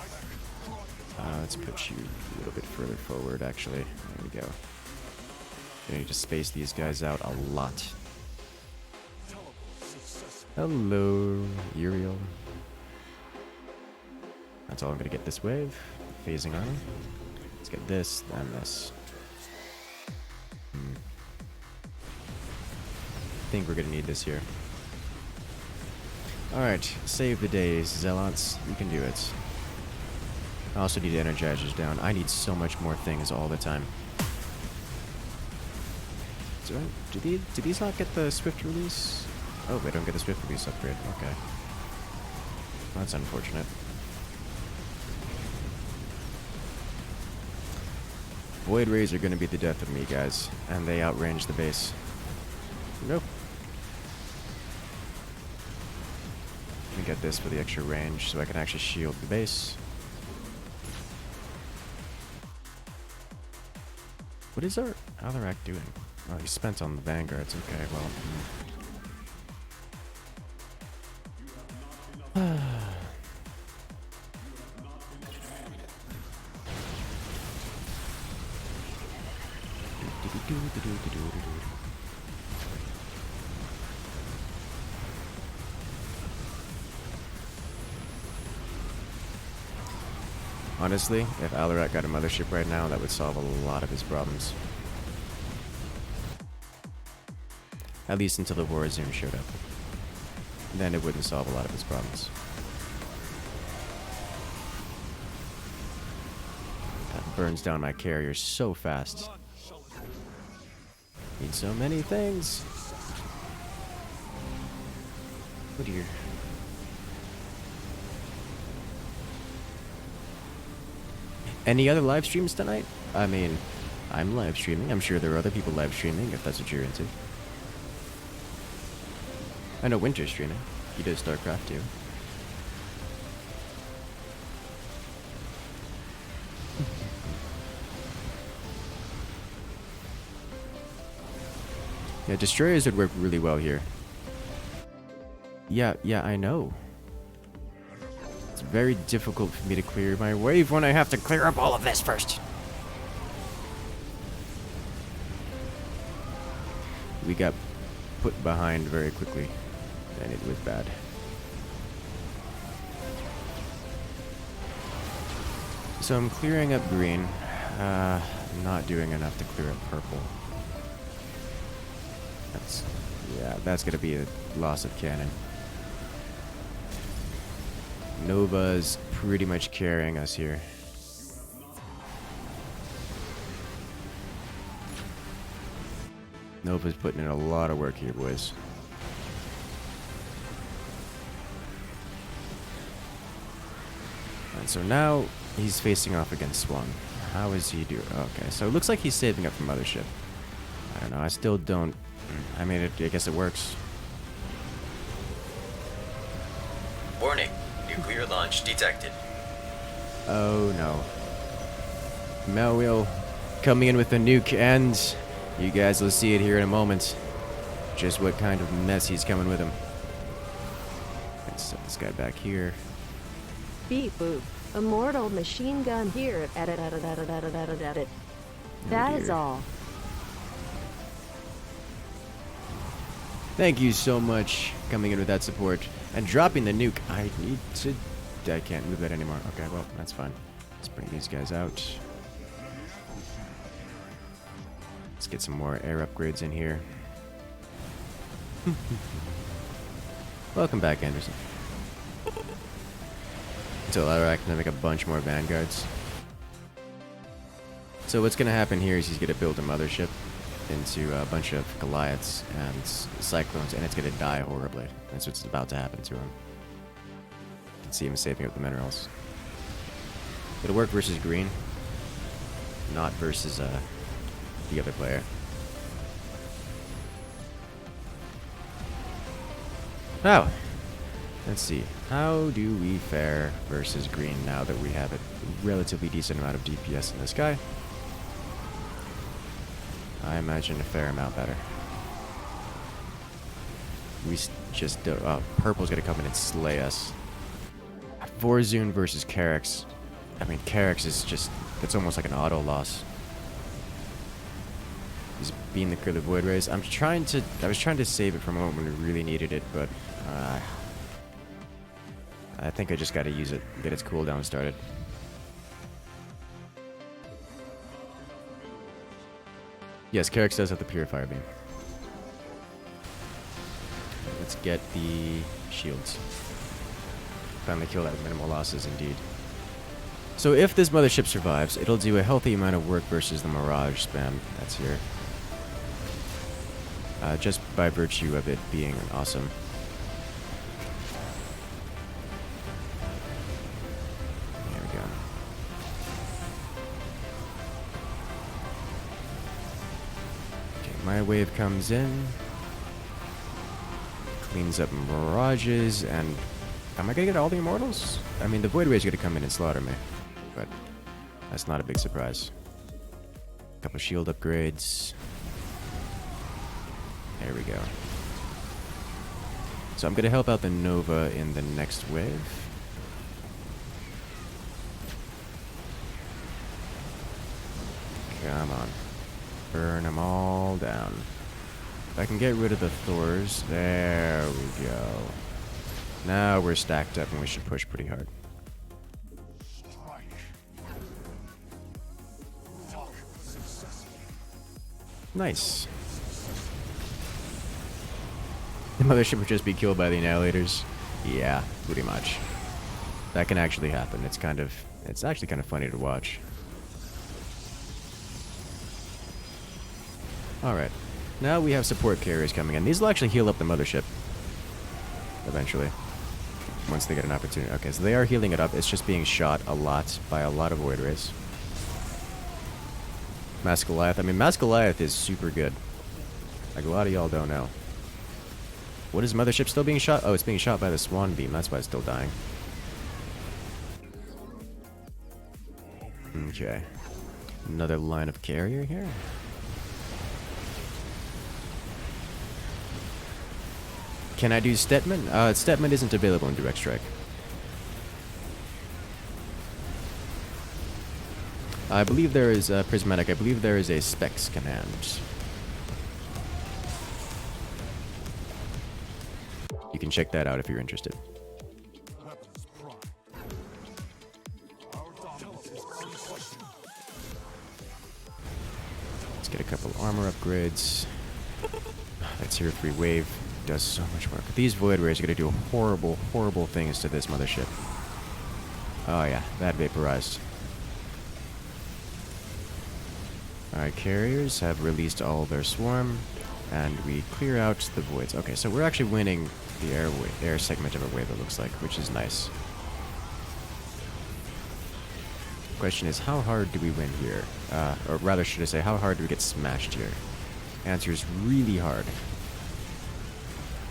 Let's put you a little bit further forward, actually. There we go. I need to space these guys out a lot. Hello, Uriel. That's all I'm gonna get this wave. Phasing on. Let's get this, and this. I think we're gonna need this here. Alright, save the days, Zealots. You can do it. I also need energizers down. I need so much more things all the time. Do these not get the Swift release? Oh, they don't get the Swift release upgrade. Okay. That's unfortunate. Void Rays are going to be the death of me, guys. And they outrange the base. Nope. Let me get this for the extra range so I can actually shield the base. What is our Alarak doing? Oh, he's spent on the Vanguards. Okay, well. Honestly, if Alarak got a mothership right now, that would solve a lot of his problems. At least until the War Zoom showed up. Then it wouldn't solve a lot of his problems. That burns down my carrier so fast. Need so many things. Oh dear. Any other live streams tonight? I mean, I'm live streaming. I'm sure there are other people live streaming if that's what you're into. I know Winter's streaming. He does StarCraft II. Yeah, destroyers would work really well here. Yeah, I know. It's very difficult for me to clear my wave when I have to clear up all of this first. We got put behind very quickly, and it was bad. So I'm clearing up green. Not doing enough to clear up purple. That's gonna be a loss of cannon. Nova's pretty much carrying us here. Nova's putting in a lot of work here, boys. And so now he's facing off against Swan. How is he doing? Okay, so it looks like he's saving up for Mothership. I don't know, I still don't... I mean, I guess it works.
Warning. Nuclear launch detected.
Oh no. Melwheel coming in with a nuke, and you guys will see it here in a moment. Just what kind of mess he's coming with him. Let's set this guy back here.
Beep boop. Immortal machine gun here. Edit. That is all.
Thank you so much coming in with that support and dropping the nuke. I can't move that anymore. Okay, well, that's fine. Let's bring these guys out. Let's get some more air upgrades in here. Welcome back, Anderson. So Alarak can make a bunch more vanguards. So what's gonna happen here is he's gonna build a mothership into a bunch of Goliaths and Cyclones, and it's gonna die horribly. That's what's about to happen to him. Let's see him saving up the minerals. It'll work versus green, not versus the other player. Now, let's see. How do we fare versus green now that we have a relatively decent amount of DPS in this guy? I imagine a fair amount better. We just do, purple's gonna come in and slay us. Vorzun versus Carix. I mean, Carix is just, it's almost like an auto loss. He's being the Curly Void Rays. I was trying to save it for a moment when we really needed it, but I think I just gotta use it, get its cooldown started. Yes, Carix does have the Purifier Beam. Let's get the shields. Finally kill that with minimal losses, indeed. So if this mothership survives, it'll do a healthy amount of work versus the Mirage spam that's here. Just by virtue of it being awesome. There we go. Okay, my wave comes in. Cleans up Mirages, and am I gonna get all the Immortals? I mean, the Void Ray's gonna come in and slaughter me, but that's not a big surprise. Couple shield upgrades. There we go. So I'm gonna help out the Nova in the next wave. Come on. Burn them all down. If I can get rid of the Thors, there we go. Now we're stacked up and we should push pretty hard. Nice. The mothership would just be killed by the Annihilators. Yeah, pretty much. That can actually happen. It's actually kind of funny to watch. Alright. Now we have support carriers coming in. These will actually heal up the mothership. Eventually. Once they get an opportunity. Okay, so they are healing it up. It's just being shot a lot by a lot of Void Rays. Mass Goliath. I mean, Mass Goliath is super good. Like a lot of y'all don't know. What is mothership still being shot? Oh, it's being shot by the Swan Beam. That's why it's still dying. Okay. Another line of carrier here. Can I do Stetman? Stetman isn't available in Direct Strike. I believe there is Prismatic. I believe there is a Specs command. You can check that out if you're interested. Let's get a couple armor upgrades. That tier 3 wave does so much work. These Void Rays are going to do horrible, horrible things to this mothership. Oh yeah, that vaporized. Alright, carriers have released all their swarm, and we clear out the voids. Okay, so we're actually winning the air segment of a wave, it looks like, which is nice. Question is, how hard do we win here? Or rather, should I say, how hard do we get smashed here? Answer is really hard.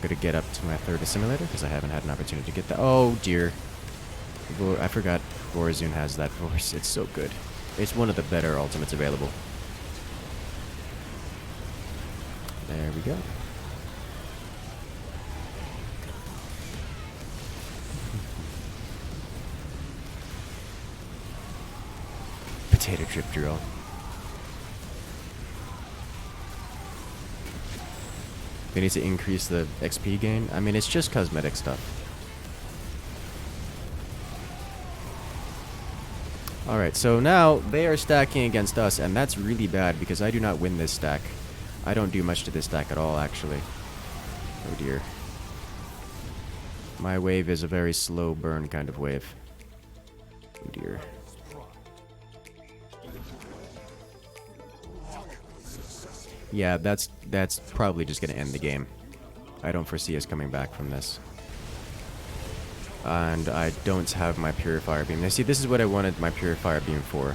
Gonna get up to my third assimilator because I haven't had an opportunity to get that. Oh dear. I forgot Vorzun has that force. It's so good. It's one of the better ultimates available. There we go. Potato chip drill. They need to increase the XP gain. I mean, it's just cosmetic stuff. Alright, so now they are stacking against us, and that's really bad because I do not win this stack. I don't do much to this stack at all, actually. Oh dear. My wave is a very slow burn kind of wave. Oh dear. Yeah, that's probably just gonna end the game. I don't foresee us coming back from this. And I don't have my Purifier Beam. Now see, this is what I wanted my Purifier Beam for.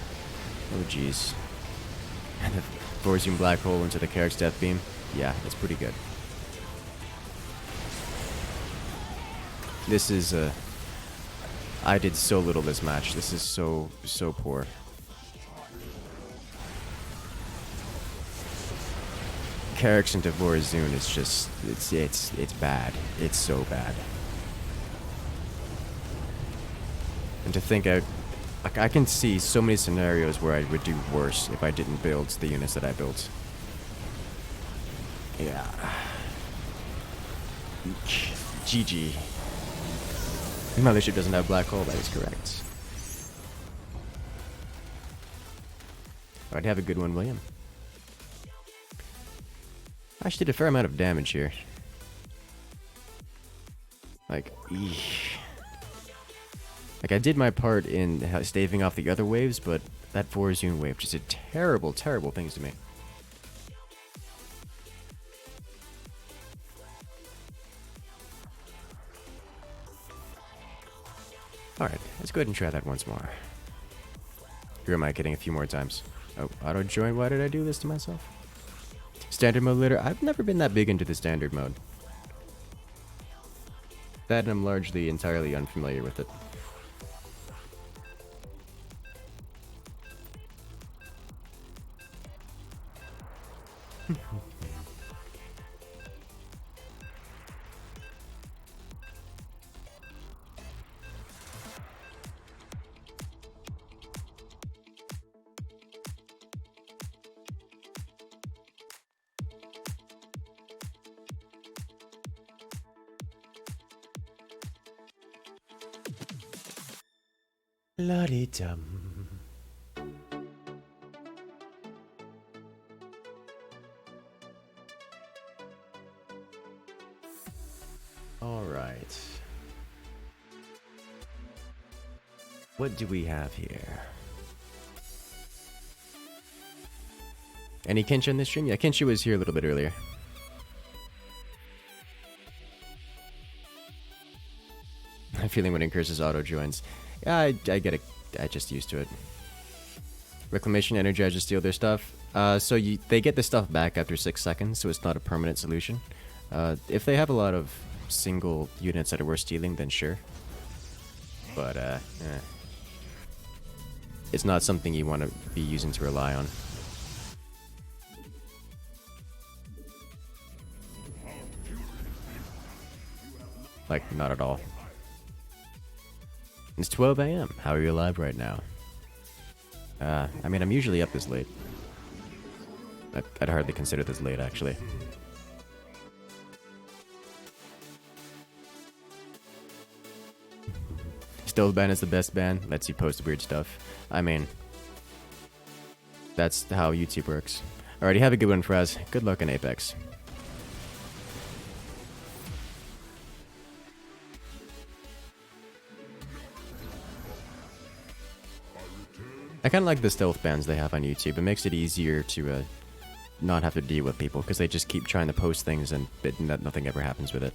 Oh jeez. And the Forzoon Black Hole into the Carrick's Death Beam. Yeah, it's pretty good. This is I did so little this match. This is so poor. Carrick's into Forzoon is just it's bad. It's so bad. And to think I can see so many scenarios where I would do worse if I didn't build the units that I built. Yeah. GG. My leadership doesn't have black hole, that is correct. I'd have a good one, William. I actually did a fair amount of damage here. Like, eesh. Like, I did my part in staving off the other waves, but that Forzoon wave just did terrible, terrible things to me. Alright, let's go ahead and try that once more. Who am I kidding a few more times? Oh, auto join, why did I do this to myself? Standard mode later, I've never been that big into the standard mode. That and I'm largely entirely unfamiliar with it. La-dee-dum. All right. What do we have here? Any Kensha in this stream? Yeah, Kensha was here a little bit earlier. I'm feeling when Incursus auto joins. Yeah, I get it. I just used to it. Reclamation energizers steal their stuff. So they get the stuff back after 6 seconds, so it's not a permanent solution. If they have a lot of single units that are worth stealing, then sure. But, it's not something you want to be using to rely on. Like, not at all. It's 12 AM. How are you alive right now? I mean, I'm usually up this late. I'd hardly consider this late, actually. Stove ban is the best ban. Lets you post weird stuff. I mean, that's how YouTube works. Alrighty, have a good one, Fraz. Good luck in Apex. I kind of like the stealth bans they have on YouTube. It makes it easier to not have to deal with people because they just keep trying to post things and nothing ever happens with it.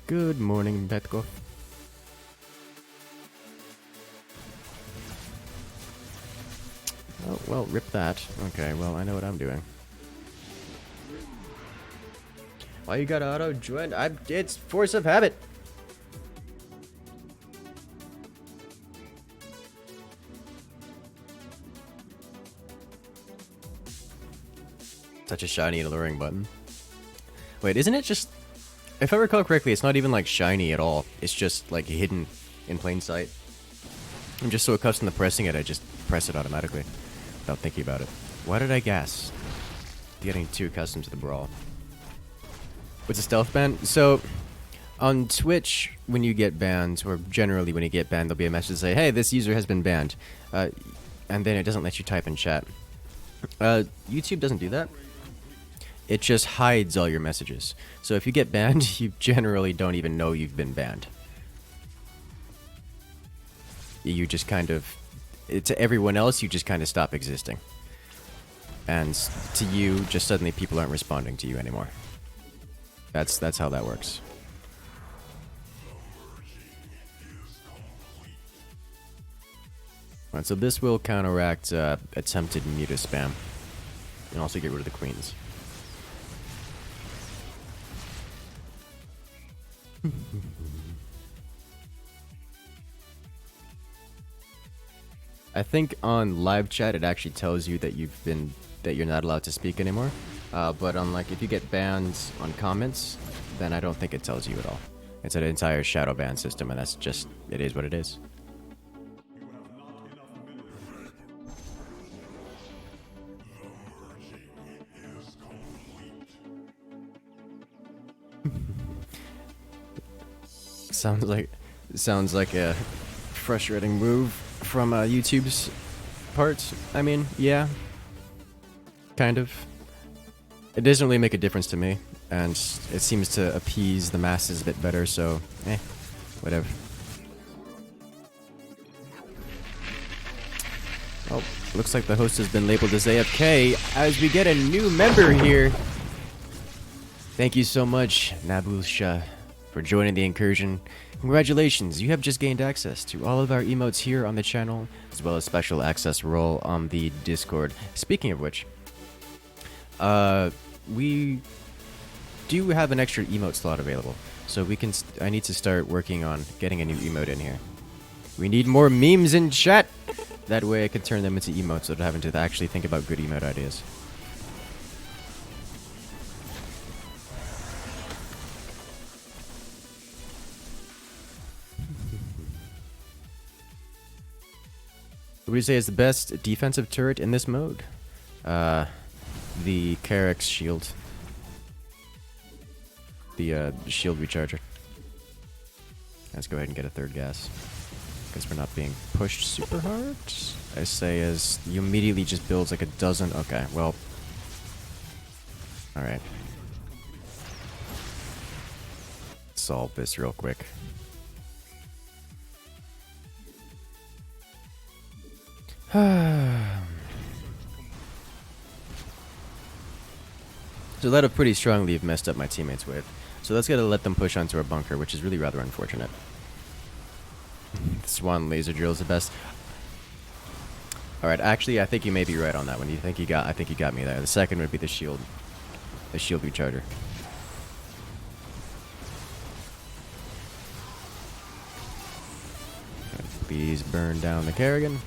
Good morning, Betko. Oh, well, rip that. Okay, well, I know what I'm doing. Why you got auto joined? It's force of habit. Such a shiny and alluring button. Wait, isn't it just... If I recall correctly, it's not even like shiny at all. It's just like hidden in plain sight. I'm just so accustomed to pressing it, I just press it automatically. Without thinking about it. Why did I gas? Getting too accustomed to the Brawl. What's a stealth ban? So, on Twitch, when you get banned, or generally when you get banned, there'll be a message to say, hey, this user has been banned. And then it doesn't let you type in chat. YouTube doesn't do that. it just hides all your messages. So if you get banned, you generally don't even know you've been banned. You just kind of, to everyone else, you just kind of stop existing. And to you, just suddenly people aren't responding to you anymore. That's how that works. Alright, so this will counteract attempted muta spam. And also get rid of the queens. I think on live chat it actually tells you that you're not allowed to speak anymore. But on like if you get banned on comments, then I don't think it tells you at all. It's an entire shadow ban system, and that's just, it is what it is. Sounds like a frustrating move from YouTube's part. I mean, yeah, kind of. It doesn't really make a difference to me, and it seems to appease the masses a bit better, so whatever. Oh, looks like the host has been labeled as AFK as we get a new member here. Thank you so much, Nabusha, for joining the incursion. Congratulations, you have just gained access to all of our emotes here on the channel, as well as special access role on the Discord. Speaking of which, we do have an extra emote slot available, so we can. I need to start working on getting a new emote in here. We need more memes in chat. That way, I can turn them into emotes without having to actually think about good emote ideas. What do you say is the best defensive turret in this mode? The Karek's shield. The shield recharger. Let's go ahead and get a third gas. Because we're not being pushed super hard. I say as you immediately just builds like a dozen. Okay, well. Alright. Solve this real quick. So that have pretty strongly have messed up my teammates with. So that's gotta let them push onto our bunker, which is really rather unfortunate. Swan laser drill is the best. Alright, actually I think you may be right on that one. I think you got me there. The second would be the shield. The shield recharger. Please burn down the Kerrigan.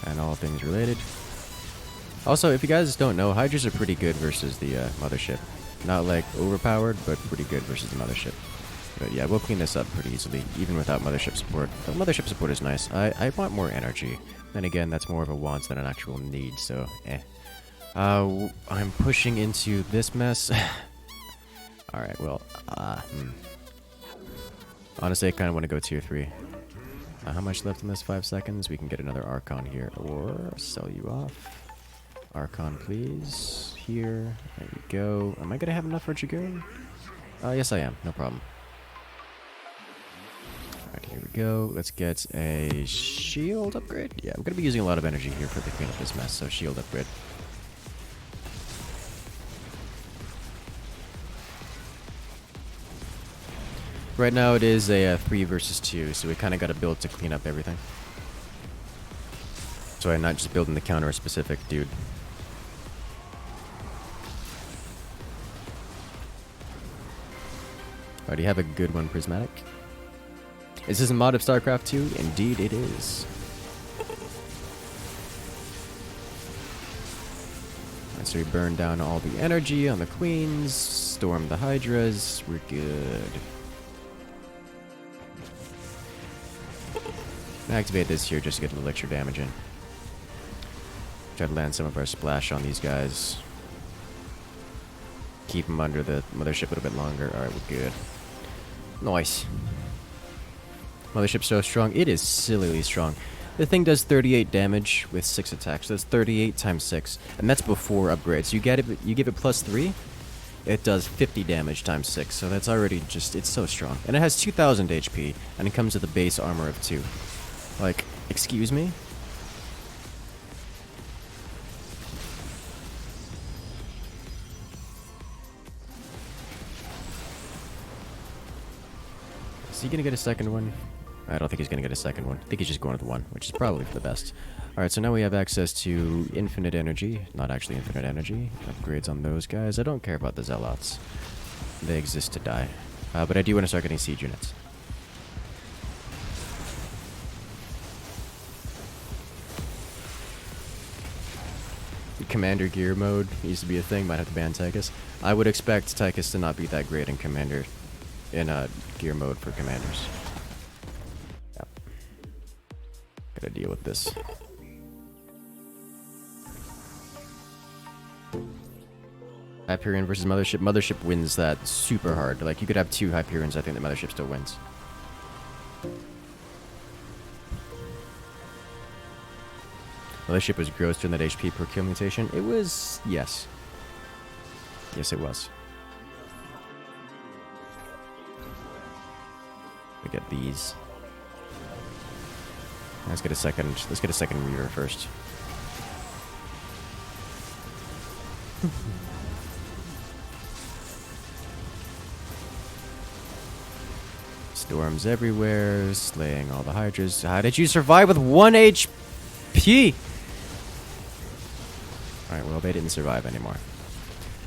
And all things related. Also, if you guys don't know, Hydras are pretty good versus the Mothership. Not like overpowered, but pretty good versus the Mothership. But yeah, we'll clean this up pretty easily, even without Mothership support. But Mothership support is nice. I want more energy. Then again, that's more of a want than an actual need, so I'm pushing into this mess. Alright, well, honestly, I kind of want to go tier 3. How much left in this? 5 seconds? We can get another Archon here, or sell you off. Archon, please. Here. There we go. Am I going to have enough for Dragoon? Yes, I am. No problem. Alright, here we go. Let's get a shield upgrade. Yeah, I'm going to be using a lot of energy here for the clean up this mess, so shield upgrade. Right now it is a 3 versus 2, so we kind of got to build to clean up everything. So I'm not just building the counter a specific dude. Already have a good one, Prismatic. Is this a mod of StarCraft II? Indeed it is. Alright, so we burn down all the energy on the queens, storm the hydras, we're good. Activate this here just to get the elixir damage in. Try to land some of our splash on these guys. Keep them under the mothership a little bit longer. Alright, we're good. Nice. Mothership's so strong. It is sillily strong. The thing does 38 damage with 6 attacks. So that's 38 times 6. And that's before upgrades. You give it plus 3, it does 50 damage times 6, so that's already just, it's so strong. And it has 2000 HP, and it comes with a base armor of 2. Like, excuse me? Is he gonna get a second one? I don't think he's gonna get a second one. I think he's just going with one, which is probably for the best. Alright, so now we have access to infinite energy. Not actually infinite energy. Upgrades on those guys. I don't care about the Zealots. They exist to die. But I do want to start getting siege units. Commander gear mode used to be a thing. Might have to ban Tychus. I would expect Tychus to not be that great in commander... in gear mode for commanders. Yep. Gotta deal with this. Hyperion versus Mothership. Mothership wins that super hard. Like, you could have 2 Hyperions, I think the Mothership still wins. Mothership was gross during that HP per kill mutation. It was... yes. Yes, it was. We get these. Let's get a second Reaver first. Storms everywhere, slaying all the Hydras. How did you survive with 1 HP? Alright, well, they didn't survive anymore.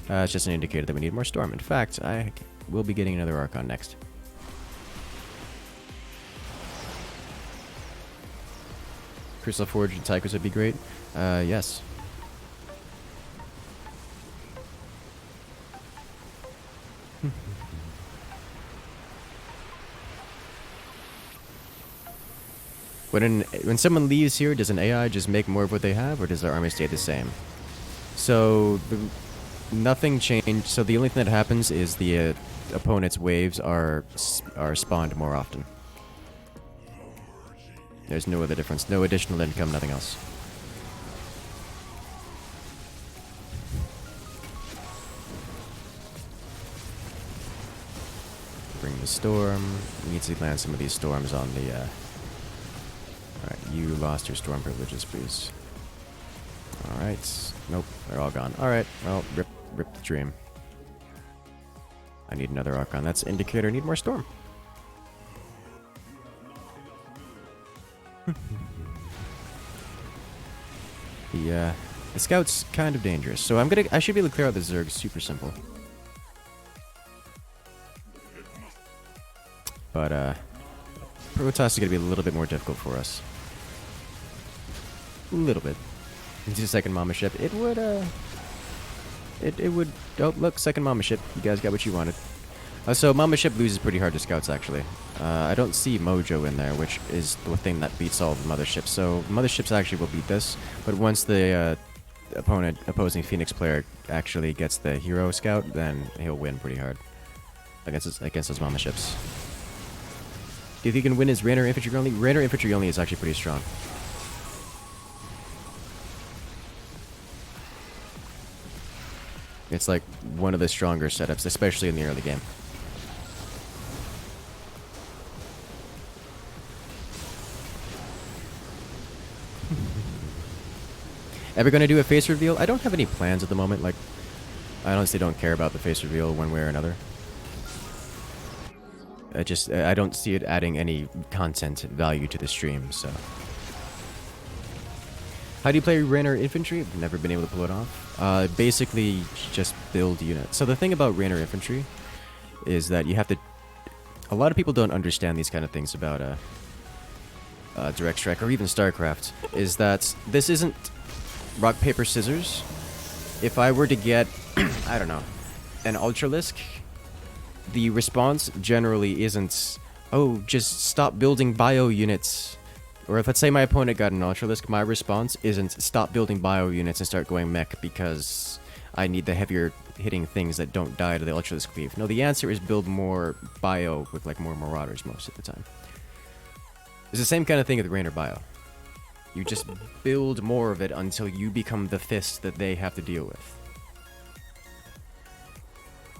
It's just an indicator that we need more Storm. In fact, I will be getting another Archon next. Crystal Forge and Tychus would be great. Yes. When someone leaves here, does an AI just make more of what they have, or does their army stay the same? So, nothing changed. So the only thing that happens is the opponent's waves are spawned more often. There's no other difference. No additional income, nothing else. Bring the storm. We need to land some of these storms on the... Alright, you lost your storm privileges, please. Alright. Nope, they're all gone. Alright, well, rip the dream. I need another Archon. That's indicator. Need more storm. The scout's kind of dangerous, so I should be able to clear out the Zerg super simple. But Protoss is gonna be a little bit more difficult for us. A little bit. Into the second Mama ship. It would oh look, second Mama ship. You guys got what you wanted. So Mama ship loses pretty hard to scouts actually. I don't see Mojo in there, which is the thing that beats all the motherships. So motherships actually will beat this, but once the opposing Phoenix player actually gets the hero scout, then he'll win pretty hard against those Mama ships. Do you think he can win his Rainer infantry only? Rainer infantry only is actually pretty strong. It's like one of the stronger setups, especially in the early game. Ever gonna do a face reveal? I don't have any plans at the moment. Like, I honestly don't care about the face reveal one way or another. I don't see it adding any content value to the stream, so. How do you play Rainer infantry? I've never been able to pull it off. Basically, just build units. So the thing about Rainer infantry is that you have to... A lot of people don't understand these kind of things about Direct Strike or even StarCraft, is that this isn't rock, paper, scissors. If I were to get, I don't know, an Ultralisk, the response generally isn't, oh, just stop building bio units. Or if, let's say, my opponent got an Ultralisk, my response isn't stop building bio units and start going mech because I need the heavier hitting things that don't die to the Ultralisk cleave. No, the answer is build more bio with, like, more Marauders most of the time. It's the same kind of thing with Rainer bio. You just build more of it until you become the fist that they have to deal with.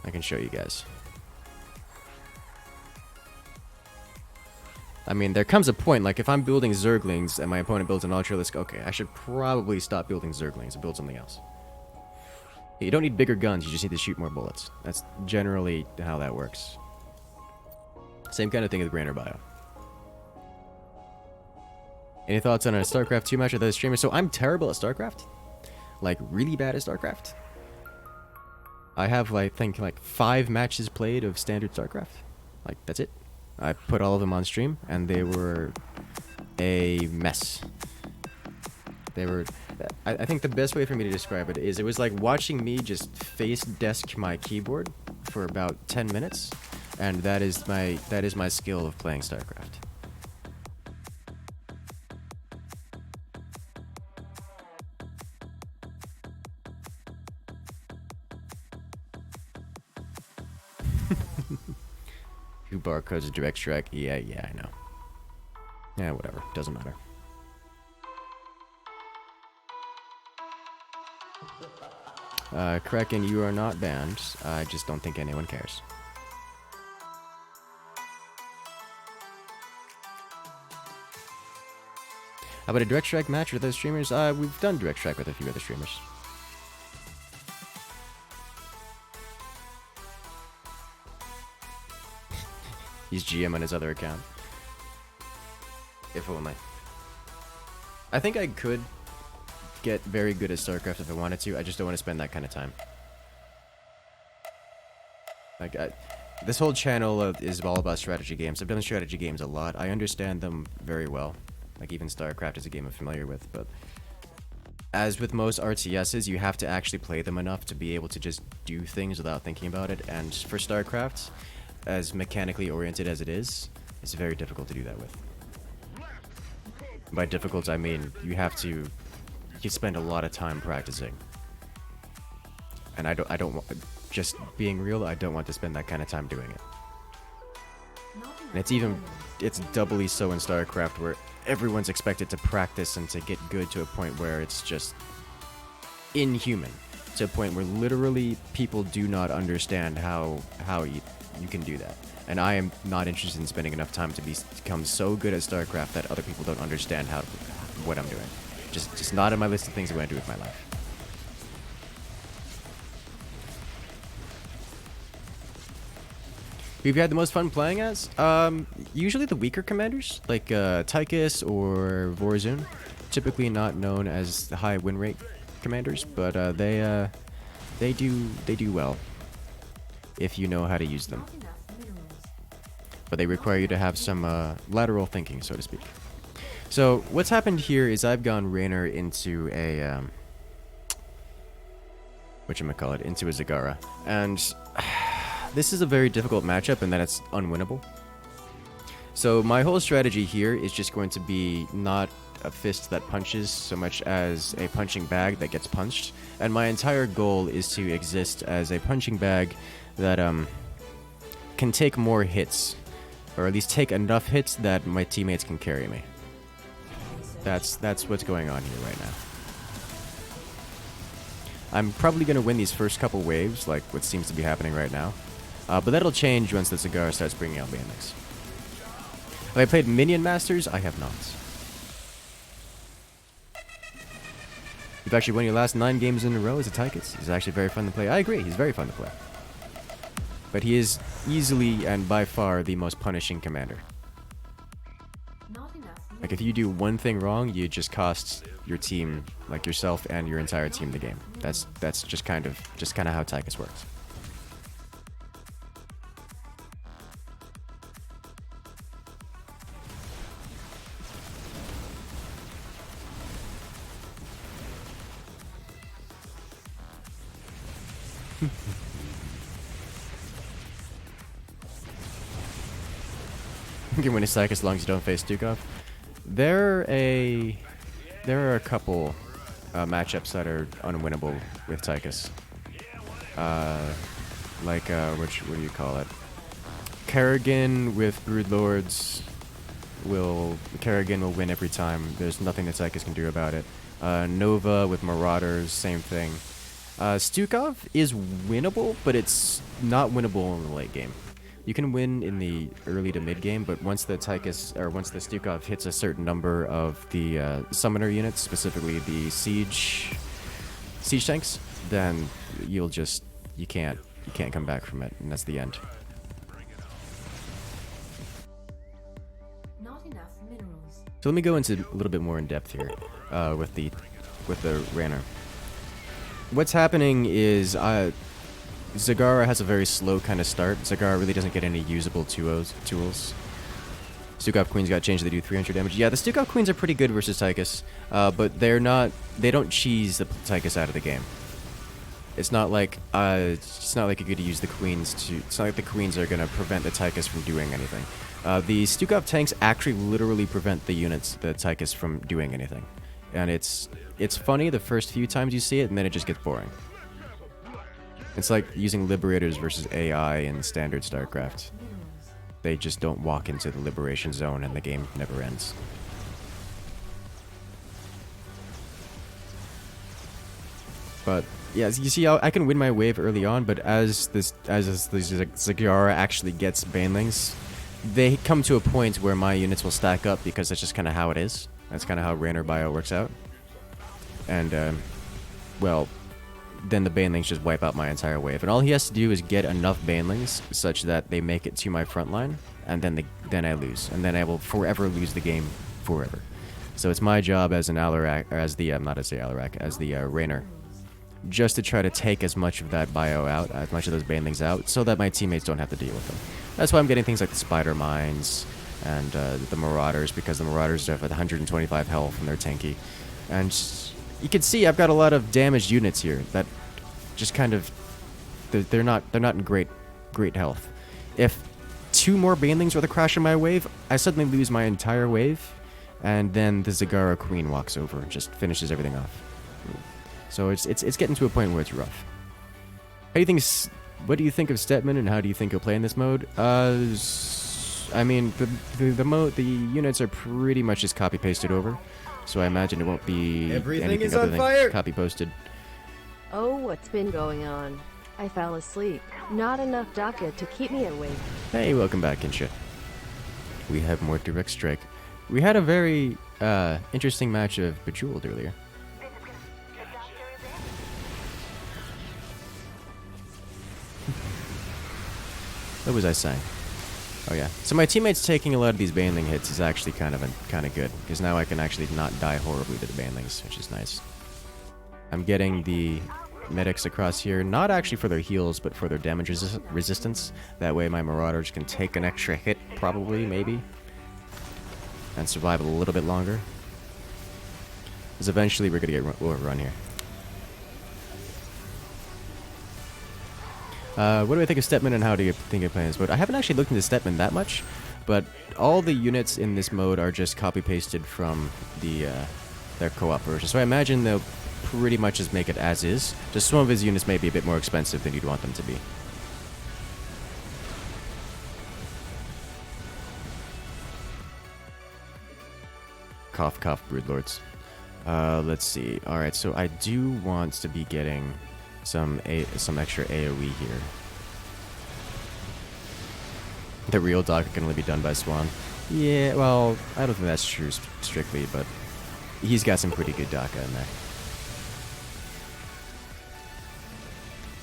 I can show you guys. I mean, there comes a point, like if I'm building Zerglings and my opponent builds an Ultralisk, okay, I should probably stop building Zerglings and build something else. You don't need bigger guns, you just need to shoot more bullets. That's generally how that works. Same kind of thing with Grainer Bio. Any thoughts on a StarCraft II match with other streamers? So I'm terrible at StarCraft. Like, really bad at StarCraft. I have, like, I think, like 5 matches played of standard StarCraft. Like, that's it. I put all of them on stream, and they were a mess. They were... I think the best way for me to describe it is it was like watching me just face desk my keyboard for about 10 minutes, and that is my skill of playing StarCraft. Who barcodes a direct strike? Yeah, I know. Yeah, whatever. Doesn't matter. Kraken, you are not banned. I just don't think anyone cares. How about a direct strike match with other streamers? We've done direct strike with a few other streamers. He's GM on his other account. If only. I think I could get very good at StarCraft if I wanted to. I just don't want to spend that kind of time. Like, this whole channel is all about strategy games. I've done strategy games a lot. I understand them very well. Like, even StarCraft is a game I'm familiar with, but as with most RTSs, you have to actually play them enough to be able to just do things without thinking about it. And for StarCraft, as mechanically oriented as it is, it's very difficult to do that with. By difficult, I mean you spend a lot of time practicing. And I don't want, just being real, I don't want to spend that kind of time doing it. And it's doubly so in StarCraft, where everyone's expected to practice and to get good to a point where it's just inhuman. To a point where literally people do not understand how you can do that. And I am not interested in spending enough time to become so good at StarCraft that other people don't understand what I'm doing. Just not on my list of things I want to do with my life. Who've you had the most fun playing as? Usually the weaker commanders, like Tychus or Vorzun. Typically not known as the high win rate commanders, but they do well if you know how to use them. But they require you to have some lateral thinking, so to speak. So what's happened here is I've gone Raynor into a into a Zagara, and this is a very difficult matchup in that it's unwinnable. So my whole strategy here is just going to be not a fist that punches so much as a punching bag that gets punched, and my entire goal is to exist as a punching bag that can take more hits, or at least take enough hits that my teammates can carry me. That's what's going on here right now. I'm probably going to win these first couple waves, like what seems to be happening right now. But that'll change once the Sagara starts bringing out Bandix. Have I played Minion Masters? I have not. You've actually won your last 9 games in a row as a Tychus. He's actually very fun to play. I agree, he's very fun to play. But he is easily and by far the most punishing commander. Like, if you do one thing wrong, you just cost your team, like yourself and your entire team, the game. That's just kind of how Tychus works. You can win a Tychus as long as you don't face Dukov. There are a couple matchups that are unwinnable with Tychus. What do you call it? Kerrigan with Broodlords Kerrigan will win every time. There's nothing that Tychus can do about it. Nova with Marauders, same thing. Stukov is winnable, but it's not winnable in the late game. You can win in the early to mid game, but once the Tychus, or once the Stukov hits a certain number of the summoner units, specifically the siege tanks, then you can't come back from it, and that's the end.
Not enough minerals.
So let me go into a little bit more in depth here with the Ranner. What's happening is Zagara has a very slow kind of start. Zagara really doesn't get any usable tools. Stukov Queens got changed, they do 300 damage. Yeah, the Stukov Queens are pretty good versus Tychus, but they don't cheese the Tychus out of the game. It's not like you're gonna use the Queens to. It's not like the Queens are gonna prevent the Tychus from doing anything. The Stukov tanks actually literally prevent the Tychus from doing anything, and it's funny the first few times you see it, and then it just gets boring. It's like using Liberators versus AI in standard StarCraft. They just don't walk into the Liberation Zone, and the game never ends. But yeah, you see how I can win my wave early on, but as the Zagara actually gets banelings, they come to a point where my units will stack up because that's just kind of how it is. That's kind of how Rainer Bio works out. And, well, then the banelings just wipe out my entire wave. And all he has to do is get enough banelings such that they make it to my front line, and then I lose. And then I will forever lose the game forever. So it's my job as an Alarak, or as the, as the Rainer, just to try to take as much of that bio out, as much of those banelings out, so that my teammates don't have to deal with them. That's why I'm getting things like the Spider Mines and the Marauders, because the Marauders have 125 health and they're tanky. And you can see I've got a lot of damaged units here that just kind of they're not in great health. If 2 more banelings were to crash in my wave, I suddenly lose my entire wave, and then the Zagara Queen walks over and just finishes everything off. So it's getting to a point where it's rough. What do you think of Stetman, and how do you think he'll play in this mode? I mean, the units are pretty much just copy pasted over, so I imagine it won't be anything other than copy posted.
Oh, what's been going on? I fell asleep. Not enough DACA to keep me awake.
Hey, welcome back, Kinsha. We have more direct strike. We had a very interesting match of Bejeweled earlier. What was I saying? Oh yeah. So my teammates taking a lot of these baneling hits is actually kind of good, because now I can actually not die horribly to the banelings, which is nice. I'm getting the medics across here, not actually for their heals, but for their damage resistance. That way my Marauders can take an extra hit, probably, maybe, and survive a little bit longer. Because eventually we're gonna get overrun here. What do I think of Stetman, and how do you think of playing this mode? I haven't actually looked into Stetman that much, but all the units in this mode are just copy-pasted from their co-op version. So I imagine they'll pretty much just make it as is. Just some of his units may be a bit more expensive than you'd want them to be. Cough, cough, Broodlords. Let's see. Alright, so I do want to be getting some extra AoE here. The real doc can only be done by Swan. Yeah, well, I don't think that's true strictly, but he's got some pretty good DACA in there.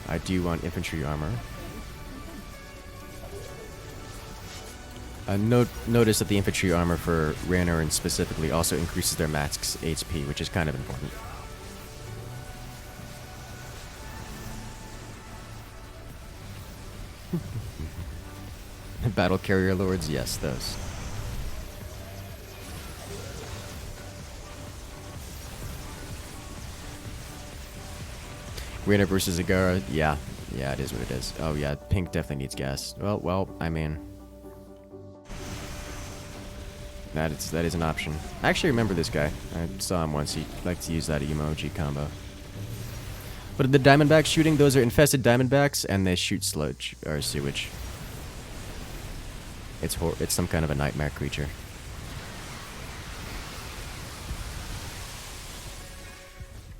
I do want infantry armor. Notice that the infantry armor for Raynor and specifically also increases their max HP, which is kind of important. Battle carrier lords, yes, those. Raynor versus Zagara, yeah, it is what it is. Oh yeah, pink definitely needs gas. Well, I mean, that is an option. I actually remember this guy. I saw him once. He liked to use that emoji combo. But the Diamondbacks shooting, those are infested Diamondbacks, and they shoot sludge or sewage. It's some kind of a nightmare creature.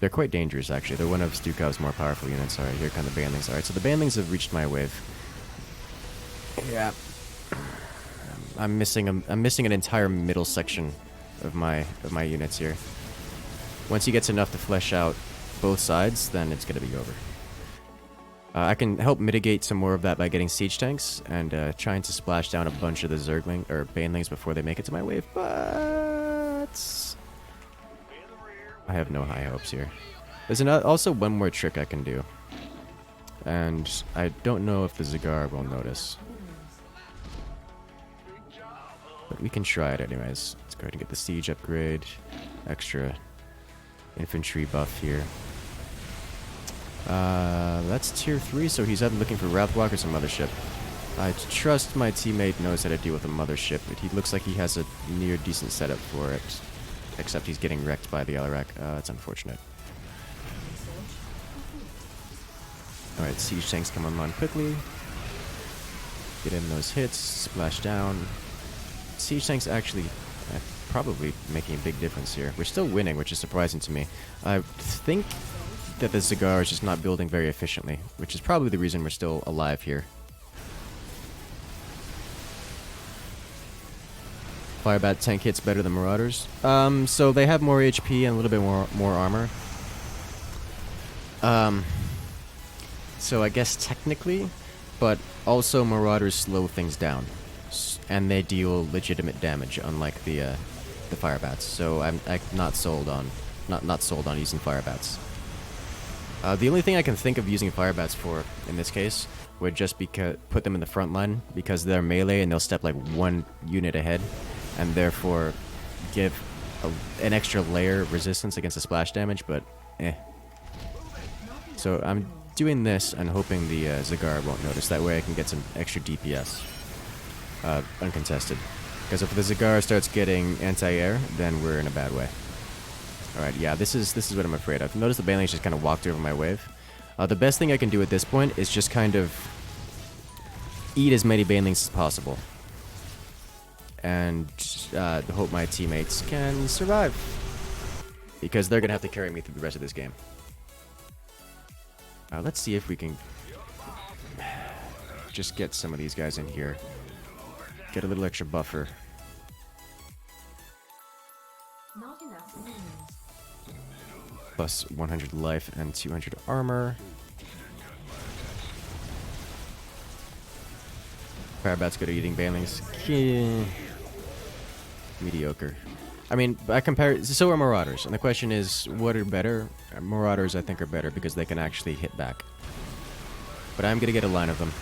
They're quite dangerous, actually. They're one of Stukov's more powerful units. Alright, here come the banelings. Alright, so the banelings have reached my wave. Yeah. I'm missing an entire middle section of my units here. Once he gets enough to flesh out both sides, then it's gonna be over. I can help mitigate some more of that by getting siege tanks and trying to splash down a bunch of the Zergling or banelings before they make it to my wave, but I have no high hopes here. There's also one more trick I can do, and I don't know if the Zagara will notice, but we can try it anyways. Let's go ahead and get the siege upgrade, extra infantry buff here. That's tier 3, so he's either looking for Wrathwalk or some mothership. I trust my teammate knows how to deal with a mothership, but he looks like he has a near decent setup for it. Except he's getting wrecked by the Alarak. That's unfortunate. Alright, siege tanks come online quickly. Get in those hits, splash down. Siege tanks actually probably making a big difference here. We're still winning, which is surprising to me. I think that the Zagara is just not building very efficiently, which is probably the reason we're still alive here. Firebat tank hits better than Marauders. So they have more HP and a little bit more armor. So I guess technically, but also Marauders slow things down, and they deal legitimate damage, unlike the Firebats. So I'm not sold on not sold on using Firebats. The only thing I can think of using Firebats for in this case would just be put them in the front line because they're melee and they'll step like one unit ahead, and therefore give an extra layer of resistance against the splash damage, but So I'm doing this and hoping the Zagara won't notice. That way I can get some extra DPS uncontested. Because if the Zagara starts getting anti-air, then we're in a bad way. Alright, yeah, this is what I'm afraid of. Notice the banelings just kind of walked over my wave. The best thing I can do at this point is just kind of eat as many banelings as possible. And hope my teammates can survive. Because they're going to have to carry me through the rest of this game. Let's see if we can just get some of these guys in here. Get a little extra buffer.
Not enough minerals.
Plus 100 life and 200 armor. Firebat's good at eating banelings. Mediocre. I mean, I compare. So are Marauders, and the question is, what are better? Marauders, I think, are better because they can actually hit back. But I'm gonna get a line of them,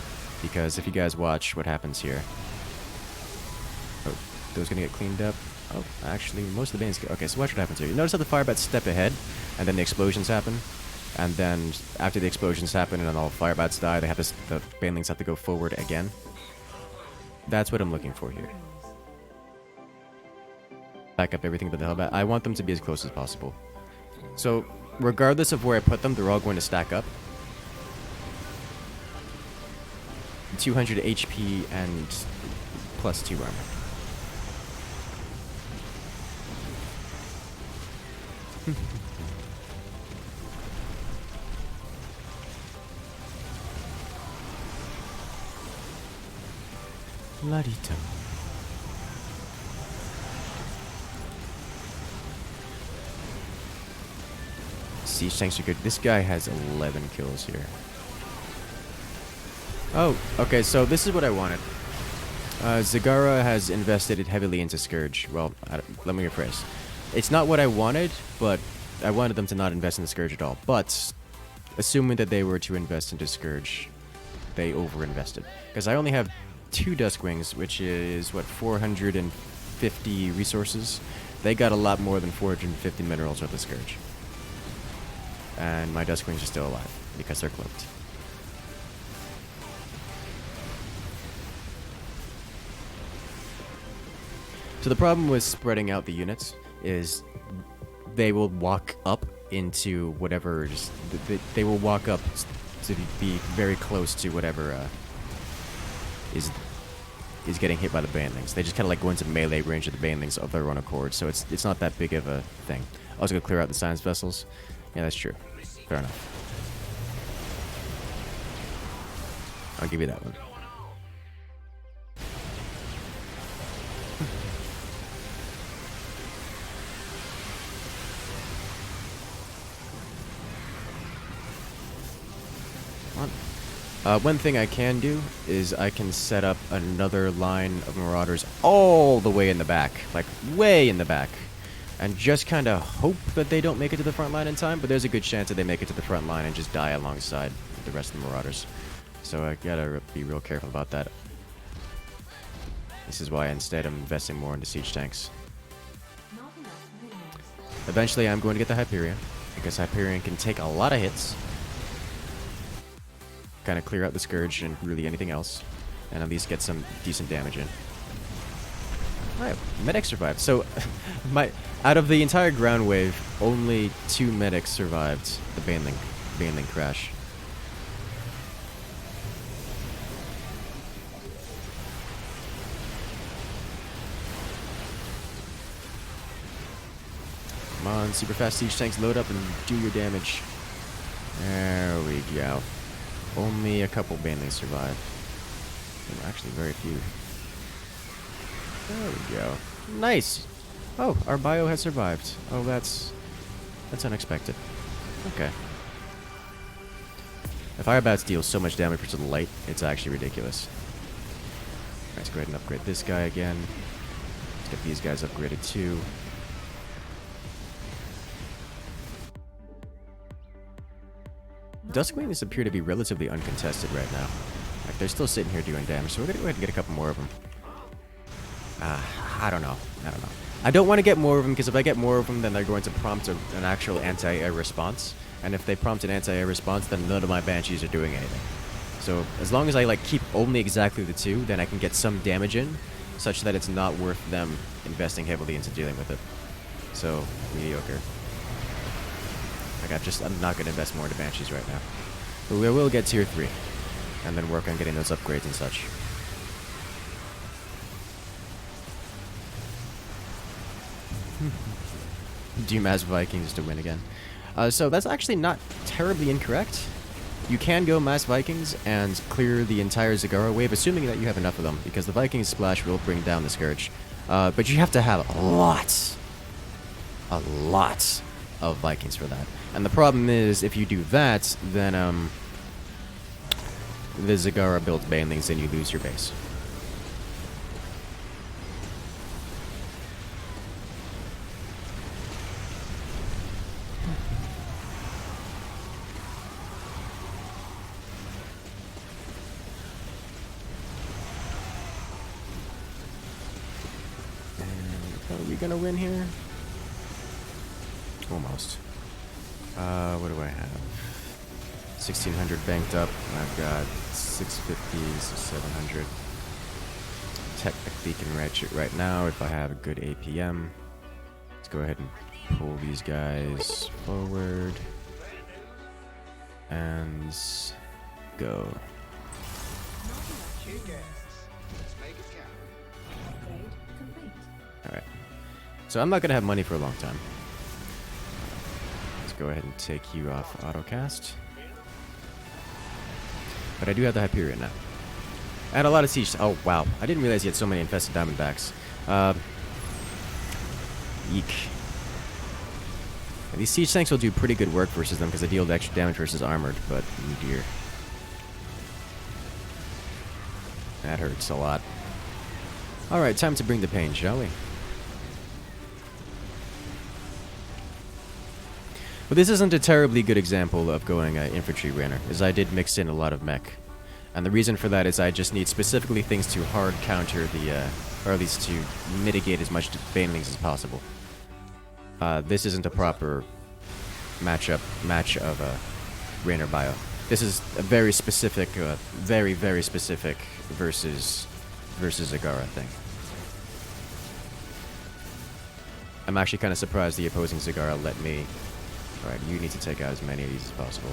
because if you guys watch what happens here. Oh, those gonna get cleaned up. Oh, actually, most of the banelings. Okay, so watch what happens here. You notice how the Firebats step ahead, and then the explosions happen, and then after the explosions happen and all Firebats die, they have the banelings have to go forward again. That's what I'm looking for here. Back up everything but the Hellbat. I want them to be as close as possible. So, regardless of where I put them, they're all going to stack up. 200 HP and plus 2 armor. Larito. Siege tanks are good. This guy has 11 kills here. Oh, okay, so this is what I wanted. Zagara has invested it heavily into Scourge. Well, let me rephrase. It's not what I wanted, but I wanted them to not invest in the Scourge at all. But, assuming that they were to invest into Scourge, they over-invested. Because I only have 2 Duskwings, which is, what, 450 resources? They got a lot more than 450 minerals with the Scourge. And my Duskwings are still alive, because they're cloaked. So the problem with spreading out the units is they will walk up into whatever, they will walk up to be very close to whatever is getting hit by the banelings. They just kind of like go into melee range of the banelings of their own accord, so it's not that big of a thing. Also gonna clear out the science vessels. Yeah, that's true. Fair enough. I'll give you that one. One thing I can do is I can set up another line of Marauders all the way in the back, like way in the back, and just kind of hope that they don't make it to the front line in time, but there's a good chance that they make it to the front line and just die alongside with the rest of the Marauders. So I gotta be real careful about that. This is why instead I'm investing more into siege tanks.
Not enough minions.
Eventually I'm going to get the Hyperion, because Hyperion can take a lot of hits, kind of clear out the Scourge and really anything else, and at least get some decent damage in. Alright, medics survived. So, out of the entire ground wave, only 2 medics survived the Baneling crash. Come on, super fast siege tanks, load up and do your damage. There we go. Only a couple Banelings survived. Well, actually, very few. There we go. Nice! Oh, our bio has survived. Oh, that's unexpected. Okay. The fire bats deal so much damage to the light, it's actually ridiculous. Let's go ahead and upgrade this guy again. Let's get these guys upgraded too. Duskwings appear to be relatively uncontested right now. Like, they're still sitting here doing damage, so we're gonna go ahead and get a couple more of them. I don't know. I don't want to get more of them, because if I get more of them, then they're going to prompt an actual anti-air response. And if they prompt an anti-air response, then none of my Banshees are doing anything. So, as long as I, like, keep only exactly the 2, then I can get some damage in, such that it's not worth them investing heavily into dealing with it. So, mediocre. Like, I'm not going to invest more into Banshees right now. But we will get tier 3. And then work on getting those upgrades and such. Do Mass Vikings to win again. So that's actually not terribly incorrect. You can go Mass Vikings and clear the entire Zagara wave, assuming that you have enough of them, because the Viking Splash will bring down the Scourge. But you have to have a lot of Vikings for that. And the problem is, if you do that, then the Zagara builds Banelings and you lose your base. And are we gonna win here? Almost. What do I have? 1,600 banked up. I've got 650, so 700. Technically can ratchet right now if I have a good APM. Let's go ahead and pull these guys forward. And go.
Upgrade complete.
Alright. So I'm not going to have money for a long time. Let's go ahead and take you off autocast. But I do have the Hyperion now. I had a lot of siege. Oh, wow. I didn't realize you had so many infested diamondbacks. Eek. These siege tanks will do pretty good work versus them because they deal extra damage versus armored, but oh dear. That hurts a lot. Alright, time to bring the pain, shall we? But this isn't a terribly good example of going infantry runner, as I did mix in a lot of mech. And the reason for that is I just need specifically things to hard counter the, or at least to mitigate as much banelings as possible. This isn't a proper match of Rainer bio. This is a very specific, very, very specific versus Zagara thing. I'm actually kind of surprised the opposing Zagara let me. Alright, you need to take out as many of these as possible.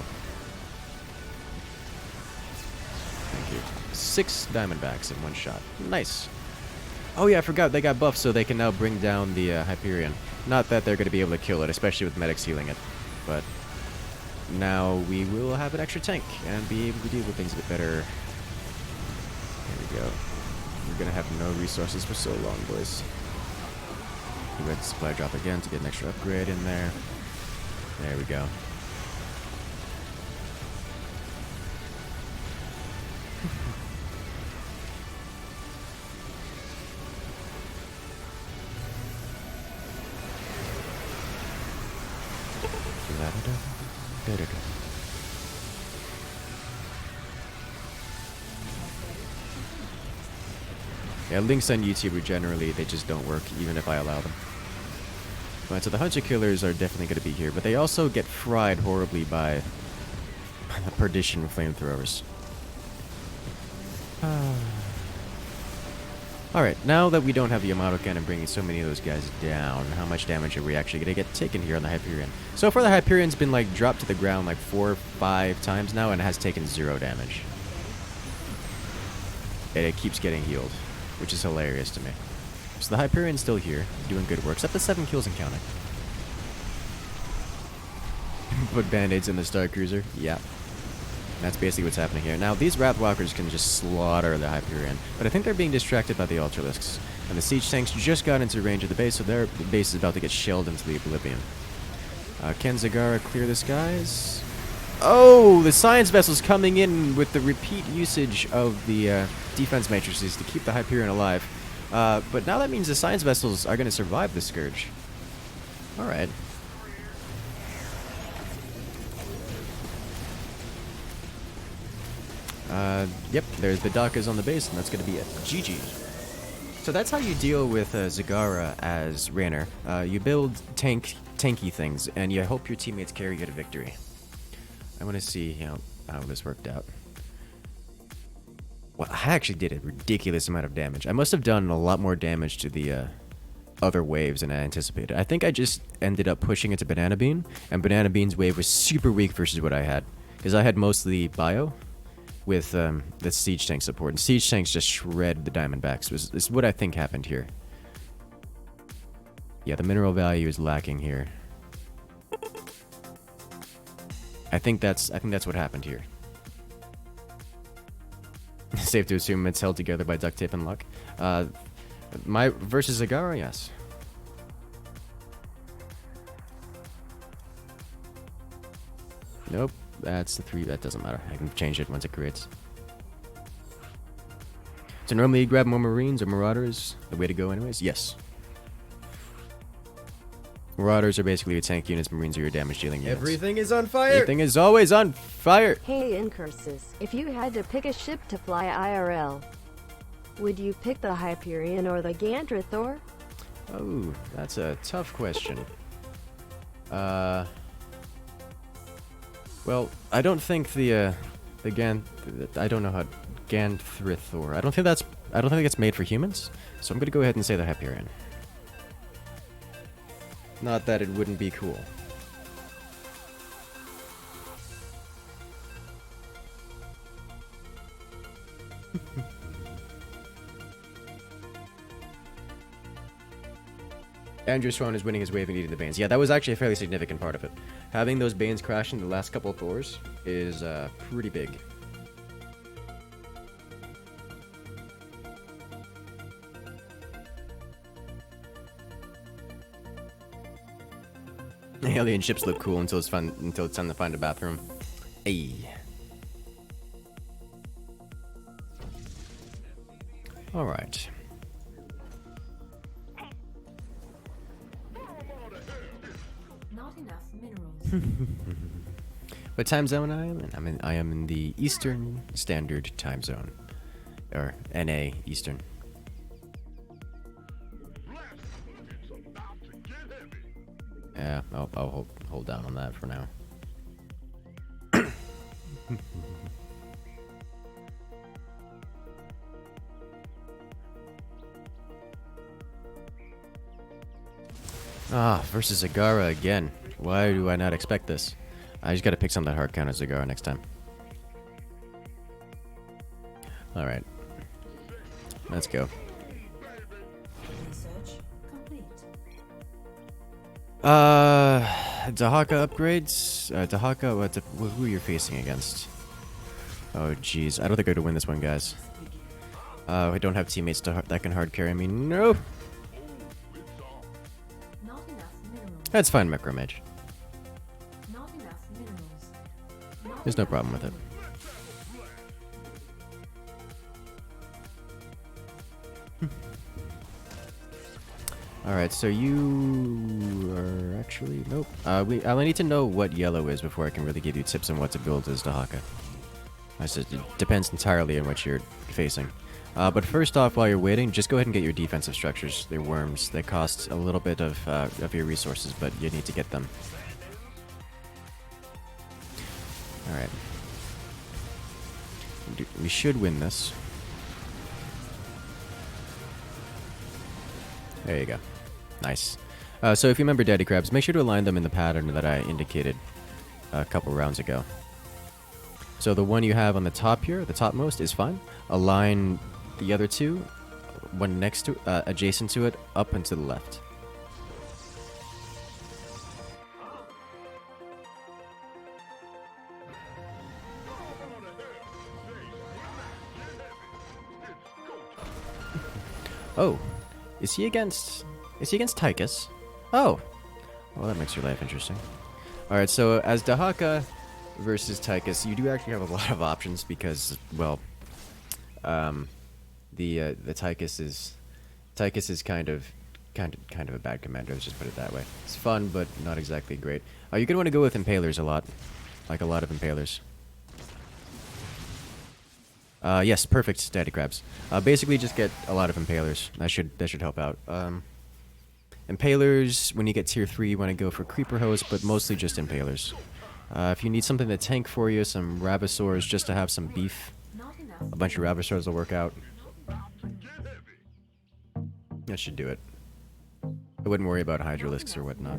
Thank you. 6 diamondbacks in one shot. Nice. Oh yeah, I forgot they got buffed, so they can now bring down the Hyperion. Not that they're going to be able to kill it, especially with medics healing it. But now we will have an extra tank and be able to deal with things a bit better. There we go. We're gonna have no resources for so long, boys. We got the supply drop again to get an extra upgrade in there. There we go. Yeah, links on YouTube are generally, they just don't work, even if I allow them. Right, so the Hunter Killers are definitely going to be here, but they also get fried horribly by the Perdition flamethrowers. Alright, now that we don't have the Yamato Cannon bringing so many of those guys down, how much damage are we actually going to get taken here on the Hyperion? So far the Hyperion's been like dropped to the ground like 4 or 5 times now and has taken 0 damage. And it keeps getting healed, which is hilarious to me. So the Hyperion's still here, doing good work, except the 7 kills and counting. Put band-aids in the Star Cruiser, yeah. That's basically what's happening here. Now, these Wrathwalkers can just slaughter the Hyperion, but I think they're being distracted by the Ultralisks. And the Siege Tanks just got into range of the base, so their base is about to get shelled into the oblivion. Can Zagara clear the skies? Oh, the Science Vessel's coming in with the repeat usage of the defense matrices to keep the Hyperion alive. But now that means the Science Vessels are going to survive the Scourge. Alright. Yep, there's Vidakas on the base, and that's going to be it. GG. So that's how you deal with Zagara as Rainer. You build tanky things, and you hope your teammates carry you to victory. I want to see how this worked out. Well, I actually did a ridiculous amount of damage. I must have done a lot more damage to the other waves than I anticipated. I think I just ended up pushing into Banana Bean, and Banana Bean's wave was super weak versus what I had. Because I had mostly bio with the Siege Tank support, and Siege Tanks just shred the Diamondbacks. This is what I think happened here. Yeah, the mineral value is lacking here. I think that's what happened here. Safe to assume it's held together by duct tape and luck. My versus Zagara, yes. Nope, that's the 3. That doesn't matter. I can change it once it creates. So normally you grab more Marines or Marauders. The way to go, anyways. Yes. Marauders are basically your tank units, Marines are your damage dealing units.
Everything is on fire!
Everything is always on fire!
Hey Incursus, if you had to pick a ship to fly IRL, would you pick the Hyperion or the Gandrathor?
Oh, that's a tough question. Well, I don't think I don't know how Gandrathor. I don't think it's made for humans, so I'm gonna go ahead and say the Hyperion. Not that it wouldn't be cool. Andrew Swan is winning his wave and eating the Banes. Yeah, that was actually a fairly significant part of it. Having those Banes crash in the last couple of Thors is pretty big. Alien ships look cool until it's time to find a bathroom. Hey. All right.
Not enough minerals.
What time zone I am in? I am in the Eastern Standard Time Zone, or NA Eastern. Yeah, I'll hold down on that for now. Versus Sagara again. Why do I not expect this? I just gotta pick something that hard counter Zagara next time. Alright. Let's go.
Research complete.
Dahaka upgrades. Dahaka, who you're facing against? Oh, jeez. I don't think I'm going to win this one, guys. I don't have teammates that can hard carry me. No!
Not enough minerals.
That's fine, Micromage.
Not enough minerals. Not
There's no
enough
problem with it. Alright, so you are actually... Nope. I need to know what yellow is before I can really give you tips on what to build as Dahaka. I said it depends entirely on what you're facing. But first off, while you're waiting, just go ahead and get your defensive structures. They're worms. They cost a little bit of your resources, but you need to get them. Alright. We should win this. There you go. Nice. So if you remember Daddy Crabs, make sure to align them in the pattern that I indicated a couple rounds ago. So the one you have on the top here, the topmost, is fine. Align the other two, one next to, adjacent to it, up and to the left. Oh, is he against Tychus? Oh, well that makes your life interesting. All right, so as Dahaka versus Tychus, you do actually have a lot of options because, well, the Tychus is kind of a bad commander. Let's just put it that way. It's fun, but not exactly great. You're gonna want to go with Impalers a lot, like a lot of Impalers. Yes, perfect, Daddy Crabs. Basically, just get a lot of Impalers. That should help out. Impalers, when you get tier 3, you want to go for Creeper Hose, but mostly just Impalers. If you need something to tank for you, some Rabasaurs just to have some beef.
Not enough.
A bunch of Rabasaurs will work out. That should do it. I wouldn't worry about Hydralisks or whatnot.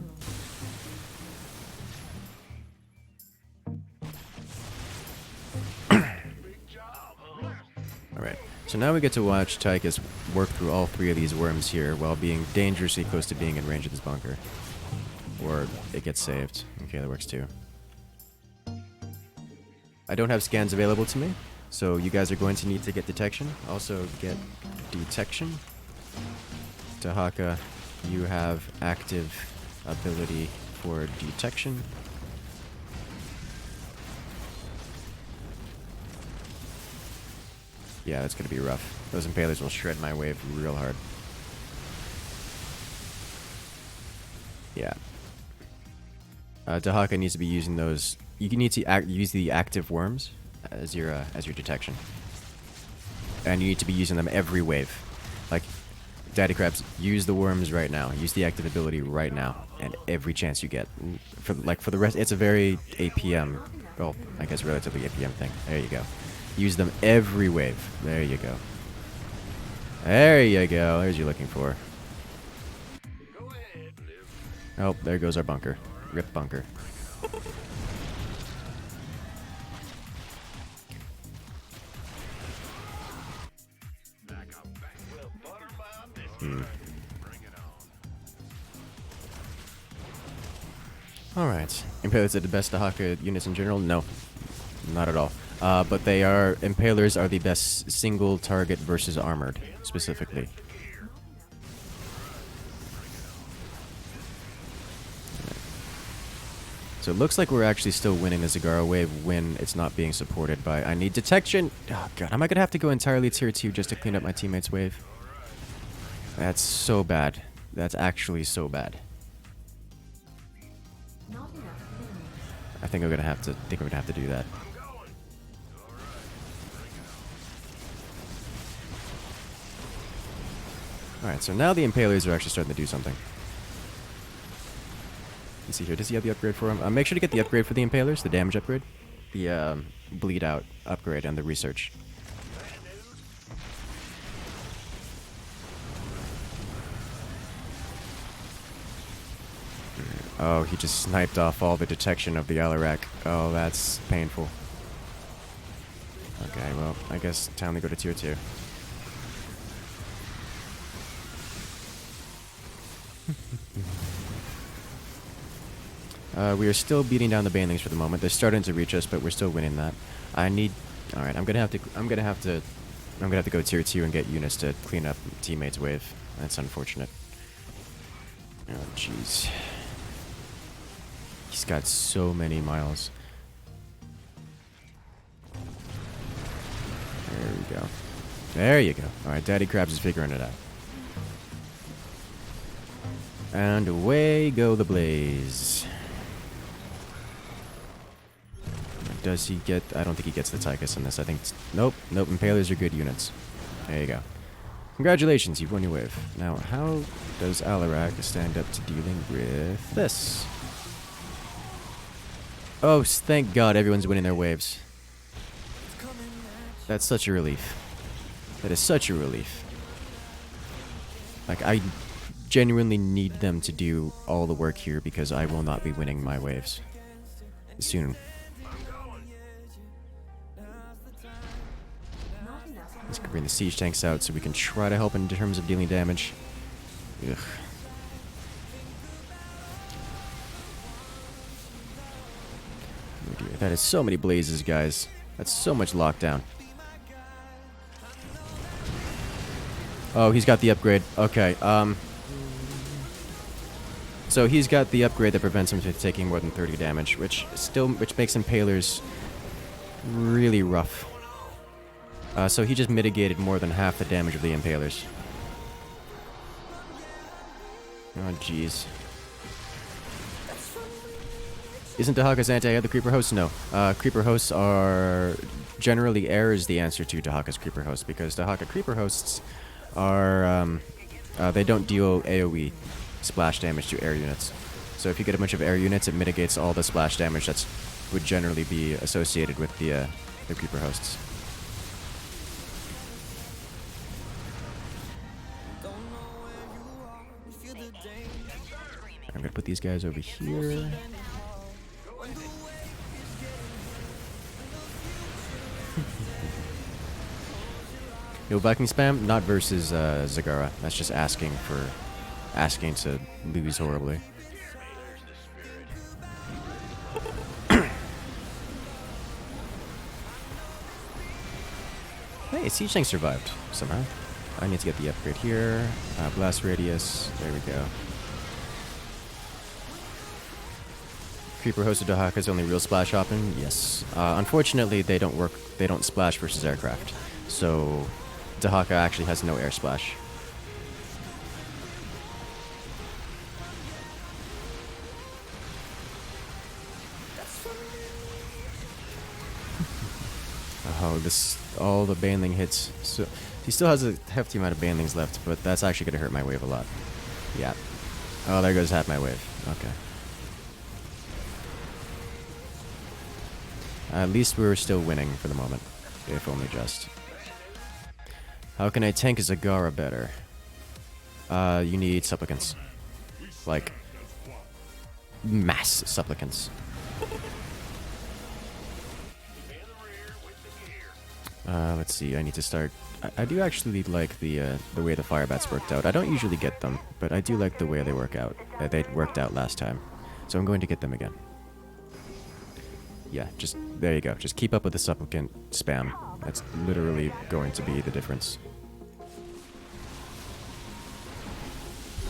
Alright, so now we get to watch Tychus work through all 3 of these worms here while being dangerously close to being in range of this bunker. Or it gets saved. Okay, that works too. I don't have scans available to me, so you guys are going to need to get detection. Also get detection. Dahaka, you have active ability for detection. Yeah, that's gonna be rough. Those Impalers will shred my wave real hard. Yeah. Dahaka needs to be using those. You need to use the active worms as your detection, and you need to be using them every wave. Like, Daddy Crabs, use the worms right now. Use the active ability right now, and every chance you get. For the rest, it's a very APM. Well, I guess relatively APM thing. There you go. Use them every wave. There you go. There you go. There's what you're looking for. Oh, there goes our bunker. Rip bunker. Alright. Impalers are the best Dahaka units in general? No. Not at all. But they are... Impalers are the best single target versus armored, specifically. So it looks like we're actually still winning the Zagara wave when it's not being supported by... I need detection! Oh god, am I gonna have to go entirely tier 2 just to clean up my teammate's wave? That's so bad. That's actually so bad.
Not enough minerals.
I think we're gonna have to do that. Alright, so now the Impalers are actually starting to do something. Let's see here. Does he have the upgrade for him? Make sure to get the upgrade for the Impalers, the damage upgrade. The bleed out upgrade and the research. Oh, he just sniped off all the detection of the Alarak. Oh, that's painful. Okay, well, I guess time to go to tier 2. We are still beating down the banelings for the moment. They're starting to reach us, but we're still winning that. I need. All right, I'm gonna have to go tier 2 and get units to clean up teammates' wave. That's unfortunate. Oh jeez. He's got so many miles. There we go. There you go. All right, Daddy Krabs is figuring it out. And away go the blaze. Does he get... I don't think he gets the Tychus in this. I think... Nope. Nope. Impalers are good units. There you go. Congratulations. You've won your wave. Now, how does Alarak stand up to dealing with this? Oh, thank God everyone's winning their waves. That's such a relief. That is such a relief. Like, I genuinely need them to do all the work here because I will not be winning my waves soon.
Not enough
Let's bring the siege tanks out so we can try to help in terms of dealing damage. Ugh. Oh dear, that is so many blazes, guys. That's so much lockdown. Oh, he's got the upgrade. Okay, so he's got the upgrade that prevents him from taking more than 30 damage, which makes Impalers really rough. So he just mitigated more than half the damage of the Impalers. Oh, jeez. Isn't Dahaka's anti-air the creeper hosts? No. Creeper hosts are... Generally, air is the answer to Dahaka's creeper hosts, because Dahaka creeper hosts are... they don't deal AoE splash damage to air units. So if you get a bunch of air units, it mitigates all the splash damage that would generally be associated with the creeper hosts. I'm gonna put these guys over here. No Viking spam, not versus Zagara. That's just asking to lose horribly. Hey, Siege Tank survived somehow. I need to get the upgrade here. Blast radius. There we go. Creeper hosted Dahaka's only real splash option. Yes. Unfortunately, they don't work. They don't splash versus aircraft. So Dahaka actually has no air splash. Oh, all the baneling hits. So he still has a hefty amount of banelings left, but that's actually going to hurt my wave a lot. Yeah. Oh, there goes half my wave. Okay. At least we're still winning for the moment, if only just. How can I tank Zagara better? You need supplicants. Like, mass supplicants. Let's see, I need to start... I do actually like the way the fire bats worked out. I don't usually get them, but I do like the way they work out. They worked out last time. So I'm going to get them again. Yeah, just... There you go. Just keep up with the supplicant spam. That's literally going to be the difference.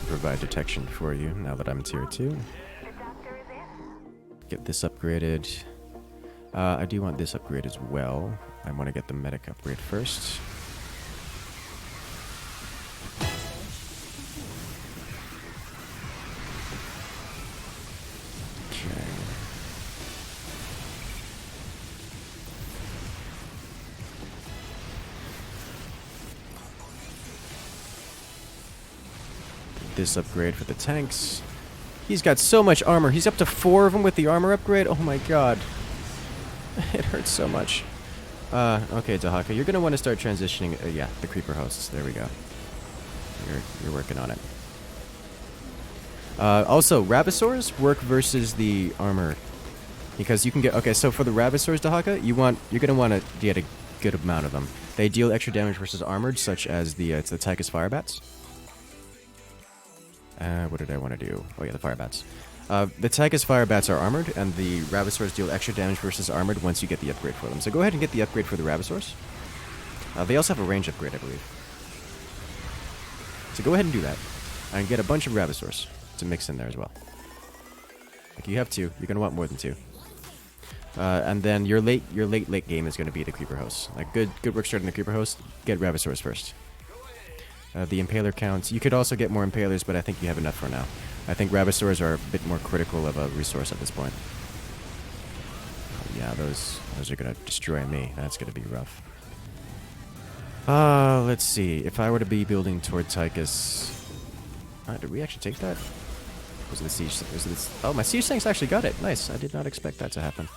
Provide detection for you now that I'm tier 2. Get this upgraded. I do want this upgrade as well. I want to get the medic upgrade first. Okay. This upgrade for the tanks. He's got so much armor. He's up to 4 of them with the armor upgrade. Oh my god. It hurts so much. Okay, Dahaka, you're going to want to start transitioning... yeah, the creeper hosts. There we go. You're working on it. Also, Ravisaurs work versus the armor. Because you can get... Okay, so for the Ravisaurs, Dahaka, you're going to want to get a good amount of them. They deal extra damage versus armored, such as the Tychus Firebats. What did I want to do? Oh yeah, the fire bats. The Tychus fire bats are armored, and the Ravisaurs deal extra damage versus armored once you get the upgrade for them. So go ahead and get the upgrade for the Ravisaurs. They also have a range upgrade, I believe. So go ahead and do that, and get a bunch of Ravisaurs to mix in there as well. Like you have two, you're gonna want more than two. And then your late game is gonna be the creeper hosts. Like good work starting the creeper host. Get Ravisaurs first. The Impaler counts. You could also get more Impalers, but I think you have enough for now. I think Ravisaurs are a bit more critical of a resource at this point. Yeah, those are gonna destroy me. That's gonna be rough. Let's see. If I were to be building toward Tychus... did we actually take that? Was it the siege? Oh, my siege tanks actually got it. Nice. I did not expect that to happen.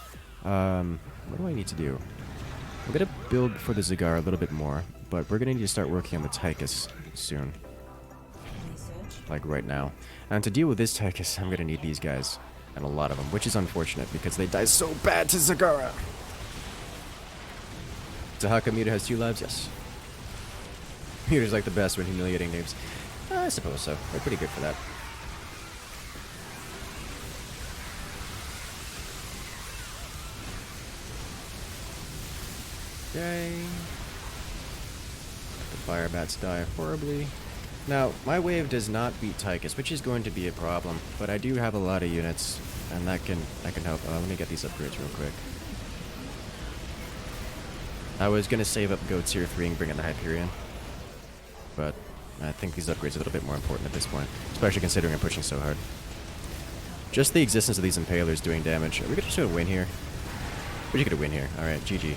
What do I need to do? I'm gonna build for the Zagara a little bit more, but we're gonna need to start working on the Tychus soon. Like right now. And to deal with this Tychus, I'm gonna need these guys. And a lot of them, which is unfortunate because they die so bad to Zagara. Tahaka Muta has 2 lives? Yes. Muta's like the best when humiliating names. I suppose so. They're pretty good for that. Yay. The fire bats die horribly. Now, my wave does not beat Tychus, which is going to be a problem, but I do have a lot of units, and that can help. Let me get these upgrades real quick. I was gonna save up Go Tier 3 and bring in the Hyperion, but I think these upgrades are a little bit more important at this point, especially considering I'm pushing so hard. Just the existence of these Impalers doing damage. Are we gonna just get a win here? We're just gonna win here. Alright, GG.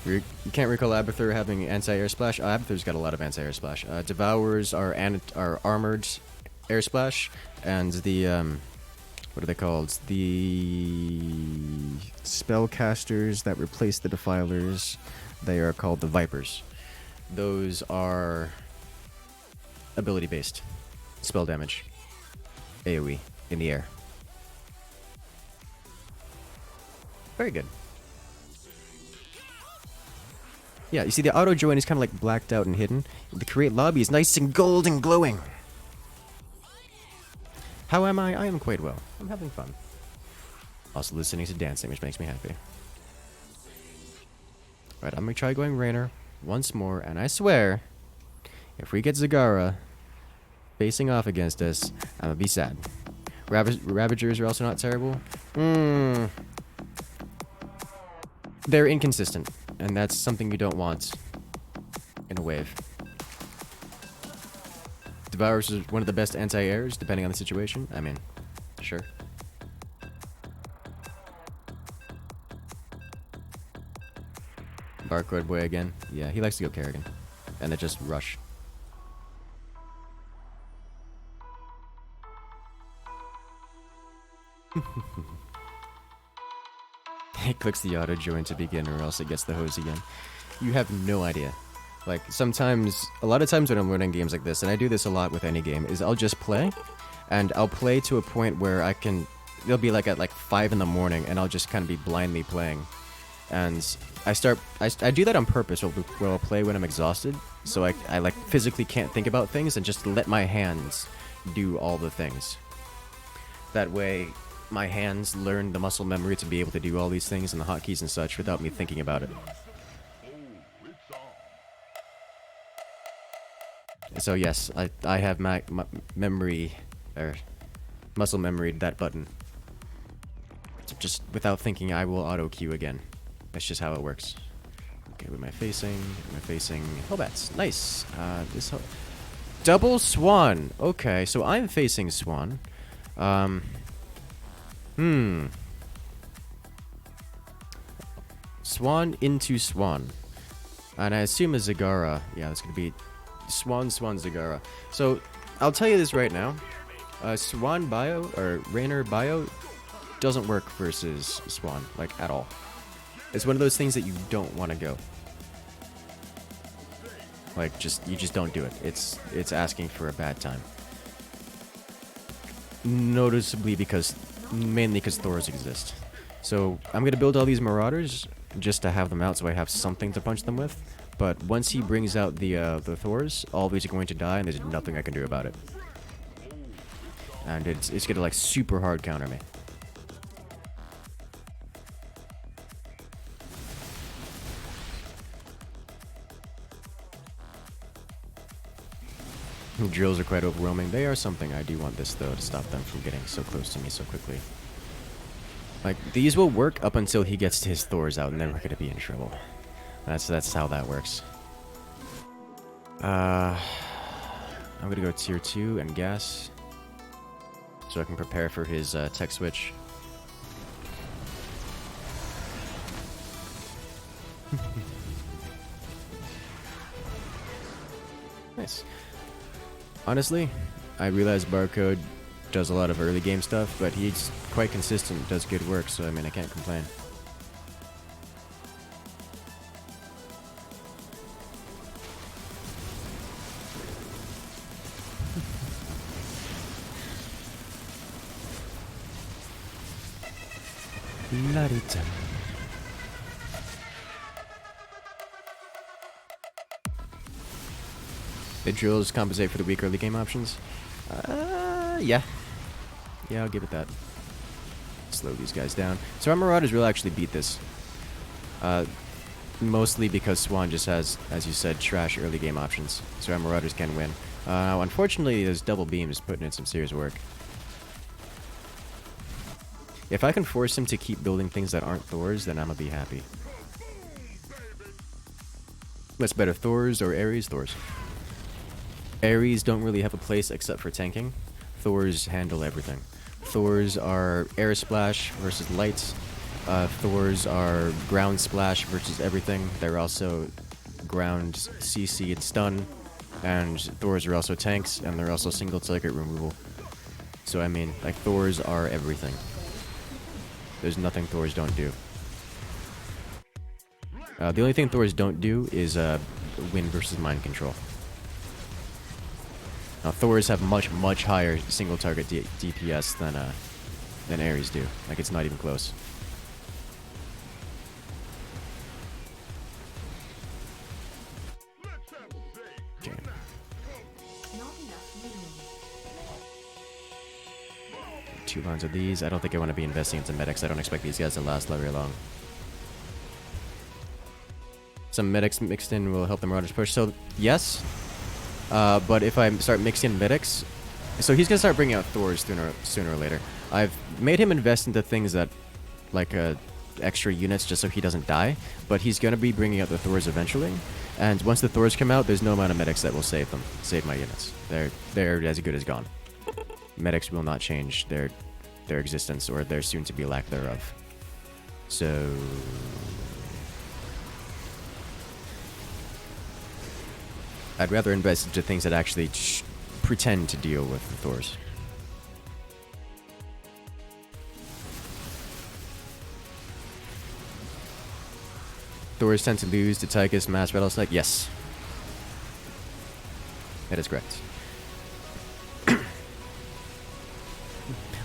You can't recall Abathur having anti-air splash. Abathur's got a lot of anti-air splash. Devourers are armored air splash, and the what are they called? The spellcasters that replace the defilers. They are called the Vipers. Those are ability based, spell damage, AOE in the air. Very good. Yeah, you see the auto join is kind of like blacked out and hidden. The create lobby is nice and gold and glowing. How am I? I am quite well. I'm having fun. Also listening to dancing, which makes me happy. Right, I'm gonna try going Rainer once more, and I swear, if we get Zagara facing off against us, I'm gonna be sad. Ravagers are also not terrible. They're inconsistent, and that's something you don't want in a wave. Devourers is one of the best anti-airs, depending on the situation. I mean, sure. Barcode boy again. Yeah, he likes to go Kerrigan. And then just rush. It clicks the auto join to begin, or else it gets the hose again. You have no idea. Like, sometimes, a lot of times when I'm learning games like this, and I do this a lot with any game, is I'll just play, and I'll play to a point where I can, it'll be like at like 5 in the morning, and I'll just kind of be blindly playing. And I do that on purpose, where I'll play when I'm exhausted, so I like physically can't think about things, and just let my hands do all the things. That way, my hands learn the muscle memory to be able to do all these things and the hotkeys and such without me thinking about it. So yes, I have memory, or muscle memoried that button. So just without thinking, I will auto queue again. That's just how it works. Okay, what am I facing? Am I facing Hellbats? Nice. Double Swan. Okay, so I'm facing Swan. Swan into Swan. And I assume a Zagara. Yeah, that's gonna be Swan, Zagara. So, I'll tell you this right now. Swan bio, or Rainer bio, doesn't work versus Swan, like, at all. It's one of those things that you don't want to go. Like, you just don't do it. It's asking for a bad time. Noticeably mainly because Thors exist. So, I'm gonna build all these Marauders, just to have them out so I have something to punch them with. But once he brings out the Thors, all these are going to die, and there's nothing I can do about it. And it's gonna like super hard counter me. Drills are quite overwhelming. They are something. I do want this though to stop them from getting so close to me so quickly. Like, these will work up until he gets his Thors out, and then we're gonna be in trouble. That's how that works. I'm gonna go tier 2 and gas, so I can prepare for his tech switch. Nice. Honestly, I realize Barcode does a lot of early game stuff, but he's quite consistent, does good work, so I mean, I can't complain. La-di-da. The drills compensate for the weak early game options? Yeah. Yeah, I'll give it that. Slow these guys down. So our Marauders will actually beat this. Mostly because Swan just has, as you said, trash early game options. So our Marauders can win. Unfortunately, those double beams putting in some serious work. If I can force him to keep building things that aren't Thors, then I'm gonna be happy. What's better, Thors or Ares? Thors. Ares don't really have a place except for tanking. Thors handle everything. Thors are air splash versus lights. Thors are ground splash versus everything. They're also ground CC and stun. And Thors are also tanks, and they're also single target removal. So I mean, like, Thors are everything. There's nothing Thors don't do. The only thing Thors don't do is wind versus mind control. Now, Thors have much higher single target DPS than Ares do. Like, it's not even close. Okay.
Not enough minerals.
2 lines of these. I don't think I want to be investing into medics. I don't expect these guys to last very long. Some medics mixed in will help the Marauders push. So, yes. But if I start mixing medics... So he's going to start bringing out Thors sooner or later. I've made him invest into things that... Like, extra units just so he doesn't die. But he's going to be bringing out the Thors eventually. And once the Thors come out, there's no amount of medics that will save them. Save my units. They're as good as gone. Medics will not change their existence or their soon-to-be lack thereof. So... I'd rather invest into things that actually pretend to deal with the Thors. Thors tend to lose to Tychus, Mass Rattlesnake? Yes. That is correct.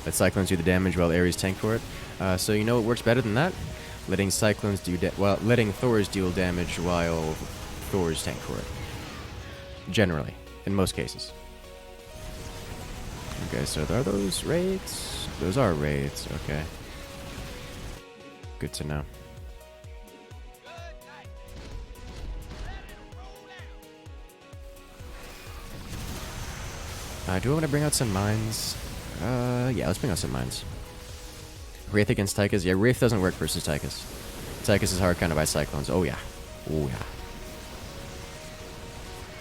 Let Cyclones do the damage while Ares tank for it. So you know what works better than that? Letting Cyclones do letting Thors deal damage while Thors tank for it. Generally, in most cases. Okay, so are those raids? Those are raids, okay. Good to know. Do I want to bring out some mines? Yeah, let's bring out some mines. Wraith against Tychus? Yeah, Wraith doesn't work versus Tychus. Tychus is hard countered by Cyclones. Oh yeah. Oh yeah.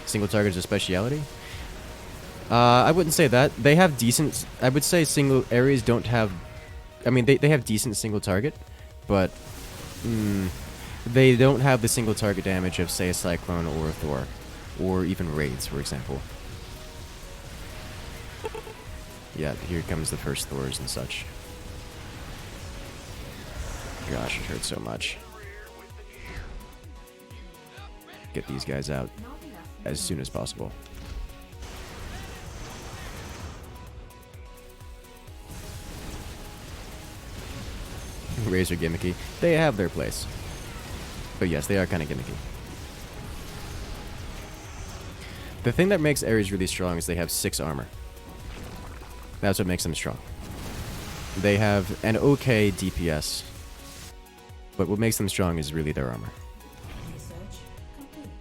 Single target is a speciality? I wouldn't say that. They have decent... I would say single areas don't have... I mean, they have decent single target, but... they don't have the single target damage of, say, a Cyclone or a Thor. Or even Raids, for example. Yeah, here comes the first Thors and such. Gosh, it hurts so much. Get these guys out as soon as possible. Rays are gimmicky. They have their place. But yes, they are kind of gimmicky. The thing that makes Ares really strong is they have 6 armor. That's what makes them strong. They have an okay DPS, but what makes them strong is really their armor.
Research complete.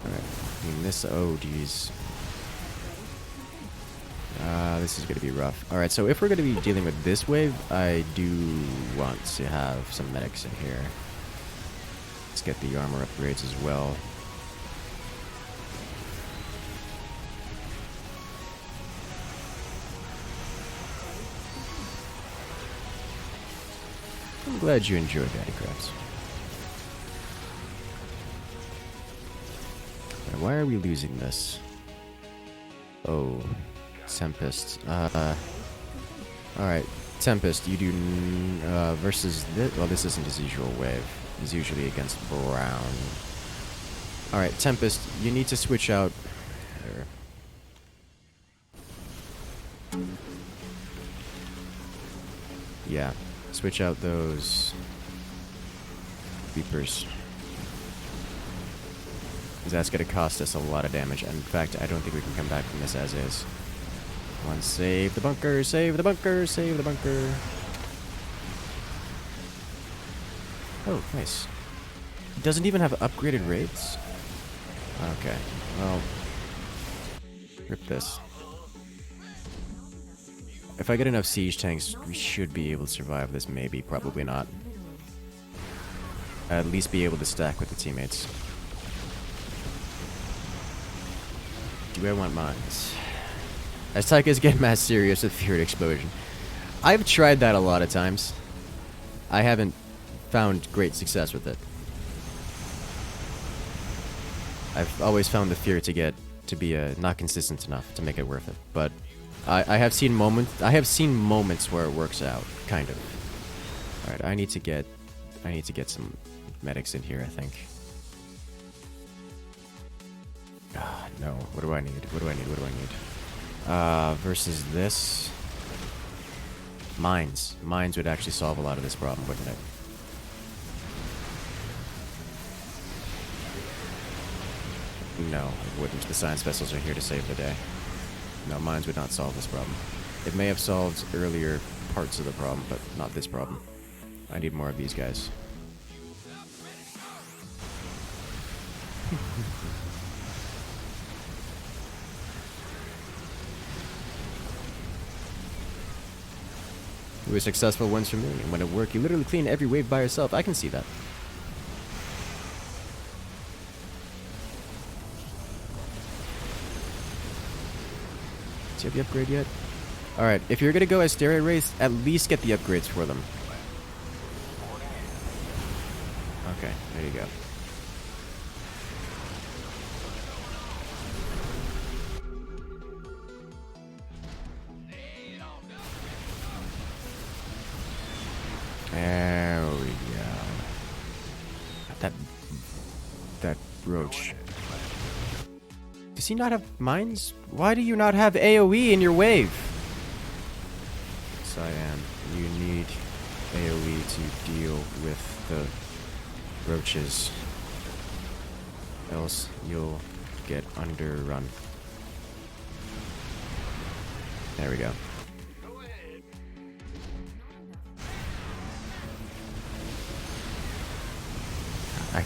Alright, I mean this, oh geez. This is going to be rough. Alright, so if we're going to be dealing with this wave, I do want to have some medics in here. Let's get the armor upgrades as well. I'm glad you enjoyed Daddy Crafts. Why are we losing this? Oh, Tempest. Alright, Tempest, you do versus this. Well, this isn't his usual wave. He's usually against Brown. Alright, Tempest, you need to switch out. Yeah, switch out those Reapers. That's going to cost us a lot of damage. And in fact, I don't think we can come back from this as is. Come on, save the bunker, save the bunker, save the bunker. Oh, nice. Doesn't even have upgraded raids? Okay, well, rip this. If I get enough siege tanks, we should be able to survive this, maybe, probably not. At least be able to stack with the teammates. Do I want mines? As Tychus get mad serious with Feared Explosion. I've tried that a lot of times. I haven't found great success with it. I've always found the fear to be not consistent enough to make it worth it. But I have seen moments where it works out, kind of. All right, I need to get some medics in here, I think. Ah, no. What do I need? What do I need? What do I need? Versus this. Mines. Mines would actually solve a lot of this problem, wouldn't it? No, it wouldn't. The science vessels are here to save the day. No, mines would not solve this problem. It may have solved earlier parts of the problem, but not this problem. I need more of these guys. It was successful once for me, and when it worked, you literally clean every wave by yourself. I can see that. Do you have the upgrade yet? Alright, if you're gonna go as Stereo Race, at least get the upgrades for them. Okay, there you go. There we go. That roach. Does he not have mines? Why do you not have AoE in your wave? Cyan, you need AoE to deal with the roaches. Else you'll get underrun. There we go. I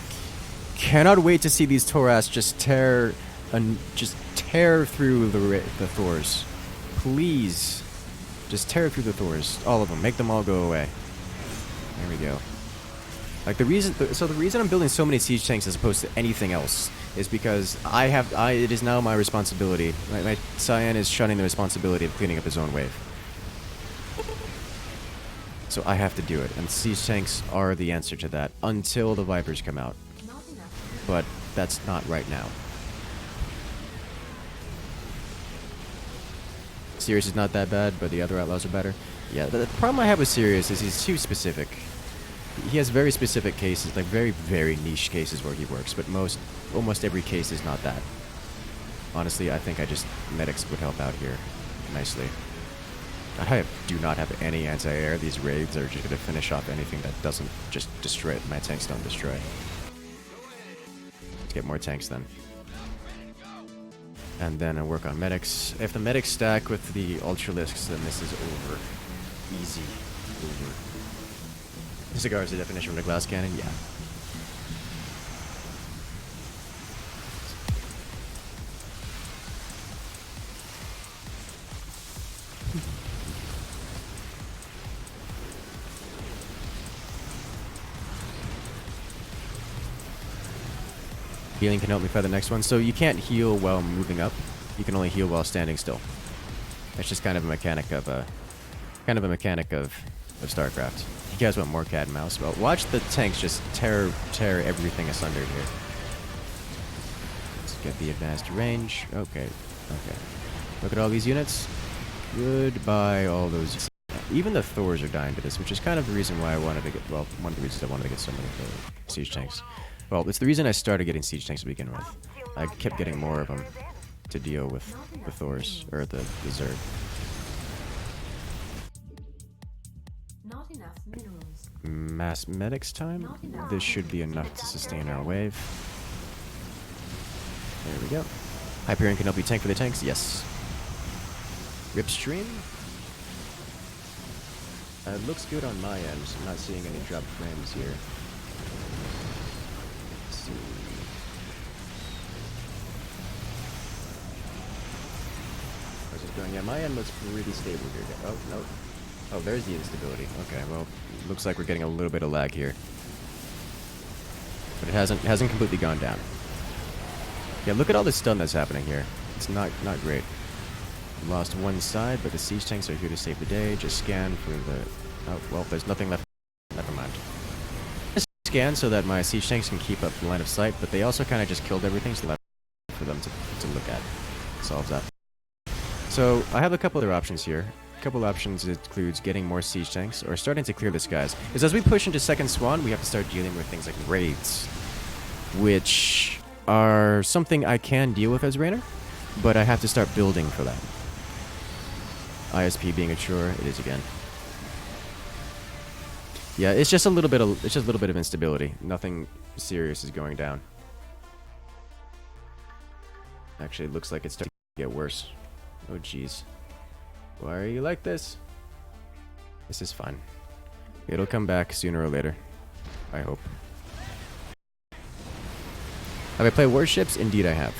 cannot wait to see these Toras just tear through the Thors. Please, just tear through the Thors, all of them. Make them all go away. There we go. Like the reason I'm building so many siege tanks as opposed to anything else is because it is now my responsibility. My Cyan is shunning the responsibility of cleaning up his own wave. So I have to do it, and siege tanks are the answer to that until the Vipers come out. But that's not right now. Sirius is not that bad, but the other outlaws are better. Yeah, the problem I have with Sirius is he's too specific. He has very specific cases, like very, very niche cases where he works, but almost every case is not that. Honestly, I think medics would help out here nicely. I do not have any anti-air. These raids are just going to finish off anything that doesn't just destroy it. My tanks don't destroy. Let's get more tanks then. And then I work on medics. If the medics stack with the Ultralisks, then this is over. Easy. Over. Zagara is the definition of the glass cannon? Yeah. Healing can help me fight the next one. So you can't heal while moving up. You can only heal while standing still. That's just kind of a mechanic of StarCraft. You guys want more cat and mouse? Well, watch the tanks just tear everything asunder here. Let's get the advanced range. Okay. Look at all these units. Goodbye, all those. Even the Thors are dying to this, which is kind of the reason why I wanted to get. Well, one of the reasons I wanted to get so many siege tanks. Well, it's the reason I started getting siege tanks to begin with. I kept getting more of them to deal with the Thors, or the Zerg.
Not enough minerals.
Mass medics time. This should be enough to sustain our wave. There we go. Hyperion can help you tank for the tanks? Yes. Ripstream? It looks good on my end. I'm not seeing any drop frames here. How's it going? Yeah, my end looks pretty stable here. Oh, no. Oh, there's the instability. Okay, well, looks like we're getting a little bit of lag here. But it hasn't completely gone down. Yeah, look at all the stun that's happening here. It's not great. We lost one side, but the siege tanks are here to save the day. Just scan for the... Oh, well, there's nothing left. Never mind. Scan so that my siege tanks can keep up the line of sight, but they also kind of just killed everything, so left for them to look at. Solves that. So I have a couple other options here. A couple options includes getting more siege tanks or starting to clear the skies. Because as we push into Second Swan, we have to start dealing with things like raids, which are something I can deal with as Rainer, but I have to start building for that. ISP being a chore, it is again. Yeah, it's just a little bit of instability. Nothing serious is going down. Actually, it looks like it's starting to get worse. Oh jeez. Why are you like this? This is fine. It'll come back sooner or later. I hope. Have I played warships? Indeed I have.